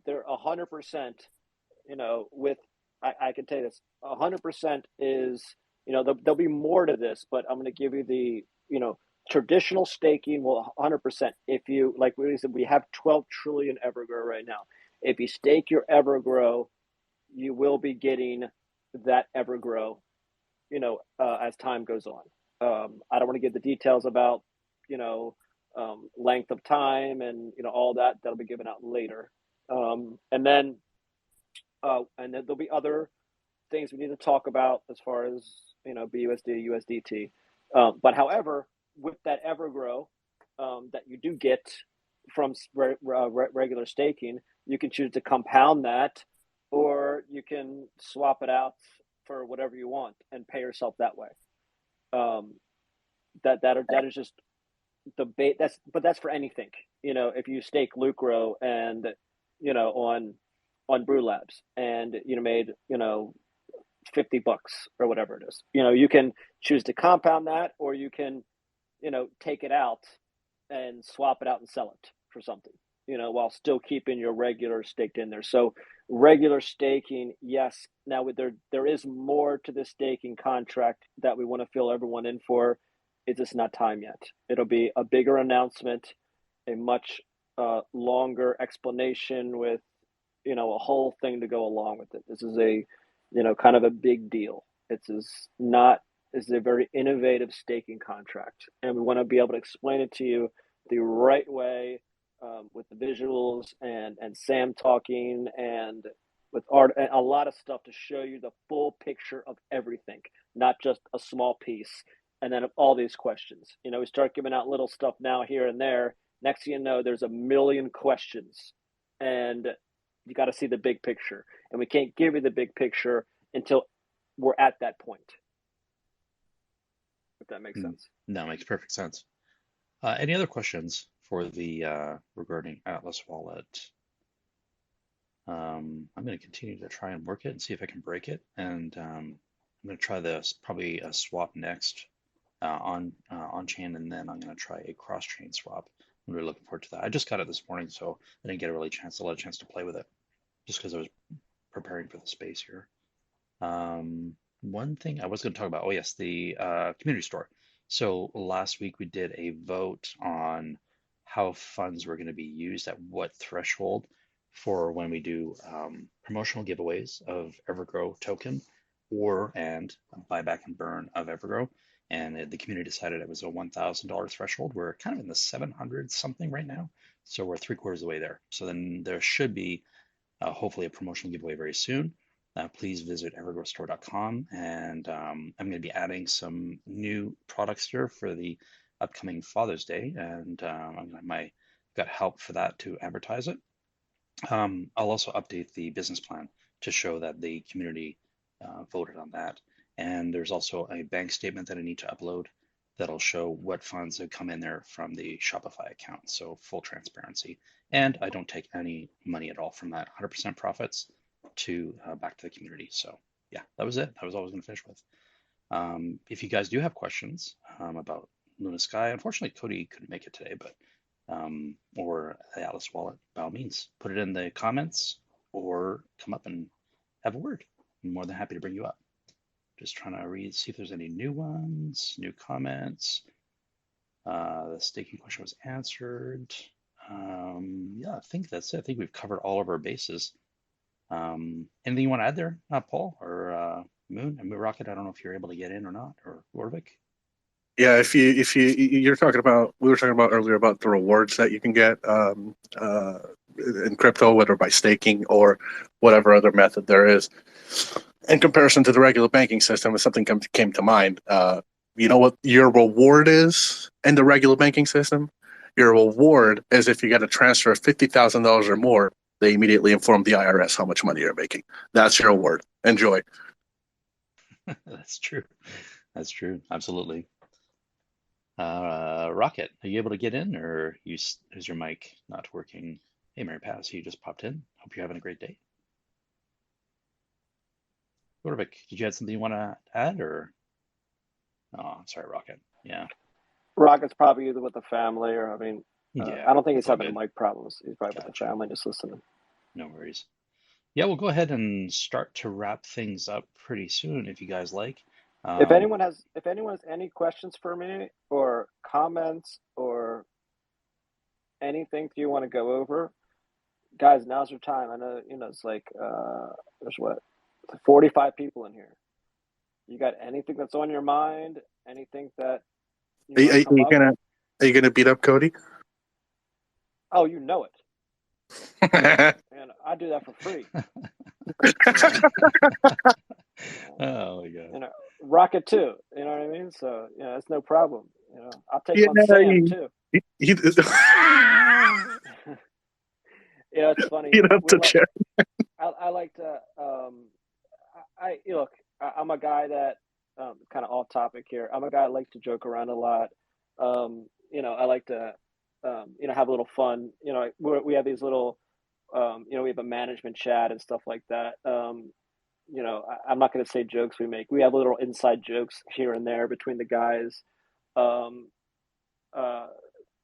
they're 100%. With I can tell you this, 100% is there'll be more to this, but I'm going to give you the traditional staking will 100%. If you, like we said, we have 12 trillion EverGrow right now. If you stake your EverGrow, you will be getting that EverGrow, as time goes on. I don't want to give the details about, length of time and, all that. That'll be given out later. And then there'll be other things we need to talk about as far as, BUSD, USDT. But however, with that EverGrow that you do get from regular staking, you can choose to compound that, or you can swap it out for whatever you want and pay yourself that way. That is just the bait. That's for anything. If you stake Lucro and on Brew Labs and made $50 or whatever it is, you can choose to compound that, or you can take it out and swap it out and sell it for something, while still keeping your regular staked in there. So regular staking, yes. Now there is more to the staking contract that we want to fill everyone in for. It's just not time yet. It'll be a bigger announcement, a much longer explanation with a whole thing to go along with it. This is a kind of a big deal. It's a very innovative staking contract, and we want to be able to explain it to you the right way, with the visuals and Sam talking and with art and a lot of stuff to show you the full picture of everything, not just a small piece. And then all these questions, we start giving out little stuff now here and there. Next thing you know, there's a million questions, and you got to see the big picture. And we can't give you the big picture until we're at that point. If that makes sense. That makes perfect sense. Any other questions for the regarding Atlas Wallet? I'm going to continue to try and work it and see if I can break it. And I'm going to try this, probably a swap next on chain, and then I'm going to try a cross chain swap. I'm really looking forward to that. I just got it this morning, so I didn't get a lot of chance to play with it, just because I was preparing for the space here. One thing I was going to talk about, oh yes, the community store. So last week we did a vote on how funds were going to be used at what threshold for when we do promotional giveaways of EverGrow token and buyback and burn of EverGrow. And the community decided it was a $1,000 threshold. We're kind of in the 700 something right now. So we're 3/4 of the way there. So then there should be hopefully a promotional giveaway very soon. Please visit evergrowstore.com, and I'm going to be adding some new products here for the upcoming Father's Day, and I got help for that to advertise it. I'll also update the business plan to show that the community voted on that, and there's also a bank statement that I need to upload that'll show what funds have come in there from the Shopify account, so full transparency. And I don't take any money at all from that, 100% profits to back to the community. So yeah, that was it. That was all I was going to finish with. If you guys do have questions about LunaSky, unfortunately Cody couldn't make it today, but or the Atlas Wallet, by all means, put it in the comments or come up and have a word. I'm more than happy to bring you up. Just trying to read, see if there's any new ones, new comments. The staking question was answered. Yeah, I think that's it. I think we've covered all of our bases. Anything you want to add there, Paul or Moon and Moon Rocket? I don't know if you're able to get in or not, or Warwick. Yeah, if you're talking about, we were talking about earlier about the rewards that you can get in crypto, whether by staking or whatever other method there is. In comparison to the regular banking system, if something came to mind, you know what your reward is in the regular banking system? Your reward is if you get a transfer of $50,000 or more, they immediately inform the IRS how much money you're making. That's your reward. Enjoy. That's true. That's true. Absolutely. Rocket, are you able to get in, or is your mic not working? Hey, Mary Pat, you just popped in. Hope you're having a great day. Warwick, did you have something you want to add, or? Oh, I'm sorry, Rocket. Yeah. Rocket's probably either with the family or, Yeah, I don't think he's it's all having good. mic problems. He's probably with the Gotcha. family just listening. No worries. Yeah, we'll go ahead and start to wrap things up pretty soon if you guys like. If anyone has any questions for me or comments or anything you want to go over, guys, now's your time. I know, it's like there's 45 people in here. You got anything that's on your mind? Anything that you want to come up? Are you gonna beat up Cody? Oh, you know it. And I do that for free. Oh my god. Rocket too. You know what I mean? So it's no problem. I'll take on Sam too. It's funny. Beat up the chair. I like to. Look. I'm a guy that kind of off topic here. I'm a guy that likes to joke around a lot. I like to have a little fun. We have these little we have a management chat and stuff like that. I'm not going to say jokes we make. We have little inside jokes here and there between the guys.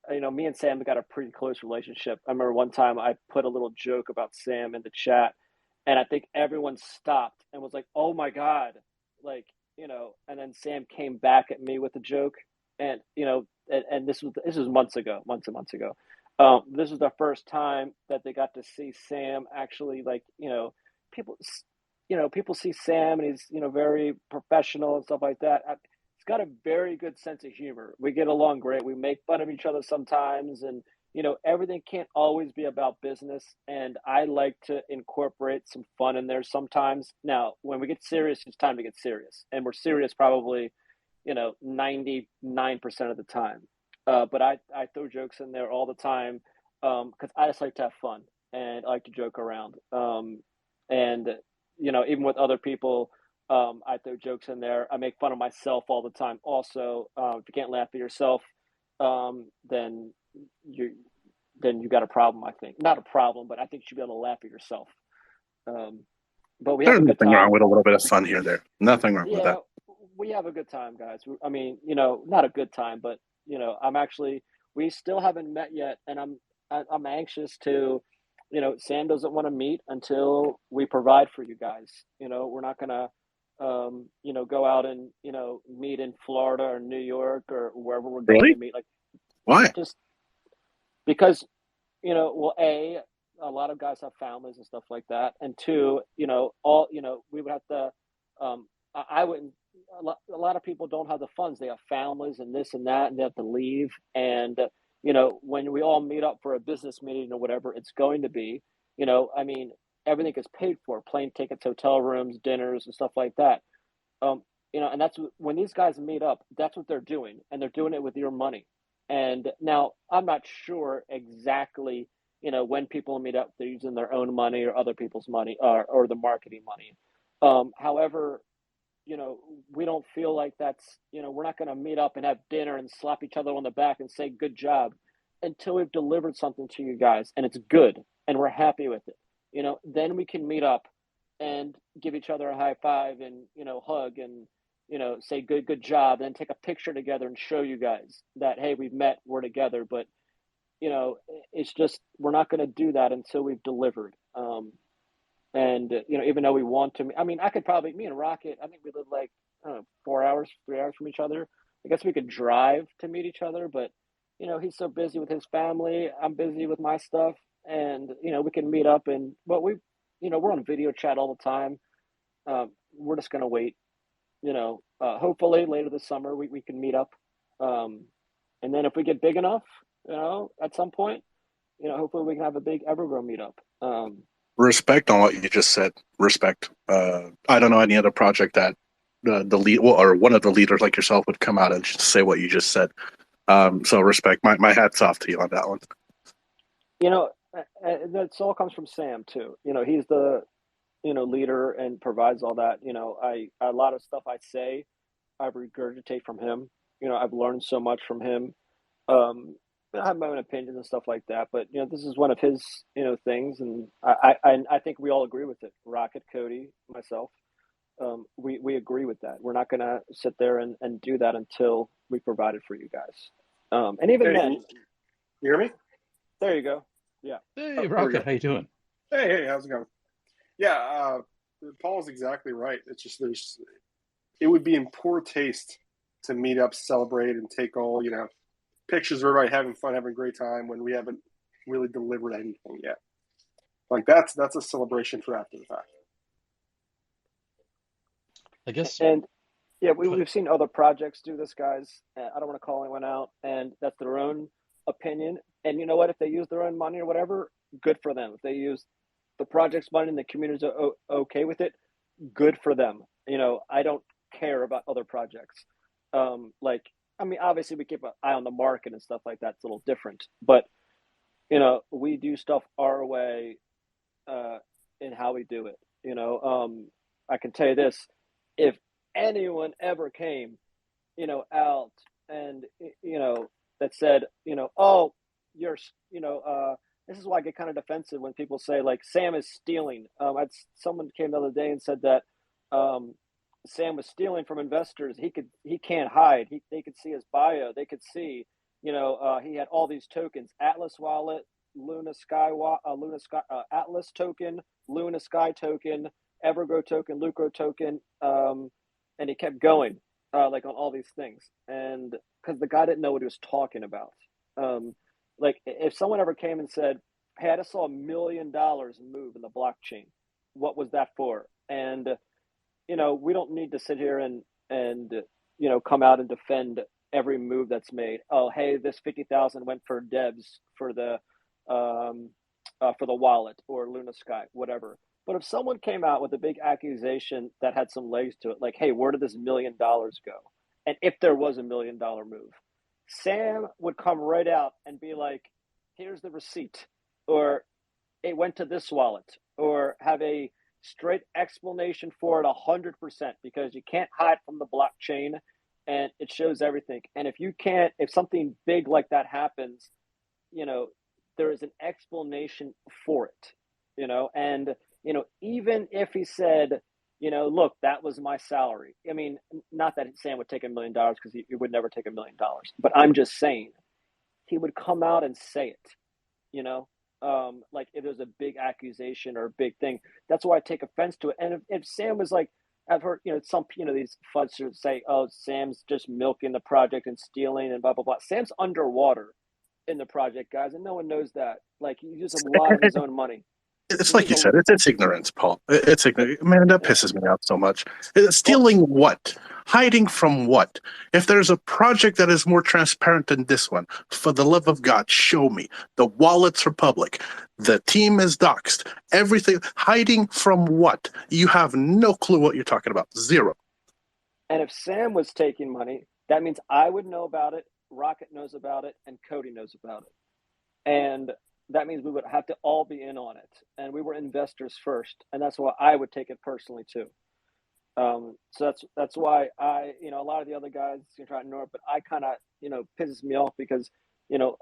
Me and Sam got a pretty close relationship. I remember one time I put a little joke about Sam in the chat, and I think everyone stopped and was like, "Oh my god!" And then Sam came back at me with a joke, and and this was months and months ago. This was the first time that they got to see Sam actually, people, people see Sam and he's very professional and stuff like that. He's got a very good sense of humor. We get along great. We make fun of each other sometimes, and everything can't always be about business. And I like to incorporate some fun in there sometimes. Now, when we get serious, it's time to get serious, and we're serious probably 99% of the time. But I throw jokes in there all the time because I just like to have fun and I like to joke around. And even with other people, I throw jokes in there. I make fun of myself all the time. Also, if you can't laugh at yourself, then you got a problem. I think not a problem, but I think you should be able to laugh at yourself. But we have a good time. Nothing wrong with a little bit of fun here, there. Nothing wrong with that. We have a good time, guys. I mean, not a good time, but we still haven't met yet, and I'm anxious to. Sam doesn't want to meet until we provide for you guys. We're not gonna, go out and meet in Florida or New York or wherever we're going to meet. Like, why? Just because, a lot of guys have families and stuff like that, and two, we would have to. I wouldn't. A lot of people don't have the funds. They have families and this and that, and they have to leave. And when we all meet up for a business meeting or whatever it's going to be, everything is paid for: plane tickets, hotel rooms, dinners, and stuff like that. And that's when these guys meet up. That's what they're doing, and they're doing it with your money. And now I'm not sure exactly, when people meet up, they're using their own money or other people's money or the marketing money. However, we don't feel like that's, we're not going to meet up and have dinner and slap each other on the back and say good job until we've delivered something to you guys and it's good and we're happy with it. Then we can meet up and give each other a high five and, hug and, say good job, and then take a picture together and show you guys that, hey, we've met, we're together. But, it's just, we're not going to do that until we've delivered. And, even though we want to, I could probably, me and Rocket, I think we live like, 3 hours from each other. I guess we could drive to meet each other, but, he's so busy with his family. I'm busy with my stuff. And, we can meet up we're on video chat all the time. We're just going to wait, hopefully later this summer, we can meet up. And then if we get big enough, at some point, hopefully we can have a big EverGrow meetup. Respect on what you just said. Respect. I don't know any other project that the lead or one of the leaders like yourself would come out and just say what you just said. So respect. My hat's off to you on that one. That all comes from Sam too. He's the leader and provides all that. A lot of stuff I say, I regurgitate from him. I've learned so much from him. I have my own opinions and stuff like that, but this is one of his things, and I think we all agree with it. Rocket, Cody, myself, we agree with that. We're not going to sit there and do that until we provide it for you guys. And even then, you hear me? There you go. Yeah. Hey, Rocket, how you doing? Hey, how's it going? Yeah, Paul's exactly right. It's just it would be in poor taste to meet up, celebrate, and take all pictures of everybody having fun, having a great time when we haven't really delivered anything yet. Like that's a celebration for after the fact. I guess. And yeah, we've seen other projects do this, guys. I don't want to call anyone out, and that's their own opinion. And you know what? If they use their own money or whatever, good for them. If they use the project's money and the community's okay with it, good for them. I don't care about other projects. Obviously we keep an eye on the market and stuff like that. It's a little different, but we do stuff our way in how we do it. I can tell you this: if anyone ever came, out and that said, oh, you're, this is why I get kind of defensive when people say like Sam is stealing. Someone came the other day and said that Sam was stealing from investors. He can't hide. They could see his bio. They could see, he had all these tokens: Atlas wallet, Atlas token, LunaSky token, EverGrow token, Lucro token, and he kept going like on all these things, and because the guy didn't know what he was talking about. Like if someone ever came and said, "Hey, I just saw $1 million move in the blockchain. What was that for?" And we don't need to sit here and come out and defend every move that's made. Oh, hey, this 50,000 went for devs for the wallet or LunaSky, whatever. But if someone came out with a big accusation that had some legs to it, like, hey, where did this $1 million go? And if there was a $1 million move, Sam would come right out and be like, here's the receipt, or it went to this wallet, or have a straight explanation for it 100%, because you can't hide from the blockchain and it shows everything. And if something big like that happens, there is an explanation for it, and even if he said, look, that was my salary. I mean, not that Sam would take $1 million, because he would never take $1 million, but I'm just saying he would come out and say it, like if there's a big accusation or a big thing. That's why I take offense to it. And if Sam was like, I've heard, some, these fuzzers say, oh, Sam's just milking the project and stealing and blah, blah, blah. Sam's underwater in the project, guys, and no one knows that. Like, he uses a lot of his own money. It's like you said, it's ignorance, Paul. It's ignorant. Man, that pisses me off so much. Stealing what? Hiding from what? If there's a project that is more transparent than this one, for the love of God, show me. The wallets are public. The team is doxed. Everything. Hiding from what? You have no clue what you're talking about. Zero. And if Sam was taking money, that means I would know about it, Rocket knows about it, and Cody knows about it. And that means we would have to all be in on it. And we were investors first. And that's why I would take it personally too. So that's why I, a lot of the other guys can try to ignore it, but I kind of, pisses me off because,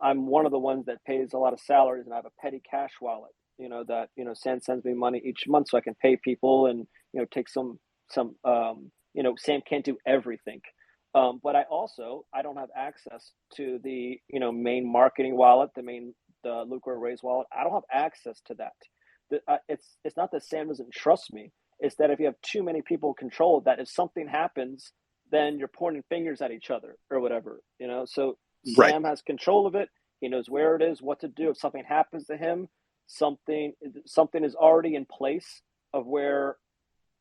I'm one of the ones that pays a lot of salaries, and I have a petty cash wallet, that, Sam sends me money each month so I can pay people and, take some, Sam can't do everything. But I don't have access to the, main marketing wallet, the Lucro Raise wallet. I don't have access to that. It's not that Sam doesn't trust me. It's that if you have too many people control that, if something happens, then you're pointing fingers at each other or whatever, So Right. Sam has control of it. He knows where it is, what to do. If something happens to him, something is already in place of where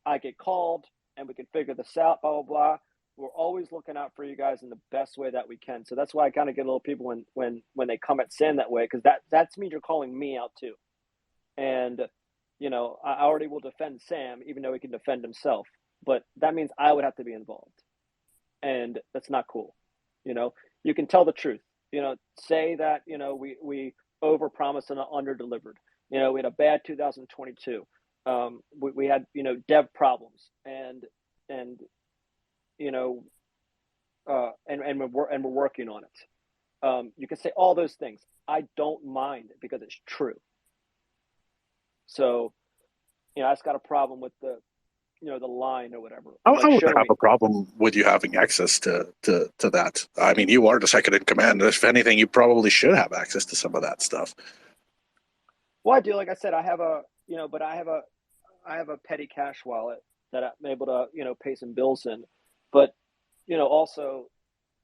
I get called and we can figure this out, blah, blah, blah. We're always looking out for you guys in the best way that we can. So that's why I kind of get a little people when they come at Sam that way, because that's means you're calling me out too. And, I already will defend Sam, even though he can defend himself. But that means I would have to be involved. And that's not cool. You can tell the truth. Say that, we overpromised and underdelivered. We had a bad 2022. We had, dev problems and we're working on it. You can say all those things. I don't mind because it's true. So, I just got a problem with the line or whatever. I Like, wouldn't show have me. a problem with you having access to that. I mean, you are the second in command. If anything, you probably should have access to some of that stuff. Well, I do. Like I said, I have a petty cash wallet that I'm able to, pay some bills in. But, also,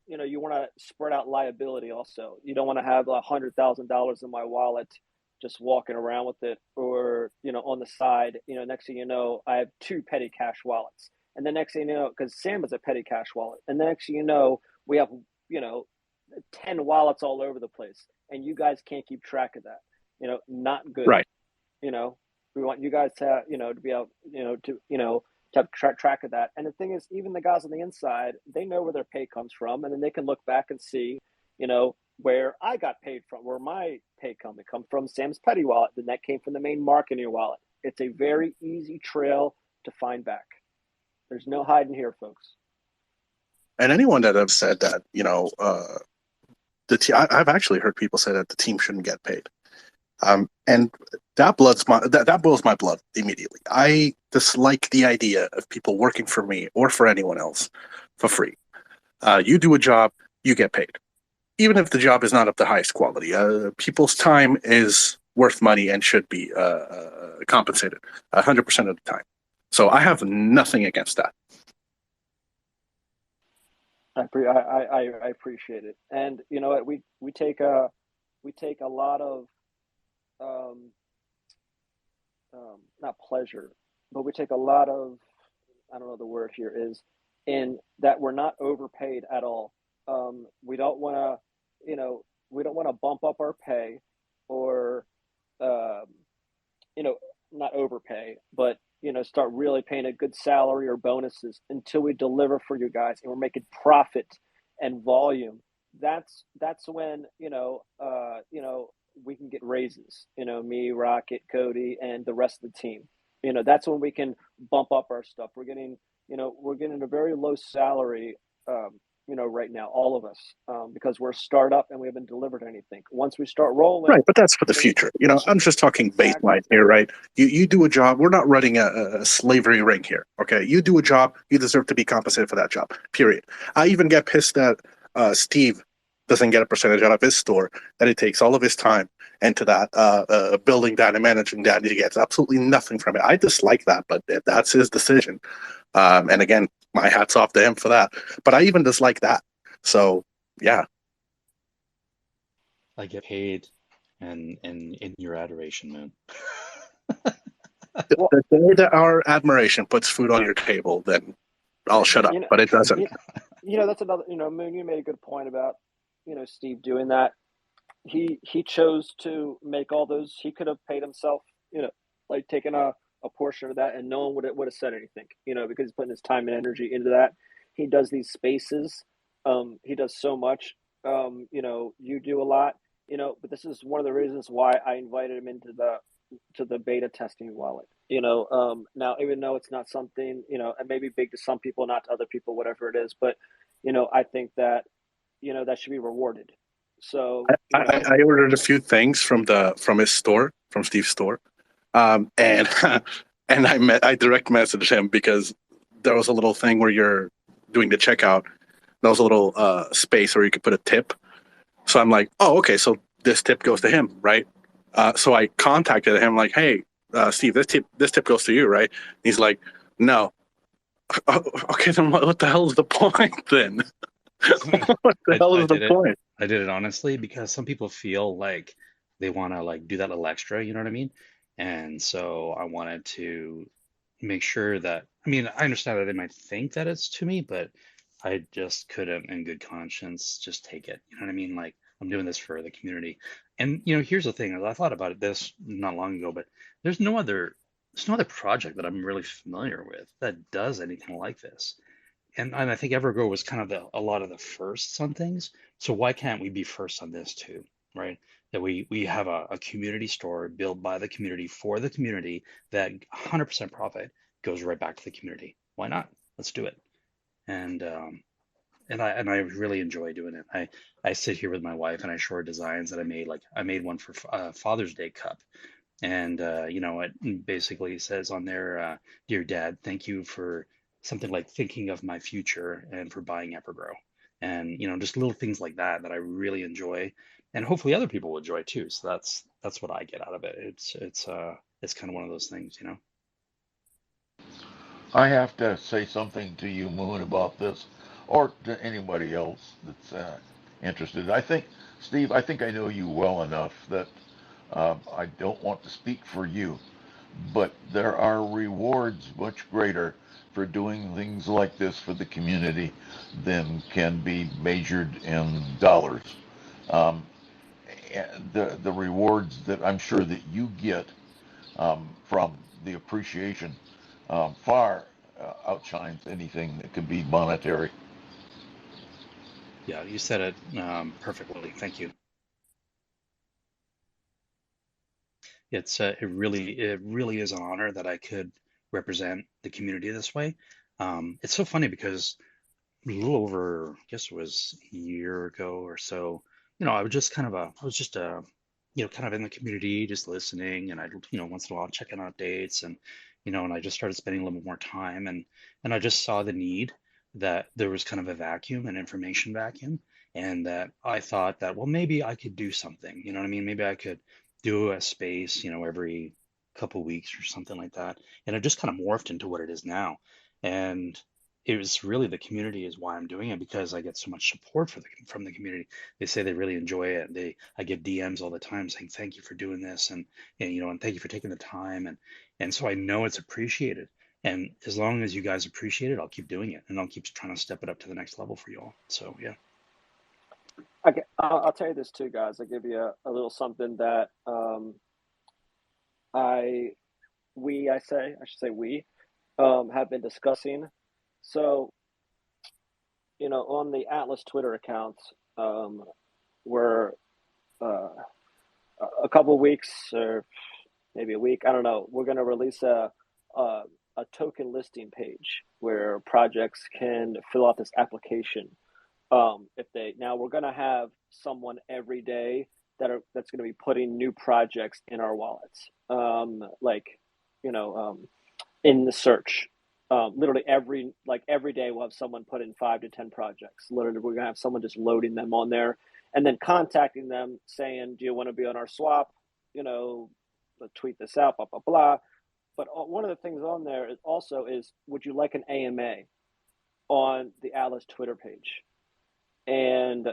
you want to spread out liability also. You don't want to have $100,000 in my wallet, just walking around with it, or on the side. Next thing you know, I have 2 petty cash wallets, and the next thing you know, because Sam is a petty cash wallet, and the next thing you know, we have 10 wallets all over the place, and you guys can't keep track of that. Not good. Right. We want you guys to to be able to have track of that. And the thing is, even the guys on the inside, they know where their pay comes from, and then they can look back and see where I got paid from, where my pay come. It come from Sam's petty wallet, then that came from the main marketing wallet. It's a very easy trail to find back. There's no hiding here, folks. And anyone that have said that, I've actually heard people say that the team shouldn't get paid. And that boils my blood immediately. I dislike the idea of people working for me or for anyone else for free. You do a job, you get paid. Even if the job is not of the highest quality, people's time is worth money and should be compensated 100% of the time. So I have nothing against that. I appreciate it, and you know what, we take a lot of not pleasure, but we take a lot of, I don't know the word here is, in that we're not overpaid at all. We don't want to bump up our pay, or not overpay, but start really paying a good salary or bonuses until we deliver for you guys and we're making profit and volume. That's when we can get raises. Me, Rocket, Cody, and the rest of the team. That's when we can bump up our stuff. We're getting a very low salary right now, all of us, because we're a startup and we haven't delivered anything. Once we start rolling, right, but that's for the future. I'm just talking baseline here, right? You do a job. We're not running a slavery ring here, okay? You do a job, you deserve to be compensated for that job. Period. I even get pissed that Steve doesn't get a percentage out of his store, that he takes all of his time into that, building that and managing that, and he gets absolutely nothing from it. I dislike that, but that's his decision. And again, my hat's off to him for that. But I even dislike that. So, yeah. I get paid and in your adoration, Moon. The day that our admiration puts food on your table, then I'll shut up. But it doesn't. That's another, Moon, you made a good point about, Steve doing that. He chose to make all those. He could have paid himself, like taking a portion of that, and no one would have said anything, because he's putting his time and energy into that. He does these spaces. He does so much. You do a lot, but this is one of the reasons why I invited him into the beta testing wallet. Now, even though it's not something, it may be big to some people, not to other people, whatever it is, but, I think that, that should be rewarded. So I ordered a few things from his store, from Steve's store. And and I direct messaged him because there was a little thing where you're doing the checkout. There was a little space where you could put a tip. So I'm like, oh, okay, so this tip goes to him, right? So I contacted him like, hey, Steve, this tip goes to you, right? And he's like, no. Okay, then what the hell is the point then? What the hell is the point? I did it honestly because some people feel like they want to like do that little extra, you know what I mean? And so I wanted to make sure that, I mean, I understand that they might think that it's to me, but I just couldn't in good conscience just take it. You know what I mean? Like, I'm doing this for the community. And, here's the thing, I thought about this not long ago, but there's no other project that I'm really familiar with that does anything like this. And I think EverGrow was kind of a lot of the firsts on things. So why can't we be first on this too, right? That we have a community store built by the community for the community that 100% profit goes right back to the community. Why not? Let's do it. And I really enjoy doing it. I sit here with my wife and I show her designs that I made. Like I made one for Father's Day cup. And, it basically says on there, dear Dad, thank you for something like thinking of my future and for buying EverGrow. And, just little things like that I really enjoy. And hopefully other people will enjoy too. So that's what I get out of it. It's kind of one of those things, I have to say something to you, Moon, about this, or to anybody else that's interested. I think, Steve, I know you well enough that I don't want to speak for you, but there are rewards much greater for doing things like this for the community than can be measured in dollars. Um, the rewards that I'm sure that you get from the appreciation far outshines anything that can be monetary. Yeah, you said it perfectly. Thank you. It really is an honor that I could represent the community this way. It's so funny because a little over, I guess it was a year ago or so, I was just kind of in the community, just listening, and once in a while checking out dates, and I just started spending a little bit more time, and I just saw the need that there was kind of a vacuum, an information vacuum, and that I thought that, well, maybe I could do something, you know what I mean? Maybe I could do a space, every couple weeks or something like that, and it just kind of morphed into what it is now. And it was really the community is why I'm doing it, because I get so much support from the community. They say they really enjoy it. I get DMs all the time saying thank you for doing this, and thank you for taking the time, and so I know it's appreciated. And as long as you guys appreciate it, I'll keep doing it, and I'll keep trying to step it up to the next level for you all. So yeah. Okay, I'll tell you this too, guys. I'll give you a little something that I should say we have been discussing. So, on the Atlas Twitter account, we're a couple weeks or maybe a week, I don't know. We're going to release a token listing page where projects can fill out this application. We're going to have someone every day that's going to be putting new projects in our wallets, in the search. Literally every day we'll have someone put in 5 to 10 projects. Literally, we're gonna have someone just loading them on there, and then contacting them saying, "Do you want to be on our swap? Tweet this out, blah blah blah." But one of the things on there is, would you like an AMA on the Atlas Twitter page? And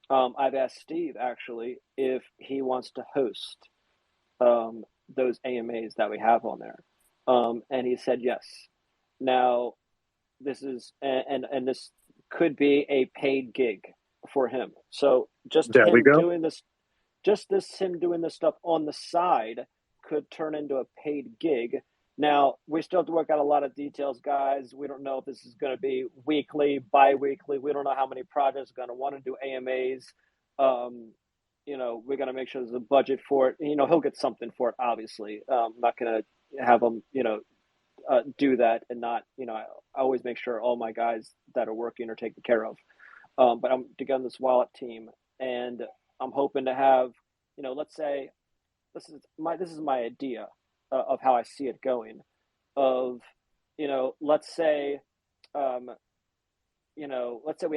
I've asked Steve actually if he wants to host those AMAs that we have on there, and he said yes. Now, this is and this could be a paid gig for him. So There we go. him doing this stuff on the side could turn into a paid gig. Now, we still have to work out a lot of details, guys. We don't know if this is going to be weekly, bi-weekly. We don't know how many projects are going to want to do AMAs. We're going to make sure there's a budget for it. He'll get something for it, obviously. I'm not going to have him, do that and not, I always make sure all my guys that are working are taken care of. But I'm together this wallet team, and I'm hoping to have, let's say this is my idea of how I see it going. Of, let's say we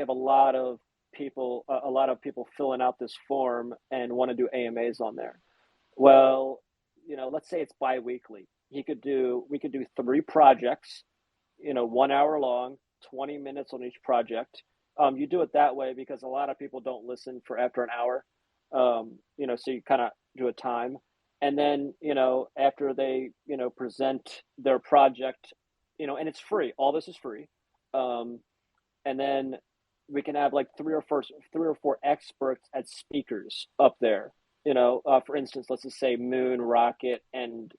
have a lot of people filling out this form and want to do AMAs on there. Well, let's say it's bi-weekly. We could do 3 projects, 1 hour long, 20 minutes on each project. You do it that way because a lot of people don't listen for after an hour. So you kind of do a time. And then, after they, present their project, and it's free. All this is free. And then we can have like 3 or 4 experts as speakers up there. For instance, let's just say Moon, Rocket, and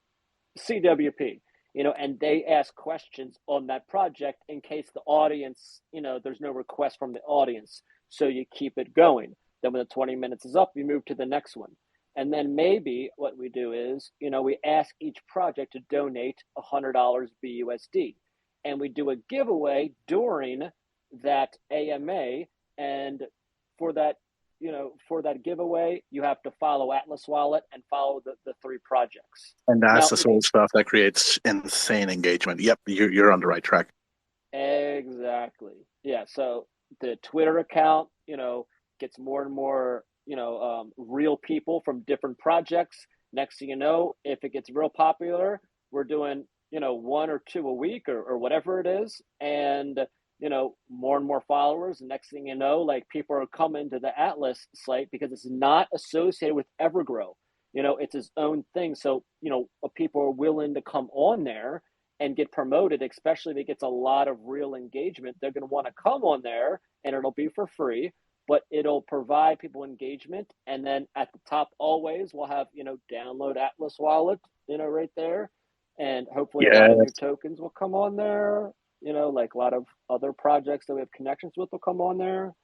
CWP, and they ask questions on that project in case the audience, there's no request from the audience. So you keep it going. Then when the 20 minutes is up, you move to the next one. And then maybe what we do is, we ask each project to donate $100 BUSD. And we do a giveaway during that AMA. And for that giveaway, you have to follow Atlas Wallet and follow the 3 projects. And that's the sort of stuff that creates insane engagement. Yep, you're on the right track. Exactly. Yeah. So the Twitter account, gets more and more, real people from different projects. Next thing you know, if it gets real popular, we're doing, 1 or 2 a week or whatever it is. And, more and more followers. And next thing you know, like people are coming to the Atlas site because it's not associated with EverGrow. it's his own thing. So, people are willing to come on there and get promoted, especially if it gets a lot of real engagement. They're going to want to come on there, and it'll be for free, but it'll provide people engagement. And then at the top, always we'll have, download Atlas wallet, right there. And hopefully a lot of Yeah. new tokens will come on there, like a lot of other projects that we have connections with will come on there.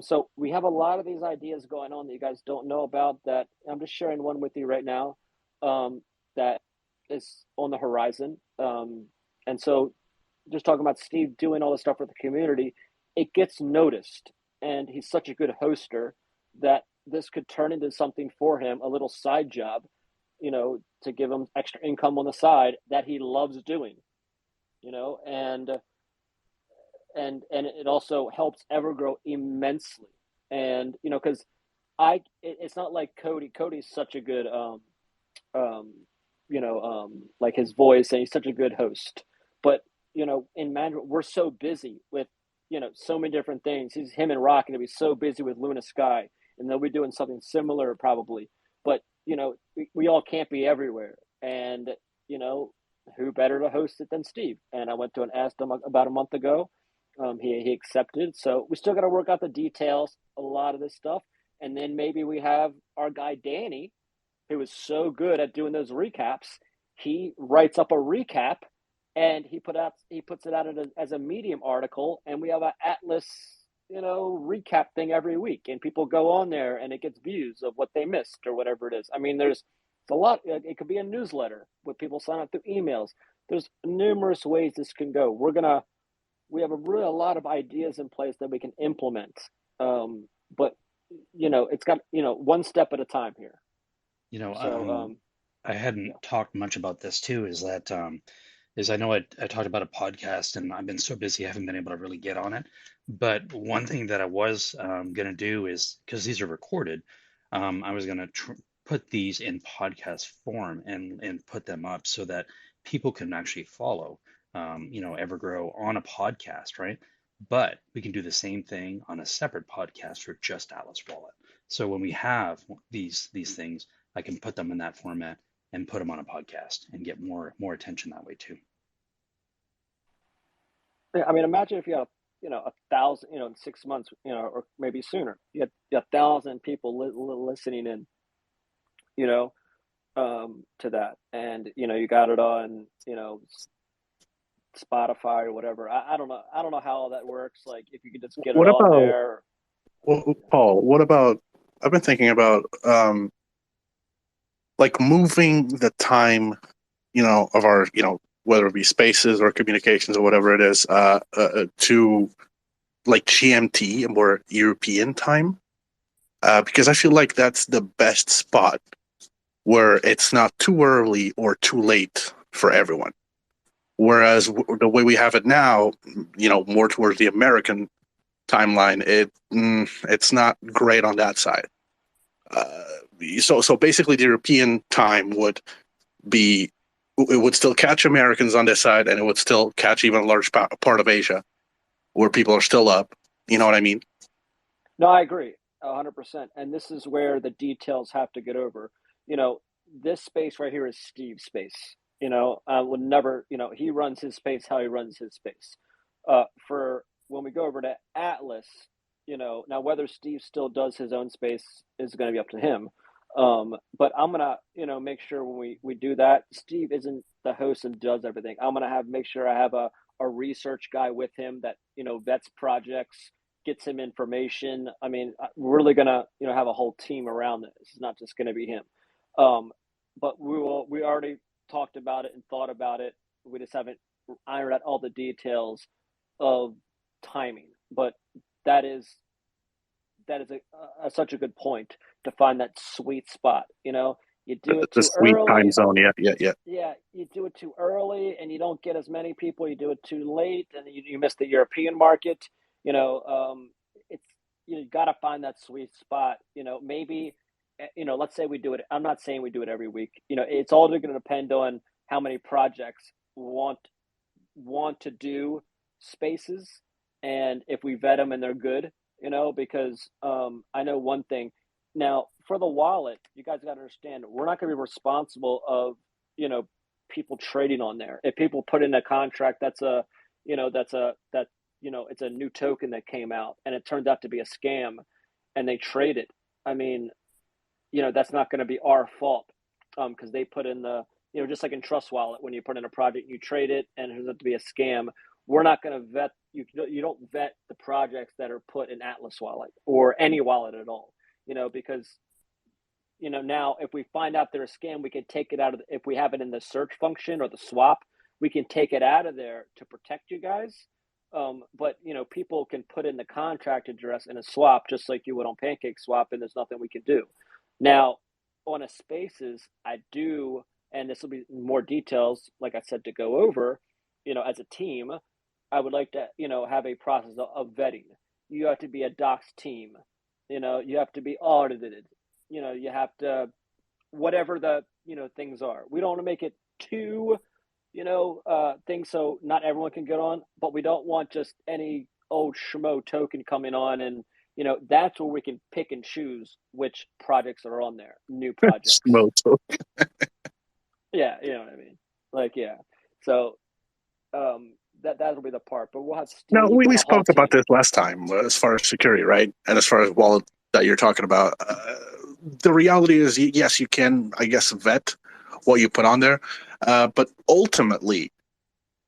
So we have a lot of these ideas going on that you guys don't know about, that I'm just sharing one with you right now, that is on the horizon. And so just talking about Steve doing all this stuff for the community, it gets noticed. And he's such a good hoster that this could turn into something for him, a little side job, to give him extra income on the side that he loves doing, and it also helps EverGrow immensely. And because it's not like Cody's such a good like his voice, and he's such a good host, but in MoonAndroid we're so busy with so many different things. Him and Rock going to be so busy with LunaSky, and they'll be doing something similar probably, but we all can't be everywhere. And who better to host it than Steve? And I went to and asked him about a month ago. He accepted. So we still got to work out the details, a lot of this stuff. And then maybe we have our guy Danny, who is so good at doing those recaps. He writes up a recap and he puts it out as a Medium article, and we have an Atlas, recap thing every week, and people go on there and it gets views of what they missed or whatever it is. I mean, it's a lot. It could be a newsletter with people sign up through emails. There's numerous ways this can go. We have a lot of ideas in place that we can implement. But it's got, one step at a time here. So, I hadn't talked much about this too, is that I know I talked about a podcast, and I've been so busy I haven't been able to really get on it. But one thing that I was going to do is, because these are recorded, I was going to put these in podcast form and put them up so that people can actually follow, EverGrow on a podcast, right? But we can do the same thing on a separate podcast for just Atlas Wallet. So when we have these things, I can put them in that format and put them on a podcast and get more attention that way too. I mean, imagine if you had 1,000, in 6 months, or maybe sooner, you had 1,000 people listening in, to that, and you got it on, Spotify or whatever. I don't know how all that works. Like, if you could just get it What on about, there. Paul? What about? I've been thinking about like moving the time, of our, whether it be spaces or communications or whatever it is, to like GMT, or European time, because I feel like that's the best spot where it's not too early or too late for everyone. Whereas the way we have it now, more towards the American timeline, it's not great on that side. So basically, the European time would still catch Americans on this side, and it would still catch even a large part of Asia, where people are still up. You know what I mean? No, I agree 100%. And this is where the details have to get over. This space right here is Steve's space. I would never, he runs his space how he runs his space. For when we go over to Atlas, now whether Steve still does his own space is going to be up to him. But I'm going to, make sure when we do that, Steve isn't the host and does everything. I'm going to make sure I have a research guy with him that, vets projects, gets him information. I mean, we're really going to, have a whole team around this. It's not just going to be him. But we already talked about it and thought about it. We just haven't ironed out all the details of timing, but that is such a good point to find that sweet spot. You do it The too sweet early. time zone, yeah. Yeah, you do it too early and you don't get as many people. You do it too late and you miss the European market. It's you got to find that sweet spot. Maybe let's say we do it. I'm not saying we do it every week. It's all going to depend on how many projects want to do spaces, and if we vet them and they're good. Because I know one thing, Now, for the wallet, you guys got to understand, we're not going to be responsible of, people trading on there. If people put in a contract that's it's a new token that came out and it turned out to be a scam and they trade it. I mean, that's not going to be our fault, because they put in just like in Trust Wallet, when you put in a project, you trade it and it turns out to be a scam. We're not going to vet you. You don't vet the projects that are put in Atlas Wallet or any wallet at all, because now if we find out they're a scam, we can take it out of if we have it in the search function or the swap, we can take it out of there to protect you guys. But people can put in the contract address in a swap just like you would on Pancake Swap, and there's nothing we can do. Now, on a Spaces, I do, and this will be more details, like I said, to go over. As a team, I would like to have a process of vetting. You have to be a docs team. You have to be audited. You have to, whatever the things are. We don't want to make it too things so not everyone can get on, but we don't want just any old schmo token coming on, and that's where we can pick and choose which projects are on there, new projects. Yeah, you know what I mean. Like, yeah. So that'll be the part, but we'll have Steve. No, we spoke about this last time as far as security, right? And as far as wallet that you're talking about, the reality is, yes, you can, I guess, vet what you put on there, but ultimately,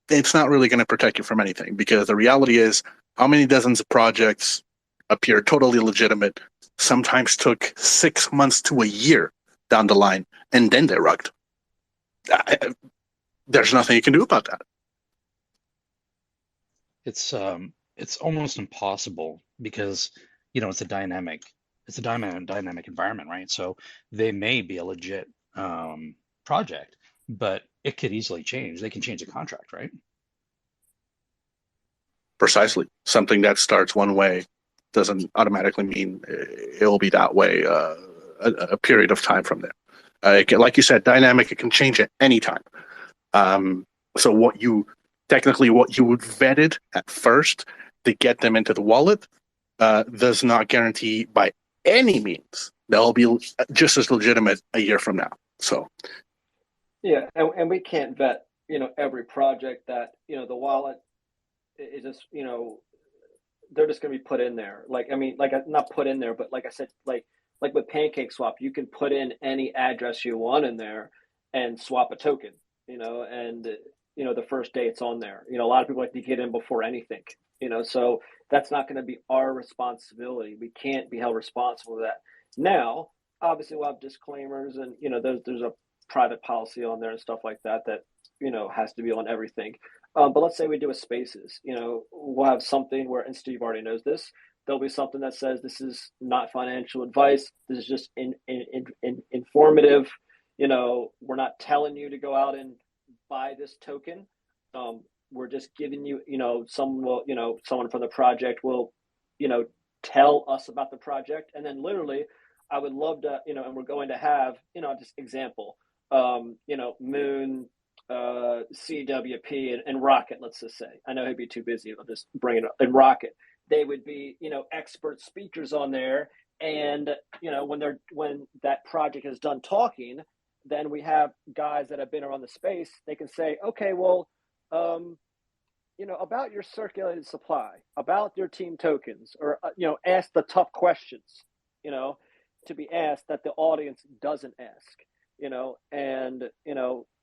it's not really going to protect you from anything, because the reality is, how many dozens of projects appear totally legitimate, sometimes took 6 months to a year down the line, and then they're rugged. There's nothing you can do about that. It's almost impossible because it's a dynamic environment, right? So they may be a legit project, but it could easily change. They can change the contract, right? Precisely. Something that starts one way doesn't automatically mean it will be that way a period of time from there. Like you said, dynamic, it can change at any time. So what you would vetted at first to get them into the wallet does not guarantee by any means they'll be just as legitimate a year from now. So yeah, and we can't vet every project that the wallet is just they're just going to be put in there. Like, I mean, like, not put in there, but like I said, like with Pancake Swap, you can put in any address you want in there and swap a token, and the first day it's on there. A lot of people like to get in before anything, so that's not going to be our responsibility. We can't be held responsible for that. Now, obviously, we'll have disclaimers, and there's a private policy on there and stuff like that has to be on everything. But let's say we do a Spaces, we'll have something where, and Steve already knows this, there'll be something that says this is not financial advice. This is just informative. We're not telling you to go out and buy this token. We're just giving you, someone from the project will, tell us about the project. And then literally, I would love to, and we're going to have, just example, Moon, CWP and Rocket, let's just say. I know he'd be too busy. I'll just bring it up. And Rocket, they would be, expert speakers on there. And, when that project is done talking, then we have guys that have been around the space. They can say, okay, well, about your circulated supply, about your team tokens, or, ask the tough questions, to be asked that the audience doesn't ask, and,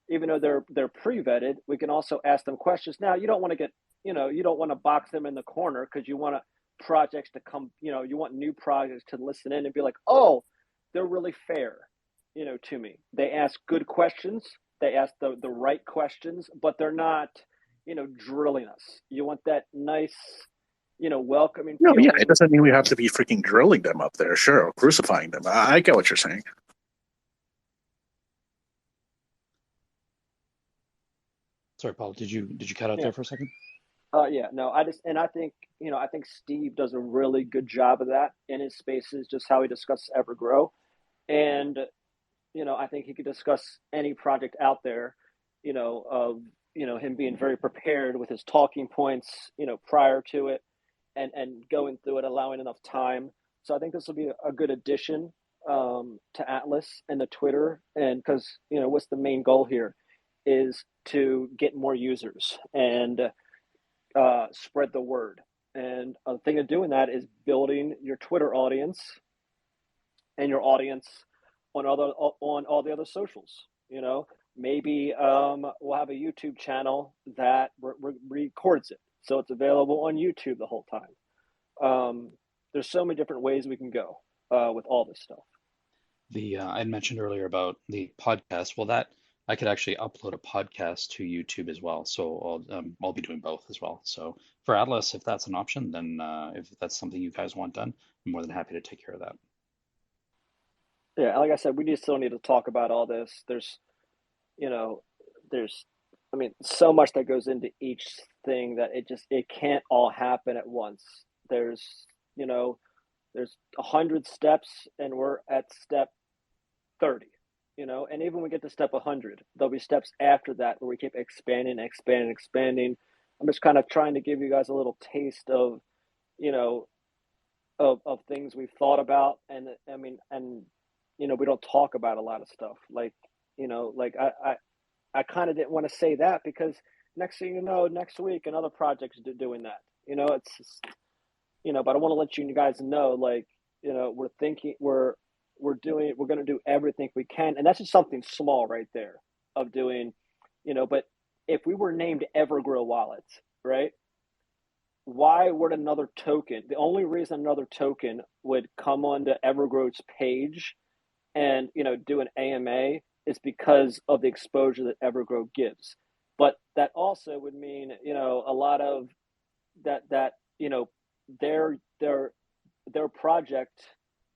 even though they're pre-vetted, we can also ask them questions. Now, you don't want to get, you don't want to box them in the corner, because you want projects to come, you want new projects to listen in and be like, oh, they're really fair, to me. They ask good questions. They ask the right questions, but they're not, drilling us. You want that nice, welcoming no, feeling. yeah, it doesn't mean we have to be freaking drilling them up there, sure, or crucifying them. I get what you're saying. Sorry, Paul, did you cut out there for a second? Yeah, no, I think, I think Steve does a really good job of that in his Spaces, just how he discusses EverGrow. And, I think he could discuss any project out there, of, him being very prepared with his talking points, prior to it, and going through it, allowing enough time. So I think this will be a good addition. to Atlas and to Twitter, and because what's the main goal here is to get more users and spread the word. And a thing of doing that is building your Twitter audience and your audience on all the other socials. Maybe we'll have a YouTube channel that records it, so it's available on YouTube the whole time. There's so many different ways we can go with all this stuff. I had mentioned earlier about the podcast. Well, that I could actually upload a podcast to YouTube as well. So I'll be doing both as well. So for Atlas, if that's an option, then if that's something you guys want done, I'm more than happy to take care of that. Yeah, like I said, we still need to talk about all this. There's so much that goes into each thing that it can't all happen at once. There's 100 steps, and we're at step 30. And even when we get to step 100, there'll be steps after that where we keep expanding. I'm just kind of trying to give you guys a little taste of of things we've thought about, and we don't talk about a lot of stuff. I kind of didn't want to say that because next thing you know, next week another project's doing that. It's just, but I want to let you guys know, we're going to do everything we can, and that's just something small right there of doing, but if we were named EverGrow Wallet, right? Why would another token, the only reason another token would come onto EverGrow's page and do an AMA is because of the exposure that EverGrow gives. But that also would mean a lot of that their project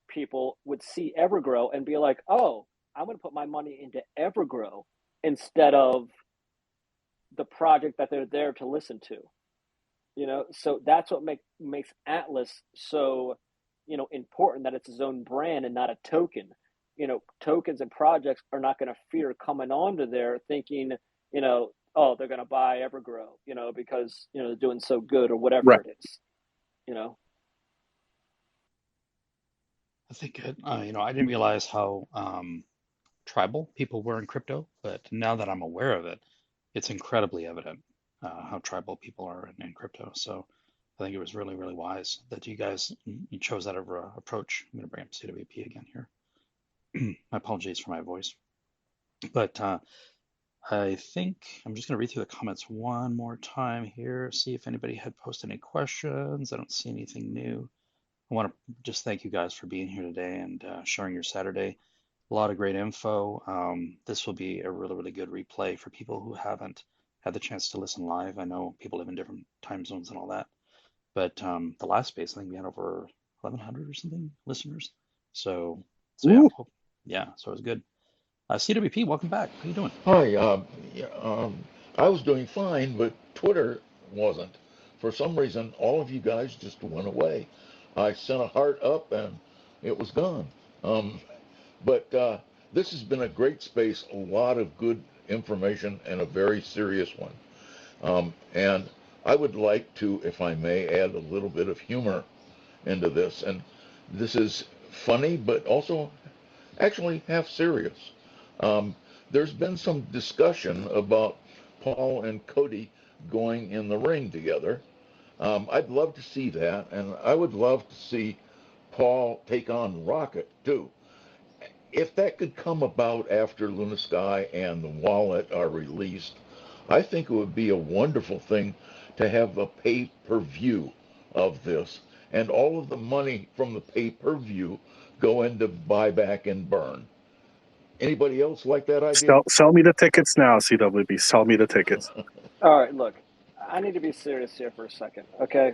people would see EverGrow and be like, oh, I'm going to put my money into EverGrow instead of the project that they're there to listen to. So that's what makes Atlas so important, that it's its own brand and not a token. Tokens and projects are not going to fear coming onto there thinking, oh, they're going to buy EverGrow, because, they're doing so good or whatever Right. it is, I think I didn't realize how tribal people were in crypto, but now that I'm aware of it, it's incredibly evident how tribal people are in crypto. So I think it was really, really wise that you guys chose that approach. I'm going to bring up CWP again here. My apologies for my voice. But I think I'm just going to read through the comments one more time here, see if anybody had posted any questions. I don't see anything new. I want to just thank you guys for being here today and sharing your Saturday. A lot of great info. This will be a really, really good replay for people who haven't had the chance to listen live. I know people live in different time zones and all that, but the last space, I think we had over 1,100 or something listeners. So Ooh. yeah, so it was good. CWP, welcome back. How you doing? Hi, I was doing fine, but Twitter wasn't. For some reason, all of you guys just went away. I sent a heart up and it was gone. But this has been a great space, a lot of good information and a very serious one. And I would like to, if I may, add a little bit of humor into this. And this is funny, but also actually half serious. There's been some discussion about Paul and Cody going in the ring together. I'd love to see that, and I would love to see Paul take on Rocket too. If that could come about after LunaSky and the wallet are released, I think it would be a wonderful thing to have a pay-per-view of this, and all of the money from the pay-per-view go into buyback and burn. Anybody else like that idea? Sell me the tickets now, CWB. Sell me the tickets. All right, look, I need to be serious here for a second, okay?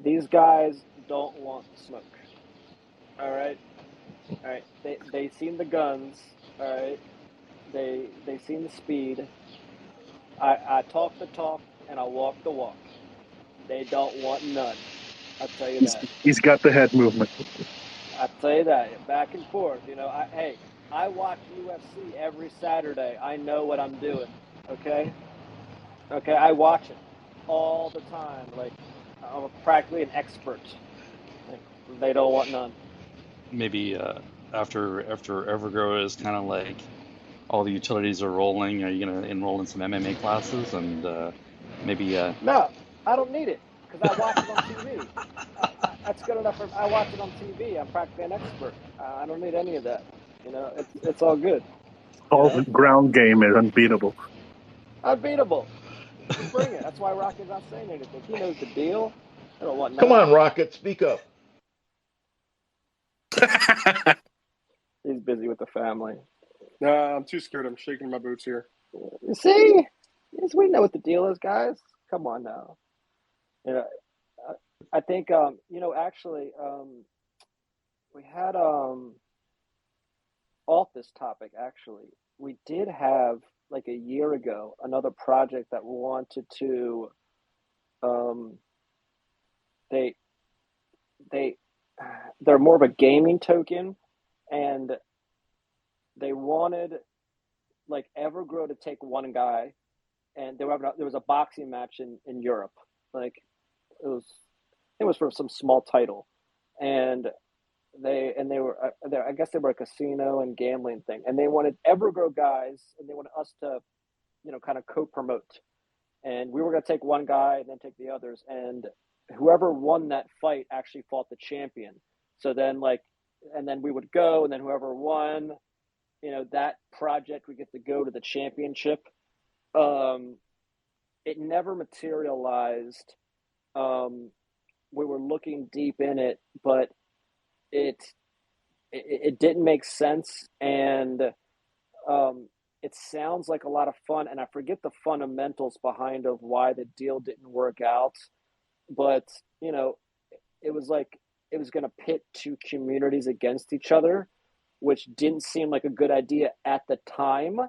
These guys don't want smoke. All right. They seen the guns. All right. They seen the speed. I talk the talk and I walk the walk. They don't want none. I'll tell you that. He's got the head movement. I'll tell you that. Back and forth. I watch UFC every Saturday. I know what I'm doing. Okay. I watch it all the time. Like, I'm practically an expert. They don't want none. Maybe after EverGrow is kind of like all the utilities are rolling? Are you gonna enroll in some MMA classes and maybe? No, I don't need it because I watch it on TV. That's good enough. I watch it on TV. I'm practically an expert. I don't need any of that. It's all good. Paul's ground game is unbeatable. Unbeatable. You bring it. That's why Rocky's not saying anything. He knows the deal. I don't want Come none. on, Rocket, speak up. He's busy with the family. I'm too scared. I'm shaking my boots here. You see? Yes, we know what the deal is, guys. Come on now. I think actually, we had off this topic. Actually, we did have like a year ago another project that wanted to. They they're more of a gaming token, and they wanted like EverGrow to take one guy, and there was a boxing match in Europe. Like it was for some small title, and they were I guess they were a casino and gambling thing, and they wanted EverGrow guys, and they wanted us to kind of co-promote, and we were going to take one guy and then take the others, and whoever won that fight actually fought the champion. So then and then we would go, and then whoever won, that project would get to go to the championship. It never materialized. We were looking deep in it, but it didn't make sense, and it sounds like a lot of fun, and I forget the fundamentals behind of why the deal didn't work out, but it was like it was going to pit two communities against each other, which didn't seem like a good idea at the time.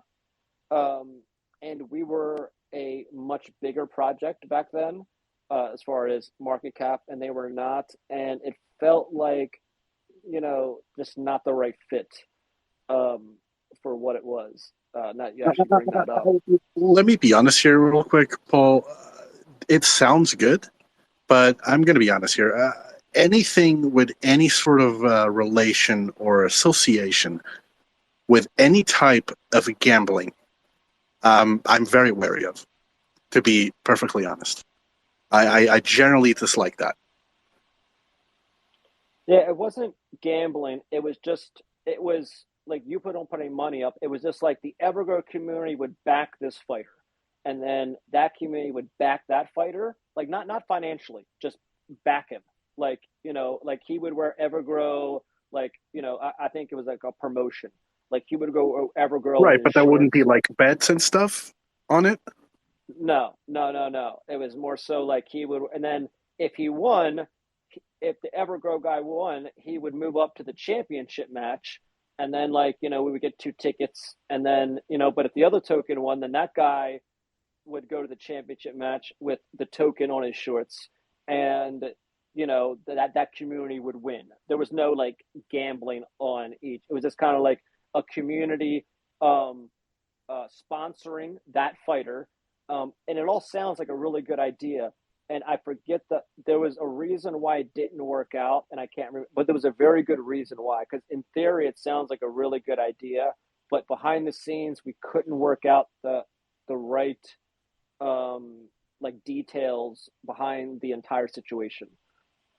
And we were a much bigger project back then, as far as market cap, and they were not, and it felt like just not the right fit for what it was. Not you actually bring that up. Let me be honest here real quick, Paul. It sounds good, but I'm going to be honest here. Anything with any sort of relation or association with any type of gambling, I'm very wary of, to be perfectly honest. I generally dislike that. Yeah, it wasn't gambling. It was like you don't put any money up. It was just like the EverGrow community would back this fighter, and then that community would back that fighter, like not financially, just back him. Like like he would wear EverGrow. Like I think it was like a promotion. Like he would go EverGrow, right? But that wouldn't be shorts. like bets and stuff on it. No. It was more so like he would, and then if he won, if the EverGrow guy won, he would move up to the championship match, and then we would get 2 tickets, and then but if the other token won, then that guy would go to the championship match with the token on his shorts, and that community would win. There was no like gambling on each. It was just kind of like a community sponsoring that fighter, and it all sounds like a really good idea. And I forget that there was a reason why it didn't work out, and I can't remember, but there was a very good reason why. Because in theory, it sounds like a really good idea, but behind the scenes, we couldn't work out the right details behind the entire situation.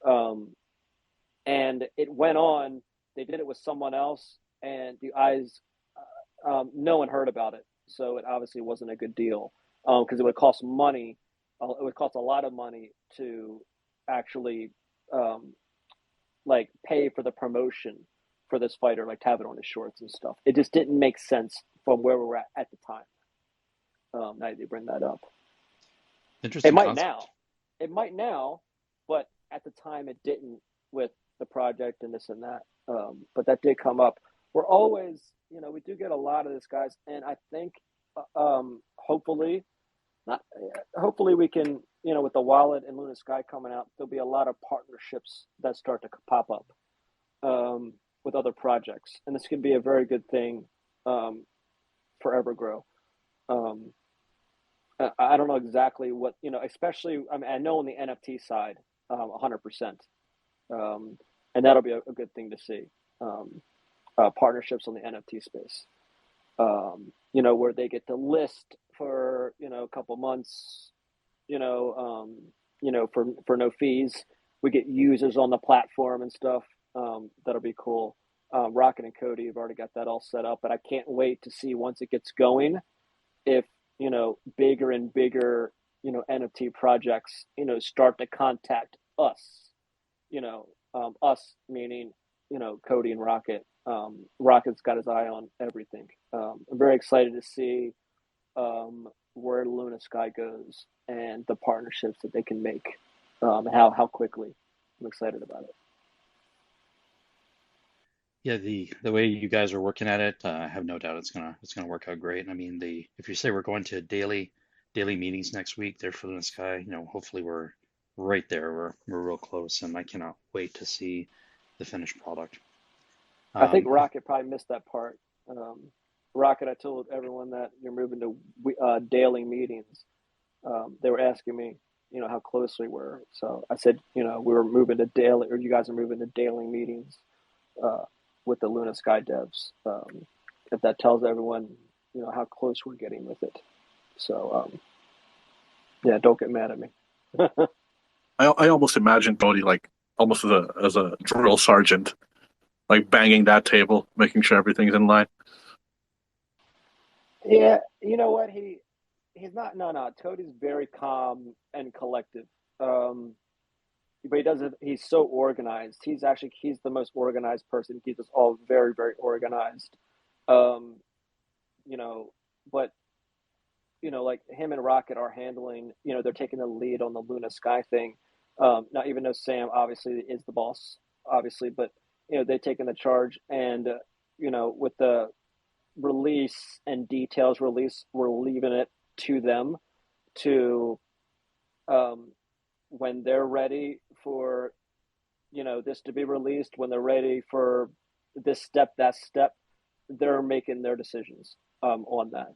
And it went on. They did it with someone else, and no one heard about it, so it obviously wasn't a good deal because it would cost money. It would cost a lot of money to actually pay for the promotion for this fighter, like to have it on his shorts and stuff. It just didn't make sense from where we were at the time. Now you bring that up. Interesting. It might concept. now. It might now, but at the time it didn't with the project and this and that. But that did come up. We're always, we do get a lot of this, guys, and I think hopefully we can, with the wallet and LunaSky coming out, there'll be a lot of partnerships that start to pop up with other projects, and this could be a very good thing for EverGrow. I don't know exactly what, especially, I know on the NFT side, 100%. And that'll be a good thing to see. partnerships on the NFT space. Where they get to list for a couple months, for no fees. We get users on the platform and stuff. That'll be cool. Rocket and Cody have already got that all set up, but I can't wait to see once it gets going if bigger and bigger NFT projects start to contact us. Us meaning Cody and Rocket. Rocket's got his eye on everything. I'm very excited to see where LunaSky goes and the partnerships that they can make, how quickly. I'm excited about it. Yeah, the way you guys are working at it, I have no doubt it's gonna work out great. I mean, if you say we're going to daily meetings next week there for LunaSky, hopefully we're right there. We're real close, and I cannot wait to see the finished product. I think Rocket probably missed that part. Rocket, I told everyone that you're moving to daily meetings. They were asking me, how close we were. So I said, we were moving to daily, or you guys are moving to daily meetings with the LunaSky devs. If that tells everyone, how close we're getting with it. So, yeah, don't get mad at me. I almost imagine Cody like almost as a drill sergeant, like banging that table, making sure everything's in line. Yeah, you know what? He's not. No. Cody's very calm and collective. But he's so organized. He's the most organized person. He keeps us all very, very organized. But like him and Rocket are handling. They're taking the lead on the LunaSky thing. Now, even though Sam obviously is the boss, obviously, but they've taken the charge, and with the release and details release, we're leaving it to them to when they're ready for this to be released, when they're ready for this step, that step, they're making their decisions on that.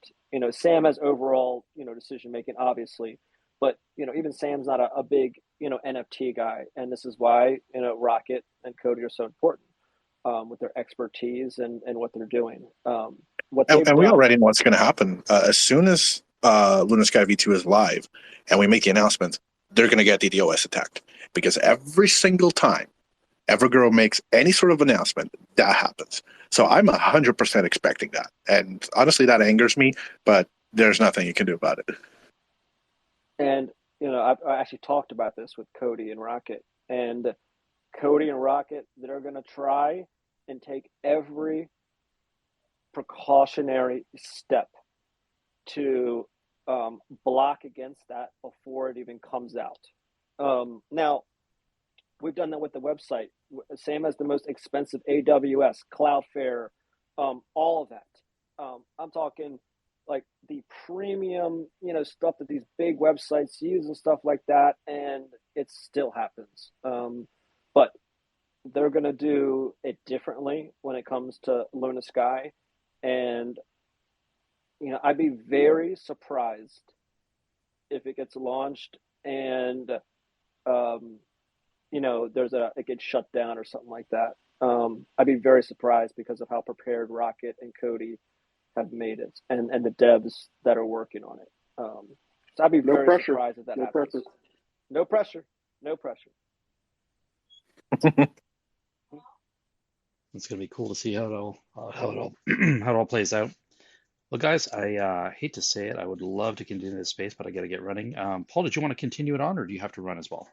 Sam has overall decision making, obviously, but even Sam's not a big NFT guy, and this is why Rocket and Cody are so important with their expertise and what they're doing. And we already know what's going to happen as soon as LunaSky V2 is live, and we make the announcement. They're going to get DDoS attacked because every single time EverGrow makes any sort of announcement, that happens. So I'm 100% expecting that, and honestly, that angers me. But there's nothing you can do about it. And I actually talked about this with Cody and Rocket, and Cody and Rocket, they're going to try and take every precautionary step to block against that before it even comes out. Now, we've done that with the website, same as the most expensive AWS, Cloudflare, all of that. I'm talking like the premium, stuff that these big websites use and stuff like that, and it still happens. But they're going to do it differently when it comes to LunaSky, and I'd be very surprised if it gets launched and it gets shut down or something like that. I'd be very surprised because of how prepared Rocket and Cody have made it, and the devs that are working on it. So I'd be very surprised if that happens. No pressure. It's gonna be cool to see how it all plays out. Well, guys, I hate to say it, I would love to continue this space, but I got to get running. Paul, did you want to continue it on, or do you have to run as well?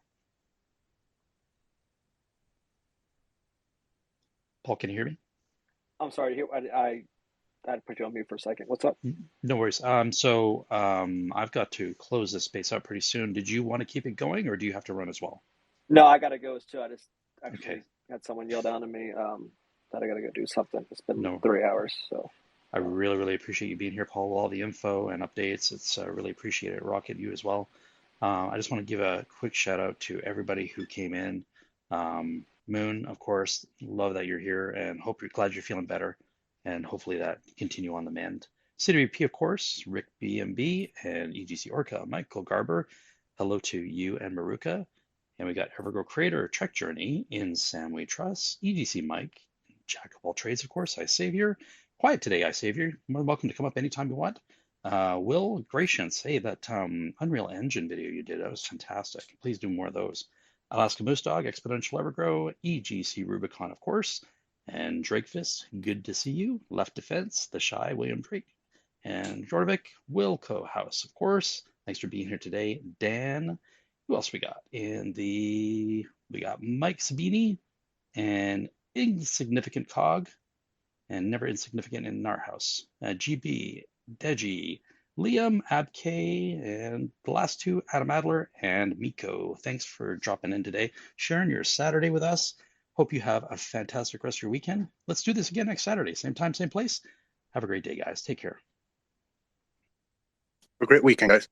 Paul, can you hear me? I'm sorry. I had to put you on mute for a second. What's up? No worries. I've got to close this space out pretty soon. Did you want to keep it going, or do you have to run as well? No, I got to go too. I just actually had someone yell down at me that I got to go do something. It's been 3 hours, so. I really, really appreciate you being here, Paul, with all the info and updates. It's really appreciated. Rocket, you as well. I just want to give a quick shout out to everybody who came in. Moon, of course, love that you're here, and glad you're feeling better, and hopefully that continue on the mend. CWP, of course, Rick BMB, and EGC Orca, Michael Garber. Hello to you and Maruka. And we got EverGrow Creator, Trek Journey, in Sam We Trust, EGC Mike, Jack of all trades, of course, iSavior. Quiet today, iSavior. More than welcome to come up anytime you want. Will Gratians, hey, that Unreal Engine video you did, that was fantastic. Please do more of those. Alaska Moose Dog, Exponential EverGrow, EGC Rubicon, of course, and Drakefist, good to see you. Left Defense, The Shy, William Drake, and Jorvik, Wilco House, of course. Thanks for being here today. Dan, who else we got? We got Mike Sabini and Insignificant Cog, and Never Insignificant in our house. GB, Deji, Liam, Abk, and the last two, Adam Adler and Miko. Thanks for dropping in today, sharing your Saturday with us. Hope you have a fantastic rest of your weekend. Let's do this again next Saturday, same time, same place. Have a great day, guys. Take care. A great weekend, guys.